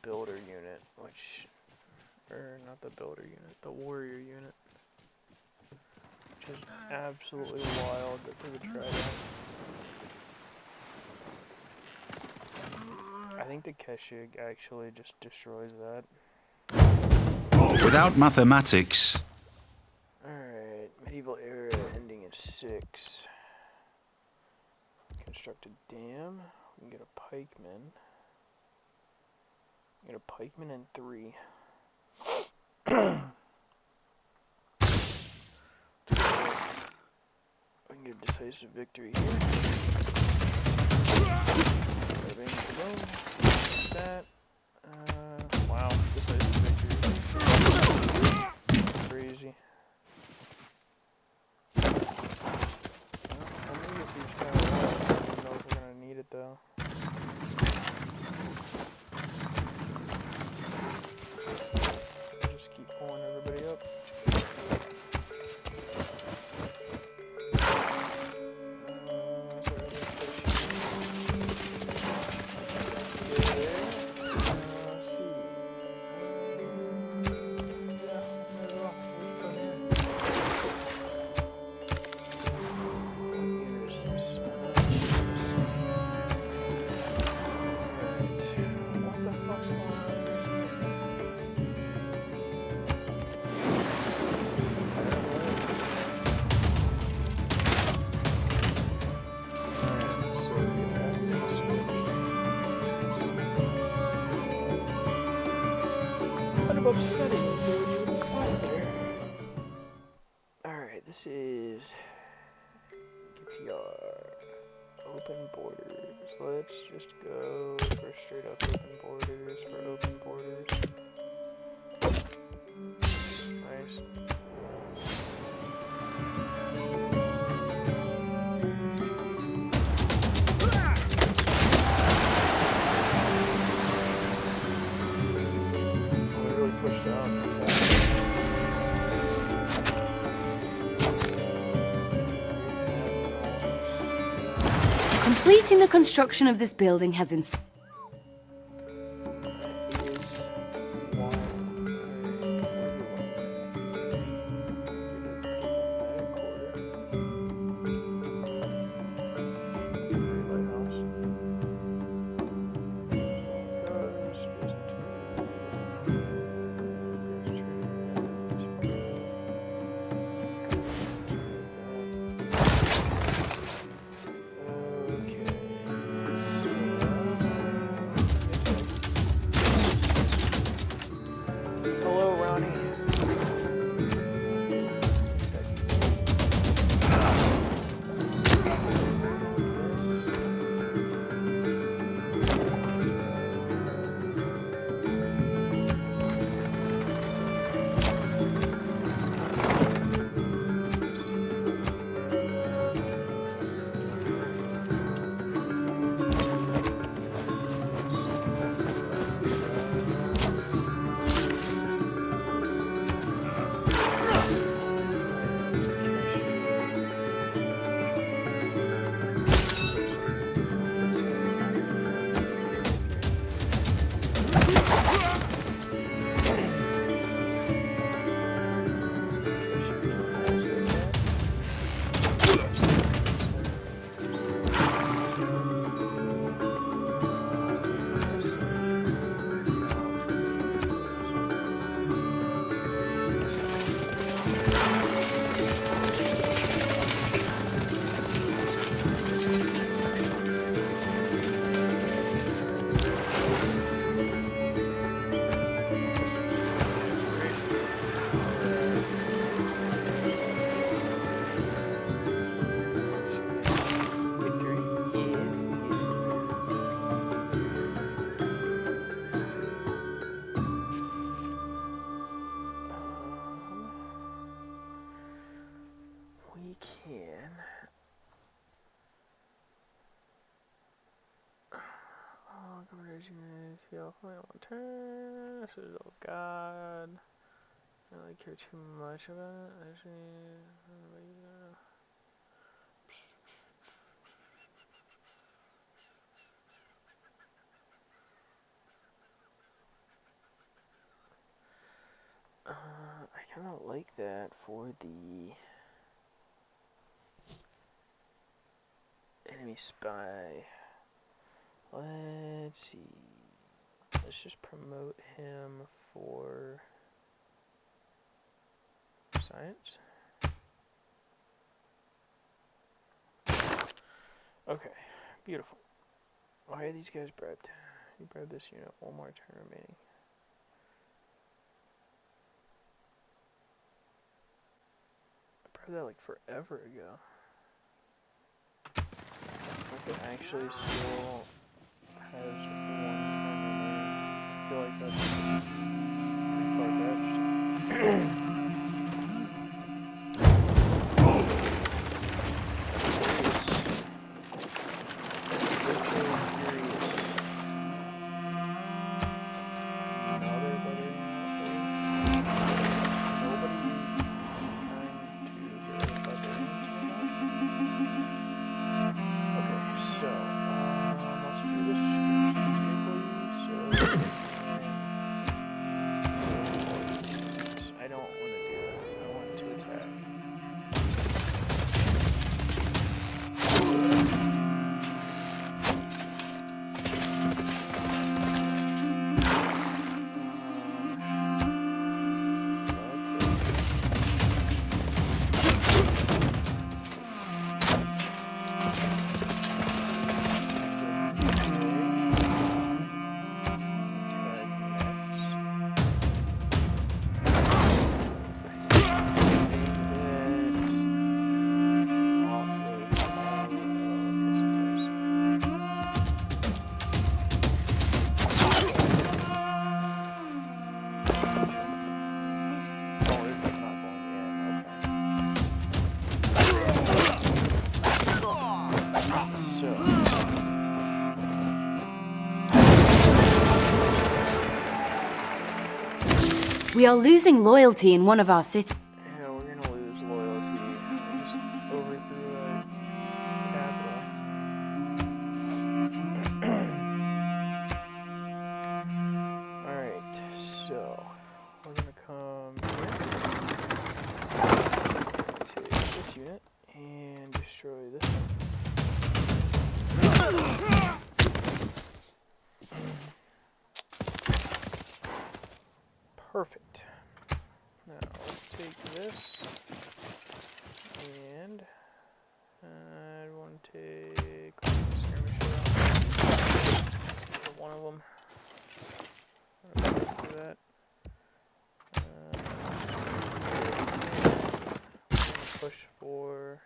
Builder unit, not the builder unit, the warrior unit, which is absolutely wild that they would try that. I think the Keshig actually just destroys that. Without mathematics, Alright, medieval era ending in 6. Construct a dam, we can get a pikeman. Get a pikeman in 3. We can get a decisive victory here. That. Wow, decisive victory. Crazy. Well, I'm gonna get siege tower. I don't know if we're gonna need it though. Pulling everybody up. Alright, this is GTR. Open borders. Let's just go for straight up open borders for open borders. Nice. Completing the construction of this building has inspired. Oh God. I don't really care too much about it. Actually, I kind of like that for the enemy spy. Let's see. Let's just promote him for science. Okay, beautiful. Why are these guys bribed? You bribed this unit. One more turn remaining. I bribed that like forever ago. Okay, actually still has one turn remaining. I feel like that's pretty far-fetched. We are losing loyalty in one of our cities. Yeah, we're gonna lose loyalty. I just overthrew a capital. Alright, so we're gonna come here, take this unit, and destroy this one. Perfect. Now let's take this, and I want to take skirmisher out. Let's get rid of one of them. Do that. Push for.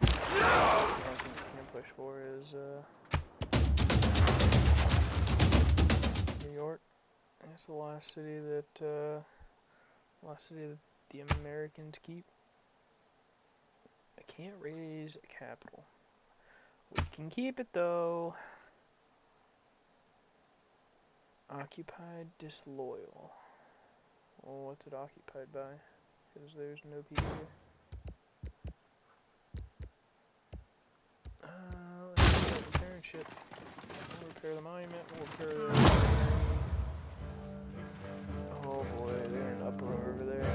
I think we can push for is New York. That's the last city that the Americans keep. I can't raise a capital. We can keep it though. Occupied, disloyal. Well, what's it occupied by? Because there's no people here. Let's start repairing shit. We'll repair the monument. We'll repair the... Oh boy, they're in an uproar over there.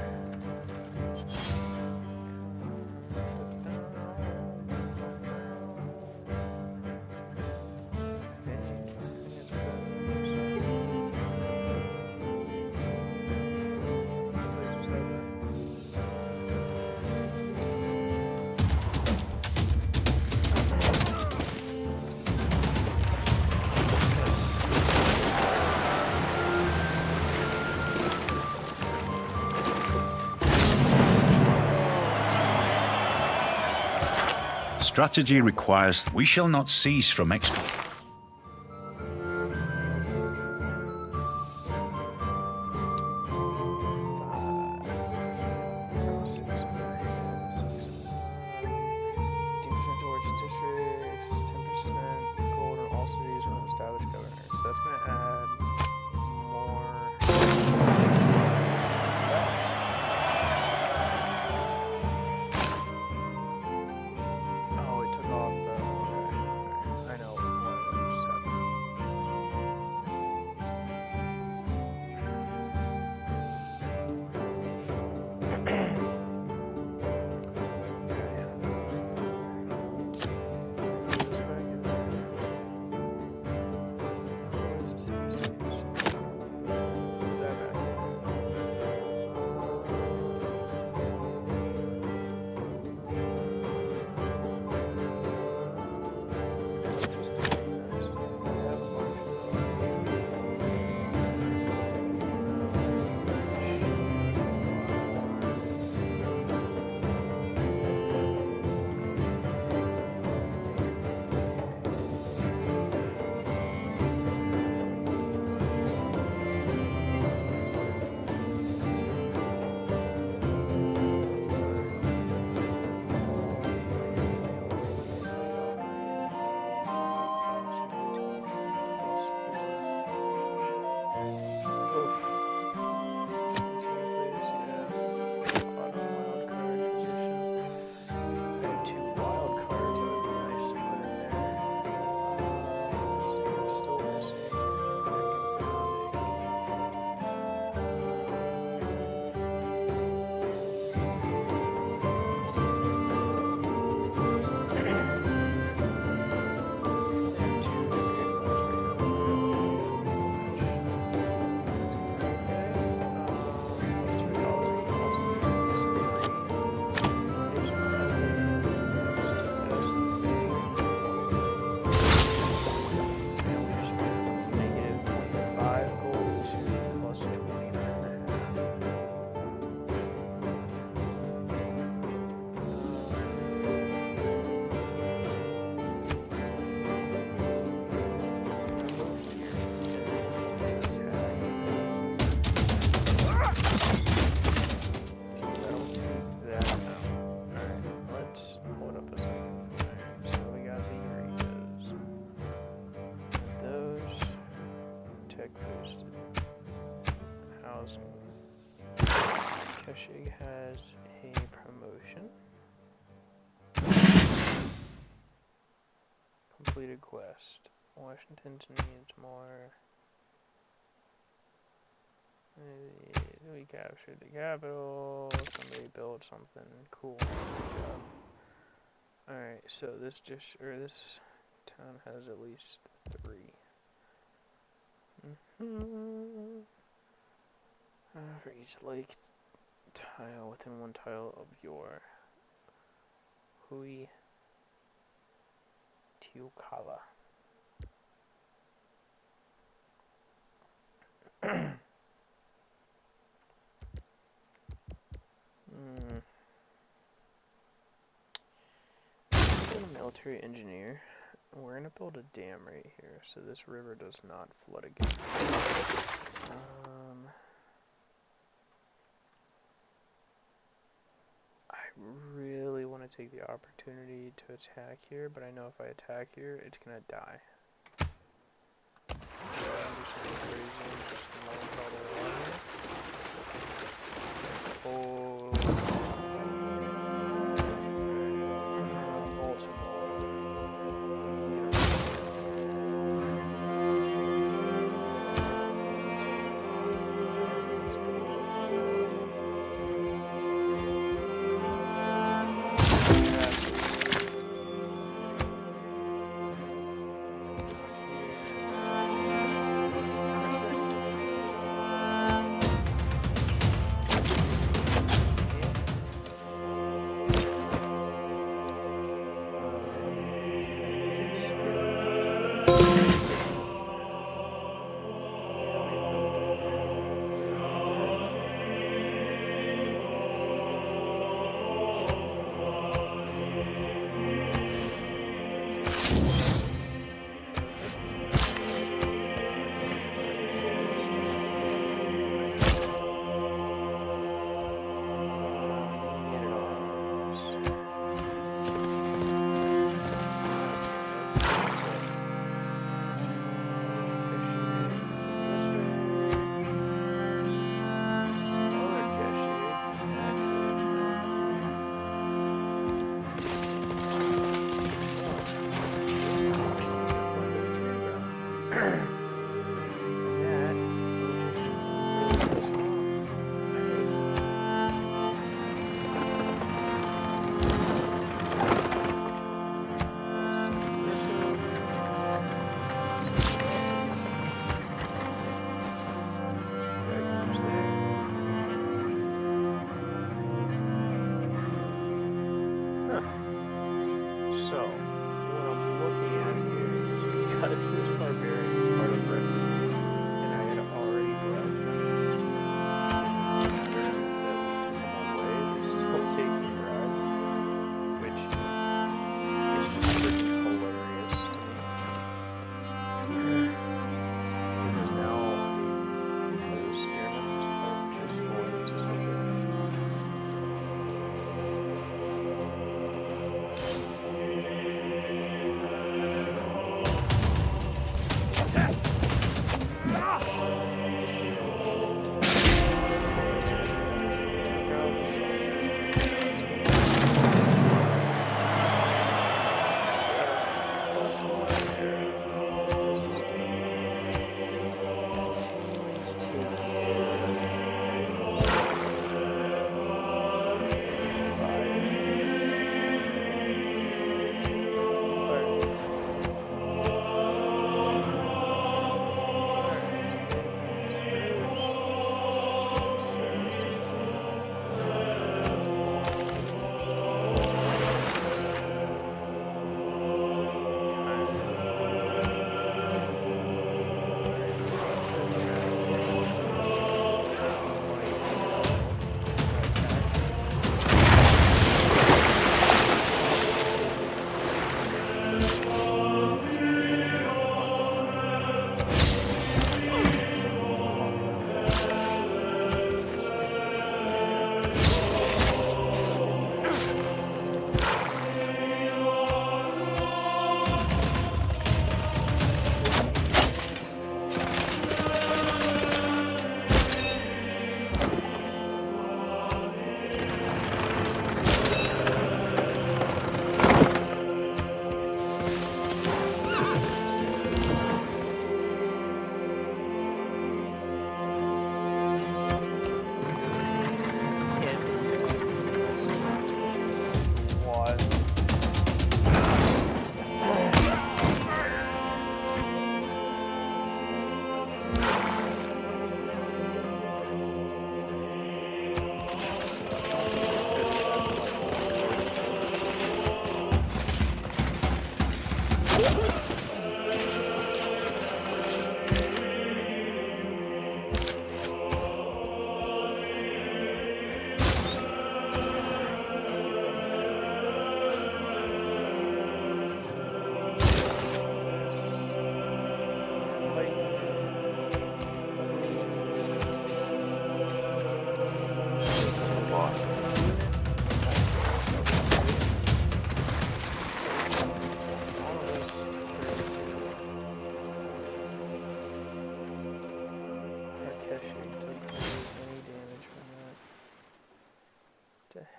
Strategy requires we shall not cease from exploit. Tashig has a promotion. Completed quest. Washington needs more. We captured the capital. Somebody built something cool. Alright, so this town has at least 3. For each lake tile within 1 tile of your Hui Tiukala. I'm a military engineer. We're gonna build a dam right here, so this river does not flood again. I really want to take the opportunity to attack here, but I know if I attack here, it's gonna die. So I'm just gonna crazy, just launch all the way out here. Oh.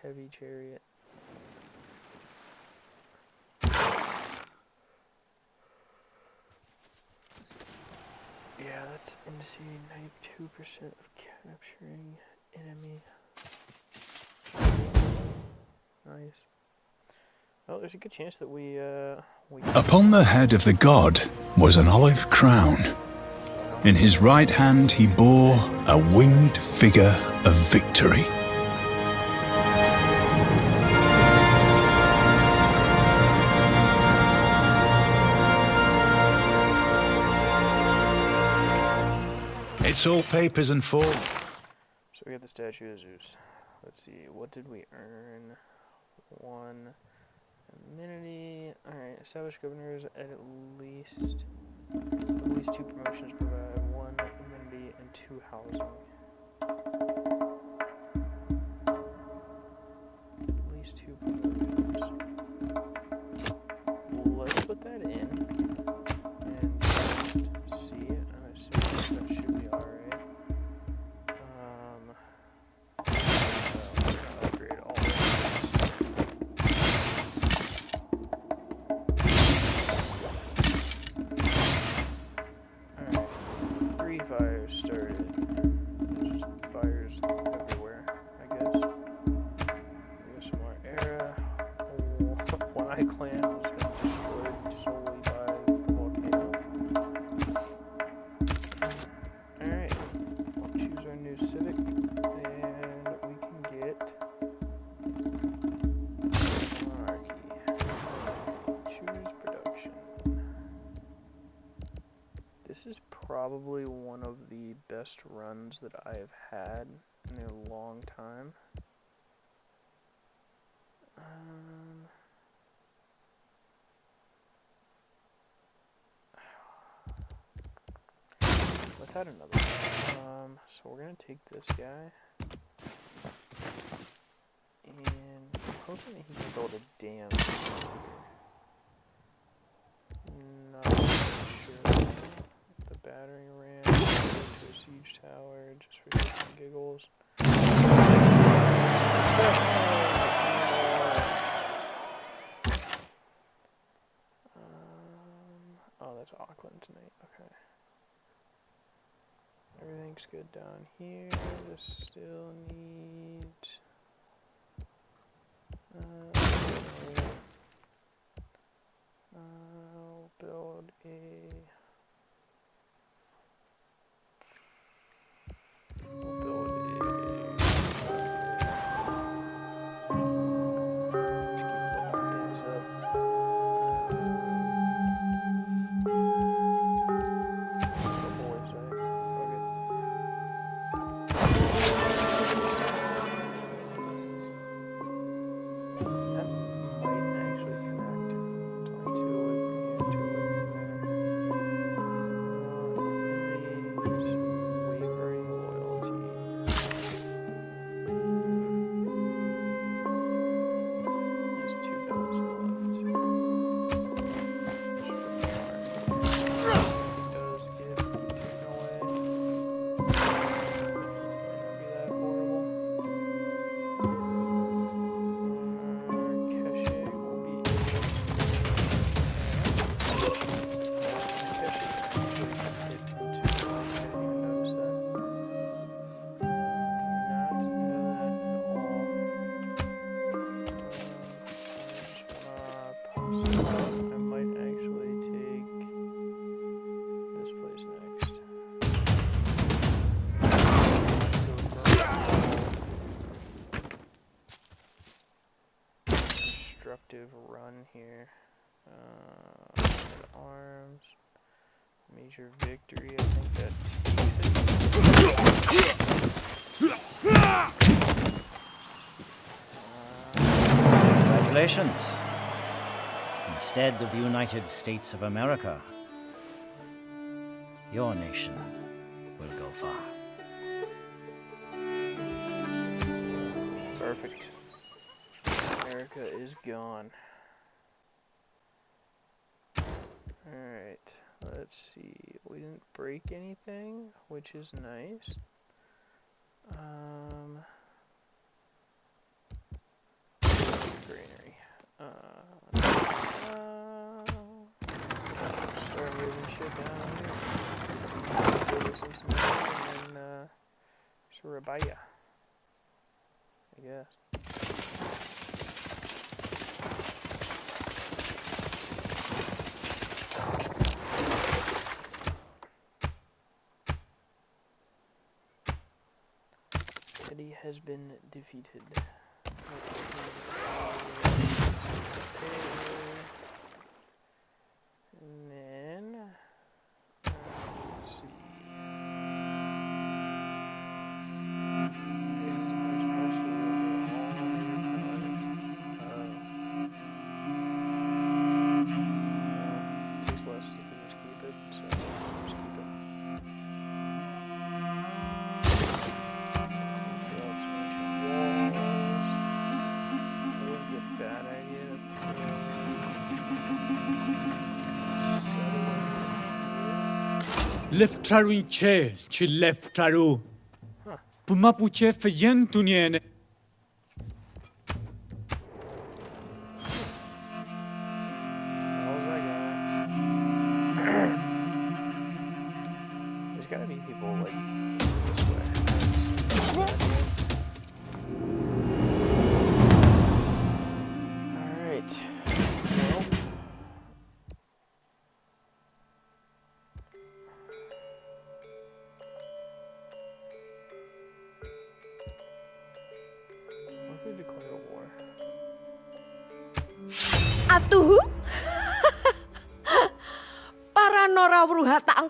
Heavy chariot. Yeah, that's indicating 92% of capturing enemy. Nice. Well, there's a good chance that we Upon the head of the god was an olive crown. In his right hand he bore a winged figure of victory. It's all papers and form. So we got the statue of Zeus. Let's see, what did we earn? 1 amenity. Alright, establish governors at least 2 promotions, provide 1 amenity and 2 housing. At least 2 promotions. Let's put that in and just see it. I'm assuming that should be alright. Upgrade all of Alright, 3 fires started. Just fires everywhere, I guess. We got some more era. One clan was destroyed solely by the volcano. Alright, we'll choose our new civic, and we can get monarchy. Choose production. This is probably one of the best runs that I have had in a long time. Let's add another one. So we're gonna take this guy, and I'm hoping that he can build a dam here. Not sure. The battering ram to a siege tower just for shits and giggles. Oh, that's Auckland tonight. Okay. Everything's good down here. This still needs. I'll build a. We'll build a. Just keep looking things up. The boys, right? Okay. That might actually connect. It's only 2 away from here, 2 away from there. Enemies, wavering loyalty. There's 2 bells left. It does get taken away. Might not be that horrible. Keshe will be able to. Keshe actually connected into. I didn't even notice that. Did not know that at all. I just wanna pop some out. I might actually take this place next. Destructive run here. arms. Major victory, I think that takes it. Congratulations. Instead of the United States of America, your nation will go far. Perfect. America is gone. Alright, let's see. We didn't break anything, which is nice. Greenery. Start moving shit down here. Go to Cincinnati and then Surabaya, I guess. Eddie has been defeated. And then, let's see. This is much faster it takes less if we just keep it, so just keep it. Bad idea to Leftarun che leftaru. Pumapuche feyentunien. How's that guy? There's gotta be people like this way. Alright. Well. What if we declare a war? Atuhu? Para norawruha taang.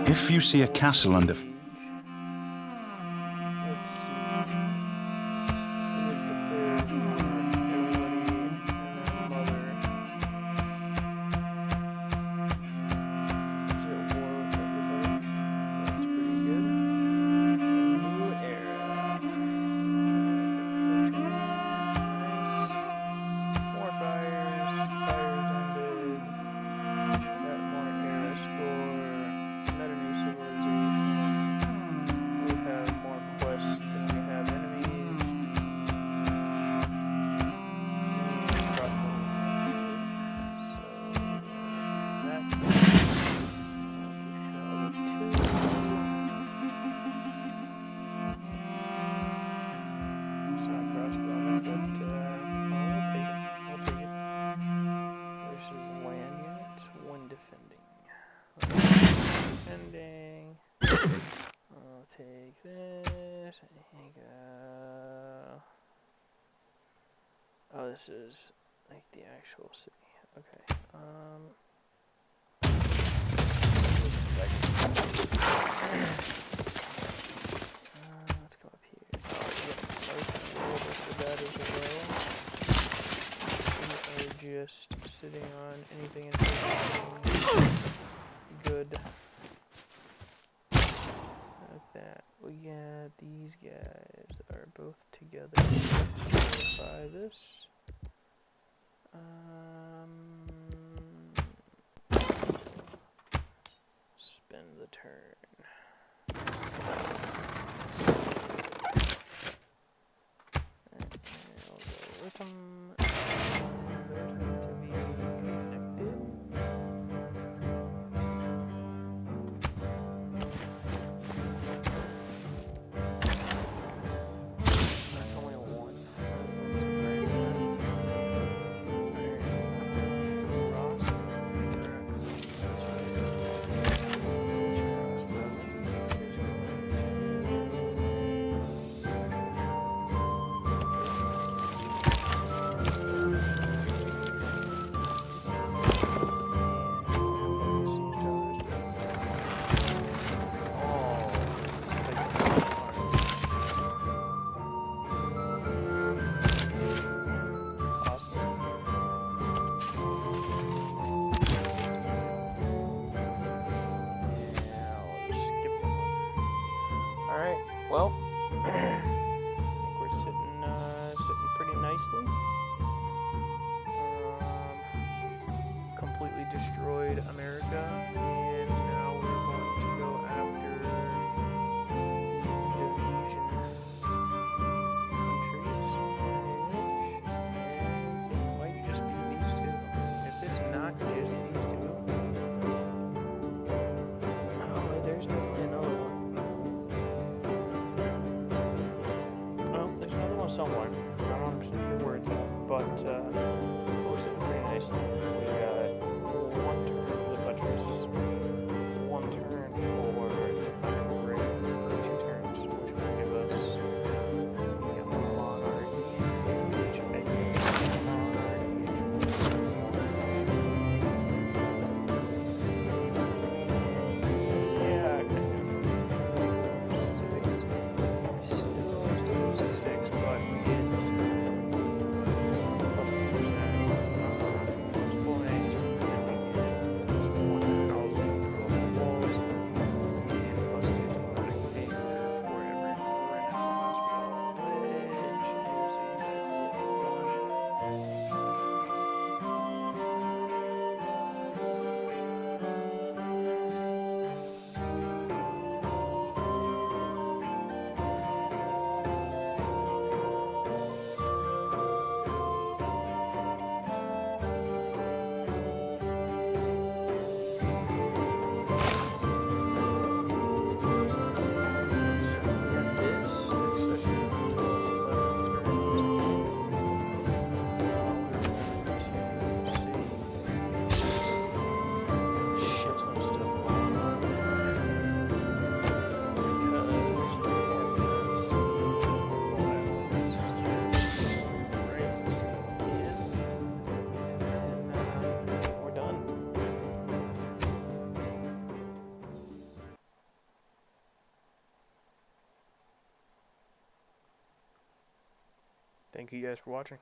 If you see a castle under... Let's see. Is it declared for everybody and their mother? Is it war with everybody? That's pretty good. New era. Nice. More fires. Fires ended. Got more era score. Met a new civilization. We have more quests than we have enemies. So that. It's not crossbow, but we'll take it. We'll take it. Versus land units, one defending. Defending. I'll take this. There you go. Oh, this is like the actual city. Okay. Let's go up here. Oh, yep. For that as well. We are just sitting on anything and everything. Good. Like that. We got these guys are both together. Let's buy this. Spend the turn. And I'll go with them. There's going to be connected. That's only one. Ross. Well, I think we're sitting pretty nicely. Completely destroyed America, and now we're going to go after Indonesian countries, and it might just be these two. If it's not just these two, oh, there's definitely another one. Oh, there's another one somewhere. I'm not 100% sure where it's at, but we're sitting pretty nicely. We got one turn for the buttress, one turn for the iron ring, or 2 turns, which will give us the monarch, which makes yeah, still lose a 6, but we get plus 2%, plus 4 eggs, and we get 1,000 for walls, and plus 2 diplomatic favor for every Renaissance wall, which is we're done. Thank you guys for watching.